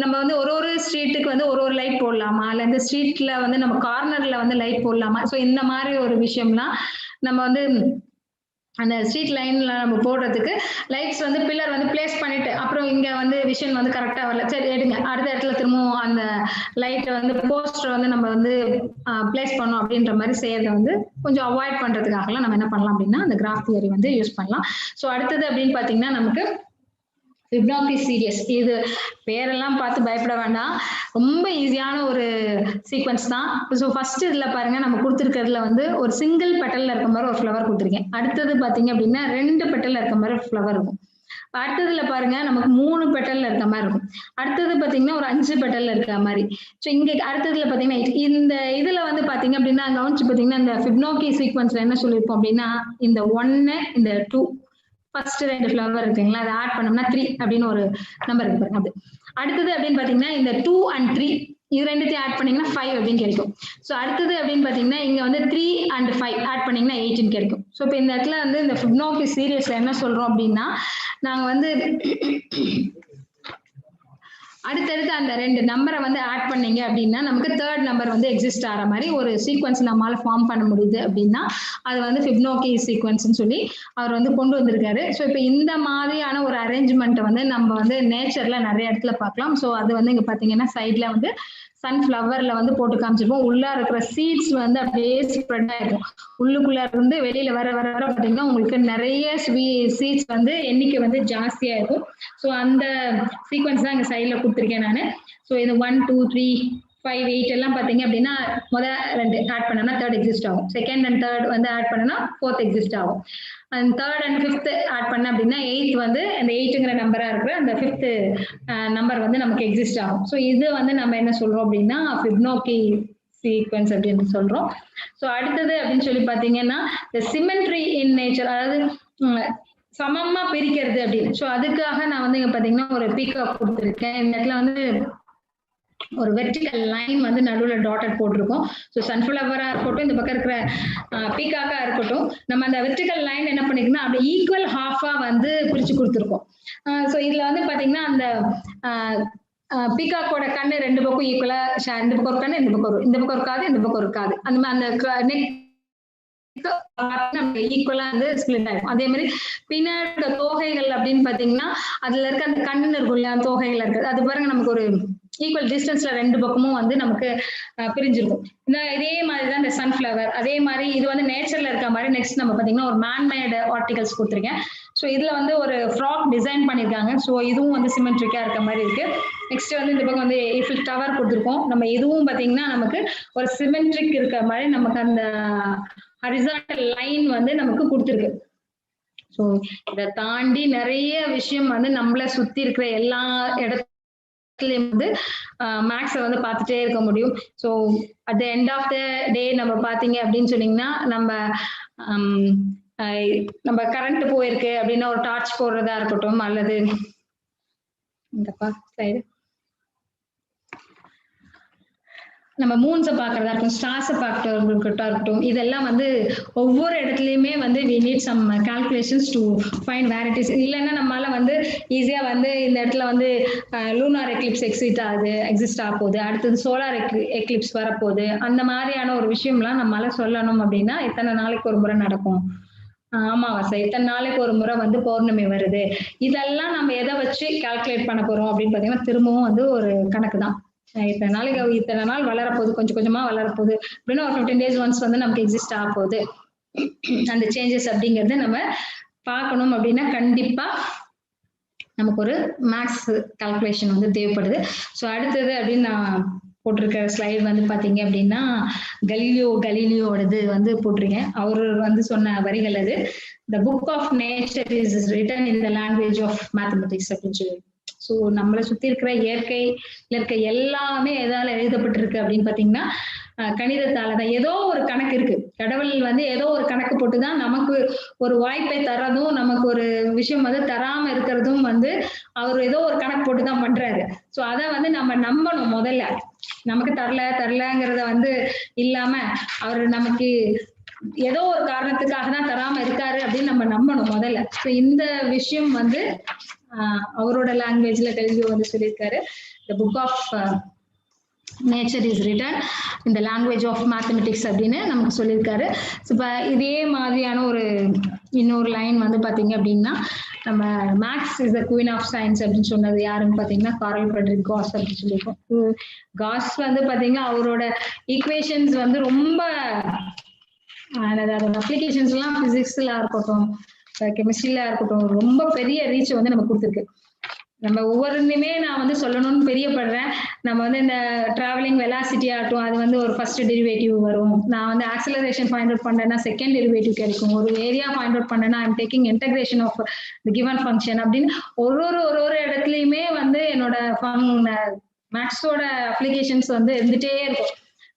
நம்ம வந்து ஒரு ஸ்ட்ரீட்டுக்கு வந்து ஒரு லைட் போடலாமா, இல்ல இந்த ஸ்ட்ரீட்ல வந்து நம்ம கார்னர்ல வந்து லைட் போடலாமா. ஸோ இந்த மாதிரி ஒரு விஷயம்லாம் நம்ம வந்து அந்த ஸ்ட்ரீட் லைன்ல நம்ம போடுறதுக்கு லைட்ஸ் வந்து பில்லர் வந்து பிளேஸ் பண்ணிட்டு அப்புறம் இங்க வந்து விஷன் வந்து கரெக்டா வரல, சரி எடுங்க, அடுத்த இடத்துல திரும்பவும் அந்த லைட்டை வந்து போஸ்டர் வந்து நம்ம வந்து பிளேஸ் பண்ணோம் அப்படின்ற மாதிரி செய்யறத வந்து கொஞ்சம் அவாய்ட் பண்றதுக்காகலாம் நம்ம என்ன பண்ணலாம் அப்படின்னா அந்த கிராஃப் தியரி வந்து யூஸ் பண்ணலாம். ஸோ அடுத்தது அப்படின்னு பாத்தீங்கன்னா நமக்கு ஃபிப்னாக்கி சீரியஸ். இது பேரெல்லாம் பார்த்து பயப்பட வேண்டாம், ரொம்ப ஈஸியான ஒரு சீக்வன்ஸ் தான். ஸோ ஃபர்ஸ்ட் இதுல பாருங்க நம்ம கொடுத்துருக்கிறதுல வந்து ஒரு சிங்கிள் பெட்டல்ல இருக்க மாதிரி ஒரு ஃப்ளவர் கொடுத்துருக்கேன். அடுத்தது பாத்தீங்க அப்படின்னா 2 பெட்டல்ல இருக்க மாதிரி ஒரு ஃப்ளவர் இருக்கும். அடுத்ததுல பாருங்க நமக்கு 3 பெட்டல்ல இருக்க மாதிரி இருக்கும். அடுத்தது பாத்தீங்கன்னா ஒரு 5 பெட்டல்ல இருக்க மாதிரி. ஸோ இங்க அடுத்ததுல பாத்தீங்கன்னா இந்த இதுல வந்து பாத்தீங்க அப்படின்னா கவனிச்சு பாத்தீங்கன்னா இந்த ஃபிப்னாக்கி சீக்வன்ஸ்ல என்ன சொல்லியிருப்போம் அப்படின்னா இந்த 1 இந்த 2 ஃபர்ஸ்ட் 2 ஃப்ளவர் இருக்குங்களா, அதை ஆட் பண்ணோம்னா 3 அப்படின்னு ஒரு நம்பர் இருக்கு பாருங்க. அப்படி அடுத்தது அப்படின்னு பாத்தீங்கன்னா இந்த 2 and 3 இது ரெண்டுத்தையும் ஆட் பண்ணீங்கன்னா 5 அப்படின்னு கிடைக்கும். ஸோ அடுத்தது அப்படின்னு பாத்தீங்கன்னா இங்க வந்து 3 and 5 ஆட் பண்ணீங்கன்னா 8 கிடைக்கும். ஸோ இப்போ இந்த இடத்துல வந்து இந்த ஃபிப்னாக்கி சீரியஸ்ல என்ன சொல்றோம் அப்படின்னா நாங்க வந்து அடுத்தடுத்து அந்த 2 நம்பரை வந்து ஆட் பண்ணீங்க அப்படின்னா நமக்கு 3rd நம்பர் வந்து எக்ஸிஸ்ட் ஆகிற மாதிரி ஒரு சீக்வன்ஸ் நம்மளால ஃபார்ம் பண்ண முடியுது அப்படின்னா அது வந்து ஃபிப்னாக்கி சீக்வன்ஸ்னு சொல்லி அவர் வந்து கொண்டு வந்திருக்காரு. ஸோ இப்போ இந்த மாதிரியான ஒரு அரேஞ்ச்மெண்ட்டை வந்து நம்ம வந்து நேச்சர்ல நிறைய இடத்துல பார்க்கலாம். ஸோ அது வந்து இங்க பாத்தீங்கன்னா சைட்ல வந்து சன்ஃபிளவர்ல வந்து போட்டு காமிச்சிருப்போம். உள்ள இருக்கிற சீட்ஸ் வந்து அப்படியே ஸ்ப்ரெட் ஆயிருக்கும். உள்ளுக்குள்ள இருந்து வெளியில வர வர வர பாத்தீங்கன்னா உங்களுக்கு நிறைய சீட்ஸ் வந்து எண்ணிக்கை வந்து ஜாஸ்தியா இருக்கும். ஸோ அந்த சீக்வன்ஸ் தான் இங்க சைட்ல கொடுத்துருக்கேன் நான். ஸோ இது 1 2 3 5 8 எல்லாம் பாத்தீங்க அப்படின்னா முதல் 2 ஆட் பண்ணனா 3rd எக்ஸிஸ்ட் ஆகும். 2nd and 3rd வந்து ஆட் பண்ணனா 4th எக்ஸிஸ்ட் ஆகும். and 3rd and 5th add பண்ண அப்படின்னா 8th வந்து அந்த 8ங்கிற நம்பரா இருக்கிற அந்த 5th நம்பர் வந்து நமக்கு எக்ஸிஸ்ட் ஆகும். ஸோ இது வந்து நம்ம என்ன சொல்றோம் அப்படின்னா ஃபிப்னாக்கி சீக்வன்ஸ் அப்படின்னு சொல்றோம். ஸோ அடுத்தது அப்படின்னு சொல்லி பாத்தீங்கன்னா the symmetry in nature, அதாவது சமமா பிரிக்கிறது அப்படின்னு. ஸோ அதுக்காக நான் வந்து இங்க பாத்தீங்கன்னா ஒரு பீகாக் கொடுத்துருக்கேன். இந்த இடத்துல வந்து ஒரு வெர்டிகல் லைன் வந்து நடுவில் டாட்டட் போட்டிருக்கோம். ஸோ சன்ஃபிளவரா இருக்கட்டும், இந்த பக்கம் இருக்கிற பீகாக்கா இருக்கட்டும், நம்ம அந்த வெர்டிகல் லைன் என்ன பண்ணிக்கணும் அப்படியே ஈக்குவல் ஹாஃபா வந்து பிரிச்சு கொடுத்துருக்கோம். ஸோ இதுல வந்து பாத்தீங்கன்னா அந்த பீகாக்கோட கண்ணு 2 பக்கம் ஈக்குவலா, இந்த பக்கம் ஒரு கண்ணு இந்த பக்கம் இருக்காது, இந்த பக்கம் இருக்காது. அந்த நெக் ஈக்குவலா வந்து ஸ்பிளிட் ஆகும். அதே மாதிரி பின்னாடி தோகைகள் அப்படின்னு பாத்தீங்கன்னா அதுல இருக்க அந்த கண்ணு இருக்கும் இல்லையா, தோகைகள் இருக்கு, அது பாருங்க நமக்கு ஒரு ஈக்குவல் டிஸ்டன்ஸ்ல 2 பக்கமும் வந்து நமக்கு பிரிஞ்சிருக்கும். இதே மாதிரிதான் இந்த சன்ஃபிளவர். அதே மாதிரி இது வந்து நேச்சர்ல இருக்க மாதிரி. நெக்ஸ்ட் நம்ம பாத்தீங்கன்னா ஒரு மேன்மேட் ஆர்டிகல்ஸ் கொடுத்துருக்கேன். ஸோ இதுல வந்து ஒரு ஃப்ராக் டிசைன் பண்ணிருக்காங்க. ஸோ இதுவும் வந்து சிமெட்ரிக்கா இருக்க மாதிரி இருக்கு. நெக்ஸ்ட் வந்து இந்த பக்கம் வந்து ஈஃபில் டவர் கொடுத்துருக்கோம். நம்ம இதுவும் பாத்தீங்கன்னா நமக்கு ஒரு சிமெட்ரிக் இருக்க மாதிரி நமக்கு அந்த ஹரிசாண்டல் லைன் வந்து நமக்கு கொடுத்துருக்கு. ஸோ இதை தாண்டி நிறைய விஷயம் வந்து நம்மள சுத்தி இருக்கிற எல்லா இடத்துலயும் வந்து மேக்ஸை வந்து பார்த்துட்டே இருக்க முடியும். So at the end of the day நம்ம பாத்தீங்க அப்படின்னு சொன்னீங்கன்னா நம்ம கரண்ட் போயிருக்கு அப்படின்னா ஒரு டார்ச் போடுறதா இருக்கட்டும், அல்லது இந்த சைடு நம்ம மூன்ஸை பார்க்கறதா இருக்கட்டும், ஸ்டார்ஸை பார்க்கறதா இருக்கட்டும், இதெல்லாம் வந்து ஒவ்வொரு இடத்துலயுமே வந்து we need some calculations to find where it is. இல்லைன்னா நம்மளால வந்து ஈஸியா வந்து இந்த இடத்துல வந்து லூனார் எக்லிப்ஸ் எக்ஸிஸ்ட் ஆக போகுது, அடுத்தது சோலார் எக்லிப்ஸ் வரப்போகுது, அந்த மாதிரியான ஒரு விஷயம்லாம் நம்மளால சொல்லணும் அப்படின்னா எத்தனை நாளைக்கு ஒரு முறை நடக்கும் அமாவாசை, இத்தனை நாளைக்கு ஒரு முறை வந்து பௌர்ணமி வருது, இதெல்லாம் நம்ம எதை வச்சு கால்குலேட் பண்ண போறோம் அப்படின்னு பாத்தீங்கன்னா திரும்பவும் வந்து ஒரு கணக்கு தான். இத்தனை நாள் வளரப்போகுது, கொஞ்சம் கொஞ்சமா வளரப்போகுது அப்படின்னா ஒரு 15 days ஒன்ஸ் வந்து நமக்கு எக்ஸிஸ்ட் ஆக போகுது. அந்த சேஞ்சஸ் அப்படிங்கறது நம்ம பார்க்கணும் அப்படின்னா கண்டிப்பா நமக்கு ஒரு மேக்ஸ் கால்குலேஷன் வந்து தேவைப்படுது. ஸோ அடுத்தது அப்படின்னு நான் போட்டிருக்க ஸ்லைடு வந்து பாத்தீங்க அப்படின்னா கலீலியோடது வந்து போட்டிருக்கேன். அவர் வந்து சொன்ன வரிகள் அது. The book of nature is written in the language of mathematics அப்படின்னு சொல்லி. ஸோ நம்மளை சுத்தி இருக்கிற இயற்கையில இருக்க எல்லாமே எதால எழுதப்பட்டிருக்கு அப்படின்னு பாத்தீங்கன்னா கணிதத்தால தான். ஏதோ ஒரு கணக்கு இருக்கு. கடவுள் வந்து ஏதோ ஒரு கணக்கு போட்டுதான் நமக்கு ஒரு வாய்ப்பை தரதும், நமக்கு ஒரு விஷயம் வந்து தராம இருக்கிறதும் வந்து அவர் ஏதோ ஒரு கணக்கு போட்டுதான் பண்றாரு. சோ அத வந்து நம்ம நம்பணும். முதல்ல நமக்கு தரலங்கிறத வந்து இல்லாம அவர் நமக்கு ஏதோ ஒரு காரணத்துக்காக தான் தராம இருக்காரு அப்படின்னு நம்ம நம்பணும் முதல்ல. சோ இந்த விஷயம் வந்து அவரோட லாங்குவேஜ்ல கல்வியோ வந்து சொல்லியிருக்காரு. The book of nature is written in the language of mathematics அப்படின்னு நமக்கு சொல்லியிருக்காரு. இப்ப இதே மாதிரியான ஒரு இன்னொரு லைன் வந்து பாத்தீங்க அப்படின்னா, நம்ம maths is the queen of science அப்படின்னு சொன்னது யாருன்னு பாத்தீங்கன்னா கார்ல் ஃபிரெடரிக் காஸ் அப்படின்னு சொல்லியிருக்கோம். காஸ் வந்து பாத்தீங்கன்னா அவரோட ஈக்குவேஷன்ஸ் வந்து ரொம்ப அதோட அப்ளிகேஷன்ஸ் எல்லாம் பிசிக்ஸ்ல இருக்கட்டும், கெமிஸ்ட்ரியில இருக்கட்டும், ரொம்ப பெரிய ரீச் வந்து நமக்கு கொடுத்துருக்கு. நம்ம ஒவ்வொருமே நான் வந்து சொல்லணும்னு பெரியப்படுறேன். நம்ம வந்து இந்த டிராவலிங் வெலாசிட்டி ஆகட்டும், அது வந்து ஒரு ஃபர்ஸ்ட் டெரிவேட்டிவ் வரும். நான் வந்து ஆக்சலரேஷன் ஃபைண்ட் அவுட் பண்ணேன்னா செகண்ட் டெரிவேட்டிவ் கிடைக்கும். ஒரு ஏரியா ஃபைண்ட் அவுட் பண்ணேன்னா I'm taking integration of the given function அப்படின்னு ஒரு இடத்துலயுமே வந்து என்னோட மேக்ஸோட அப்ளிகேஷன்ஸ் வந்து இருந்துட்டே இருக்கும்.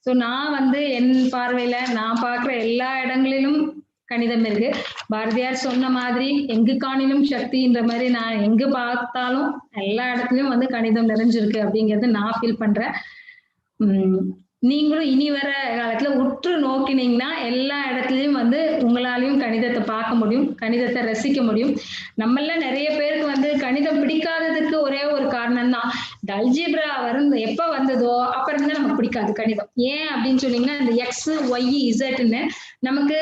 ஸோ நான் வந்து என் பார்வையில நான் பார்க்குற எல்லா இடங்களிலும் கணிதம் இருக்கு. பாரதியார் சொன்ன மாதிரி எங்கு காணிலும் சக்தின்ற மாதிரி நான் எங்க பார்த்தாலும் எல்லா இடத்துலயும் வந்து கணிதம் நிறைஞ்சிருக்கு அப்படிங்கறது நான் ஃபீல் பண்றேன். நீங்களும் இனி வர காலத்துல உற்று நோக்கினீங்கன்னா எல்லா இடத்துலயும் வந்து உங்களாலையும் கணிதத்தை பார்க்க முடியும், கணிதத்தை ரசிக்க முடியும். நம்மள நிறைய பேருக்கு வந்து கணிதம் பிடிக்காததுக்கு ஒரே ஒரு காரணம் தான், இந்த அல்ஜிப்ரா எப்ப வந்ததோ அப்ப இருந்து நமக்கு பிடிக்காது கணிதம். ஏன் அப்படின்னு சொன்னீங்கன்னா இந்த எக்ஸ் ஒய் இசட்ன்னு நமக்கு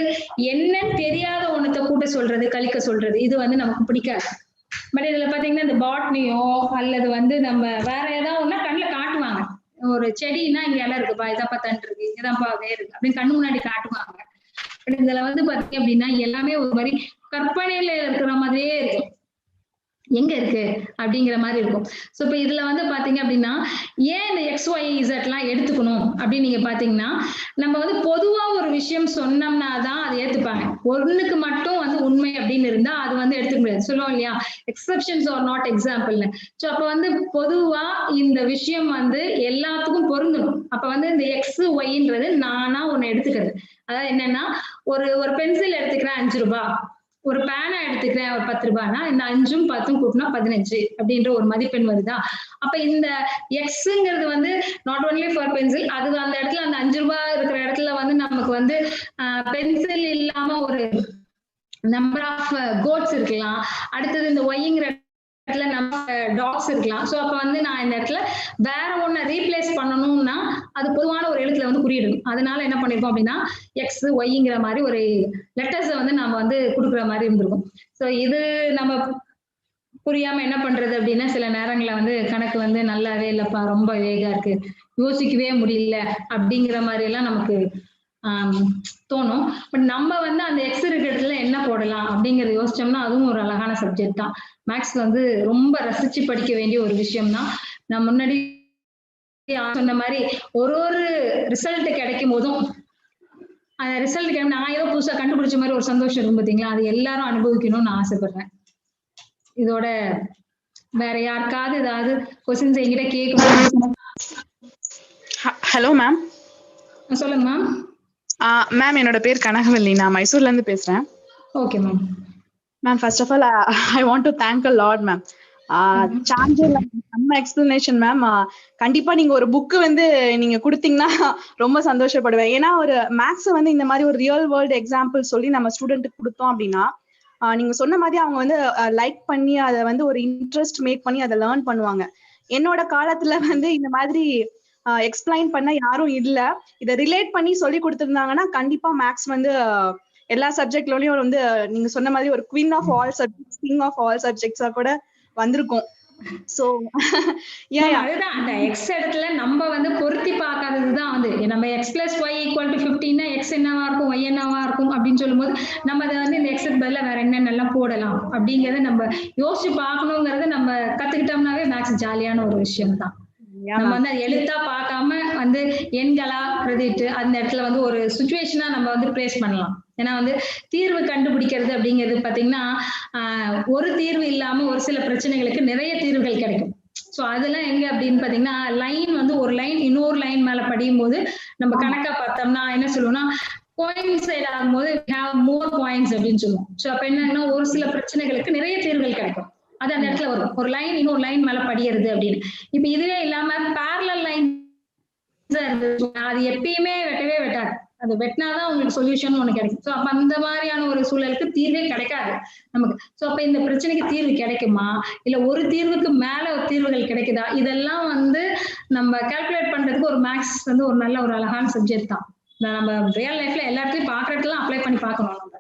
என்னன்னு தெரியாத ஒண்ணத்தை கூட்ட சொல்றது, கழிக்க சொல்றது, இது வந்து நமக்கு பிடிக்காது. பட் இதுல பாத்தீங்கன்னா இந்த பாட்னியோ அல்லது வந்து நம்ம வேற ஏதாவது ஒண்ணா கண்ணுல காட்டுவாங்க. ஒரு செடினா இங்க இலை இருக்குப்பா, இதாப்பா தண்டு இருக்கு, இங்கதான்ப்பா வேறு இருக்கு அப்படின்னு கண்ணு முன்னாடி காட்டுவாங்க. பட் இதுல வந்து பாத்தீங்க அப்படின்னா எல்லாமே ஒரு மாதிரி கற்பனையில இருக்கிற மாதிரியே இருக்கும். எங்க இருக்கு அப்படிங்கிற மாதிரி இருக்கும். சோ இப்ப இதுல வந்து பாத்தீங்க அப்படின்னா ஏன் இந்த எக்ஸ் ஒய் இசட் எல்லாம் எடுத்துக்கணும் அப்படின்னு நீங்க பாத்தீங்கன்னா, நம்ம வந்து பொதுவா ஒரு விஷயம் சொன்னோம்னா தான் அதை ஏத்துப்பாங்க. ஒண்ணுக்கு மட்டும் வந்து உண்மை அப்படின்னு இருந்தா அது வந்து எடுத்துக்க முடியாது. சொல்லுவோம் இல்லையா, எக்ஸெப்ஷன்ஸ் ஆர் நாட் எக்ஸாம்பிள்னு. சோ அப்ப வந்து பொதுவா இந்த விஷயம் வந்து எல்லாத்துக்கும் பொருந்தணும். அப்ப வந்து இந்த எக்ஸ் ஒய்ன்றது நானா ஒண்ணு எடுத்துக்கிறது. அதாவது என்னன்னா, ஒரு பென்சில் எடுத்துக்கிறேன் 5 ரூபாய், ஒரு பேனா எடுத்துக்கிறேன் ஒரு 10 ரூபாய்னா இந்த 5ம் 10ம் கூட்டினா 15 அப்படின்ற ஒரு மதிப்பெண் வருதா. அப்ப இந்த எக்ஸ்ங்கிறது வந்து நாட் ஒன்லி ஃபார் பென்சில், அது அந்த இடத்துல அந்த 5 ரூபாய் இருக்கிற இடத்துல வந்து நமக்கு வந்து பென்சில் இல்லாம ஒரு நம்பர் ஆஃப் கோட்ஸ் இருக்கலாம். அடுத்தது இந்த ஒய்ங்கிற இடத்துல நம்ம டாக்ஸ் இருக்கலாம். சோ அப்ப வந்து நான் இந்த இடத்துல வேற ஒண்ண ரீப்ளேஸ் பண்ணணும்னா அது பொதுவான ஒரு எழுத்துல வந்து குறியிடணும். அதனால என்ன பண்ணிருக்கோம் அப்படின்னா எக்ஸ் ஒய்ங்கிற மாதிரி ஒரு லெட்டர்ஸ் வந்து நாம வந்து கொடுக்குற மாதிரி இருந்திருக்கும். சோ இது நம்ம புரியாம என்ன பண்றது அப்படின்னா சில நேரங்கள்ல வந்து கணக்கு வந்து நல்லாவே இல்லப்பா, ரொம்ப வேகா இருக்கு, யோசிக்கவே முடியல அப்படிங்கிற மாதிரி எல்லாம் நமக்கு தோணும். பட் நம்ம வந்து அந்த எக்ஸ் இருக்கிறதுல என்ன போடலாம் அப்படிங்கறத யோசிச்சோம்னா அதுவும் ஒரு அழகான சப்ஜெக்ட் தான். மேக்ஸ் வந்து ரொம்ப ரசிச்சு படிக்க வேண்டிய ஒரு விஷயம் தான். நான் முன்னாடி சொன்ன மாதிரி ஒரு ரிசல்ட் கிடைக்கும் போதும் அந்த ரிசல்ட் நான் ஏதோ புதுசா கண்டுபிடிச்ச மாதிரி ஒரு சந்தோஷம் இருக்கும் பாத்தீங்களா, அது எல்லாரும் அனுபவிக்கணும்னு நான் ஆசைப்படுறேன். இதோட வேற யாருக்காவது ஏதாவது क्वेश्चंस என்கிட்ட கேட்கணும்? Hello ma'am. சொல்லுங்க மேம். மேம் என்னோட பேர் கனகவல்லி, நான் மைசூர்ல இருந்து பேசுறேன். Okay ma'am. Ma'am first of all I want to thank a lot ma'am. நம்ம எக்ஸ்பிளனேஷன் மேம். கண்டிப்பா நீங்க ஒரு புக் வந்து நீங்க கொடுத்தீங்கன்னா ரொம்ப சந்தோஷப்படுவேன். ஏன்னா ஒரு மேக்ஸ் வந்து இந்த மாதிரி ஒரு ரியல் வேர்ல்டு எக்ஸாம்பிள் சொல்லி நம்ம ஸ்டூடெண்ட்டுக்கு கொடுத்தோம் அப்படின்னா நீங்க சொன்ன மாதிரி அவங்க வந்து லைக் பண்ணி அதை வந்து ஒரு இன்ட்ரெஸ்ட் மேக் பண்ணி அதை லேர்ன் பண்ணுவாங்க. என்னோட காலத்துல வந்து இந்த மாதிரி எக்ஸ்பிளைன் பண்ண யாரும் இல்ல. இதை ரிலேட் பண்ணி சொல்லி கொடுத்திருந்தாங்கன்னா கண்டிப்பா மேக்ஸ் வந்து எல்லா சப்ஜெக்ட்லயும் வந்து நீங்க சொன்ன மாதிரி ஒரு queen of all subjects, king of all சப்ஜெக்ட்ஸா கூட வந்திருக்கும். சோ அதுதான் அந்த எக்ஸ் இடத்துல நம்ம வந்து பொருத்தி பார்க்காததுதான் வந்து நம்ம x plus y equal to 15 x என்னவா இருக்கும் ஒய் என்னவா இருக்கும் அப்படின்னு சொல்லும் போது நம்ம அதை வந்து இந்த எக்ஸ் பதில வேற என்னென்னலாம் போடலாம் அப்படிங்கறத நம்ம யோசிச்சு பார்க்கணுங்கிறத நம்ம கத்துக்கிட்டோம்னாவே மேக்ஸ் ஜாலியான ஒரு விஷயம் தான். நம்ம வந்து அது எழுத்தா பார்க்காம வந்து எண்களா பிரதிட்டு அந்த இடத்துல வந்து ஒரு சுச்சுவேஷனா நம்ம வந்து பிளேஸ் பண்ணலாம். ஏன்னா வந்து தீர்வு கண்டுபிடிக்கிறது அப்படிங்கிறது பாத்தீங்கன்னா ஒரு தீர்வு இல்லாம ஒரு சில பிரச்சனைகளுக்கு நிறைய தீர்வுகள் கிடைக்கும். சோ அதெல்லாம் எங்க அப்படின்னு பாத்தீங்கன்னா லைன் வந்து ஒரு லைன் இன்னொரு லைன் மேல படியும் போது நம்ம கணக்கா பார்த்தோம்னா என்ன சொல்லுவோம்னா கோயின்சைட் ஆகும்போது ஹேவ் மோர் பாயிண்ட்ஸ் அப்படின்னு சொல்லுவோம். சோ அப்ப என்னன்னா ஒரு சில பிரச்சனைகளுக்கு நிறைய தீர்வுகள் கிடைக்கும். அது அந்த இடத்துல வரும். ஒரு லைன் இன்னொரு லைன் மேல படிக்கிறது அப்படின்னு. இப்ப இதுவே இல்லாம பேரலல் லைன் அது எப்பயுமே வெட்டவே வெட்டாது. அது வெட்டினாதான் உங்களுக்கு சொல்யூஷன் ஒண்ணு கிடைக்கும். சோ அப்ப அந்த மாதிரியான ஒரு சூழலுக்கு தீர்வே கிடைக்காது நமக்கு. சோ அப்ப இந்த பிரச்சனைக்கு தீர்வு கிடைக்குமா, இல்ல ஒரு தீர்வுக்கு மேல ஒரு தீர்வுகள் கிடைக்குதா, இதெல்லாம் வந்து நம்ம கால்குலேட் பண்றதுக்கு ஒரு மேக்ஸ் வந்து ஒரு நல்ல ஒரு அழகான சப்ஜெக்ட் தான். நம்ம ரியல் லைஃப்ல எல்லாத்தையும் பாக்குறதுலாம் அப்ளை பண்ணி பார்க்கணும் நம்ம.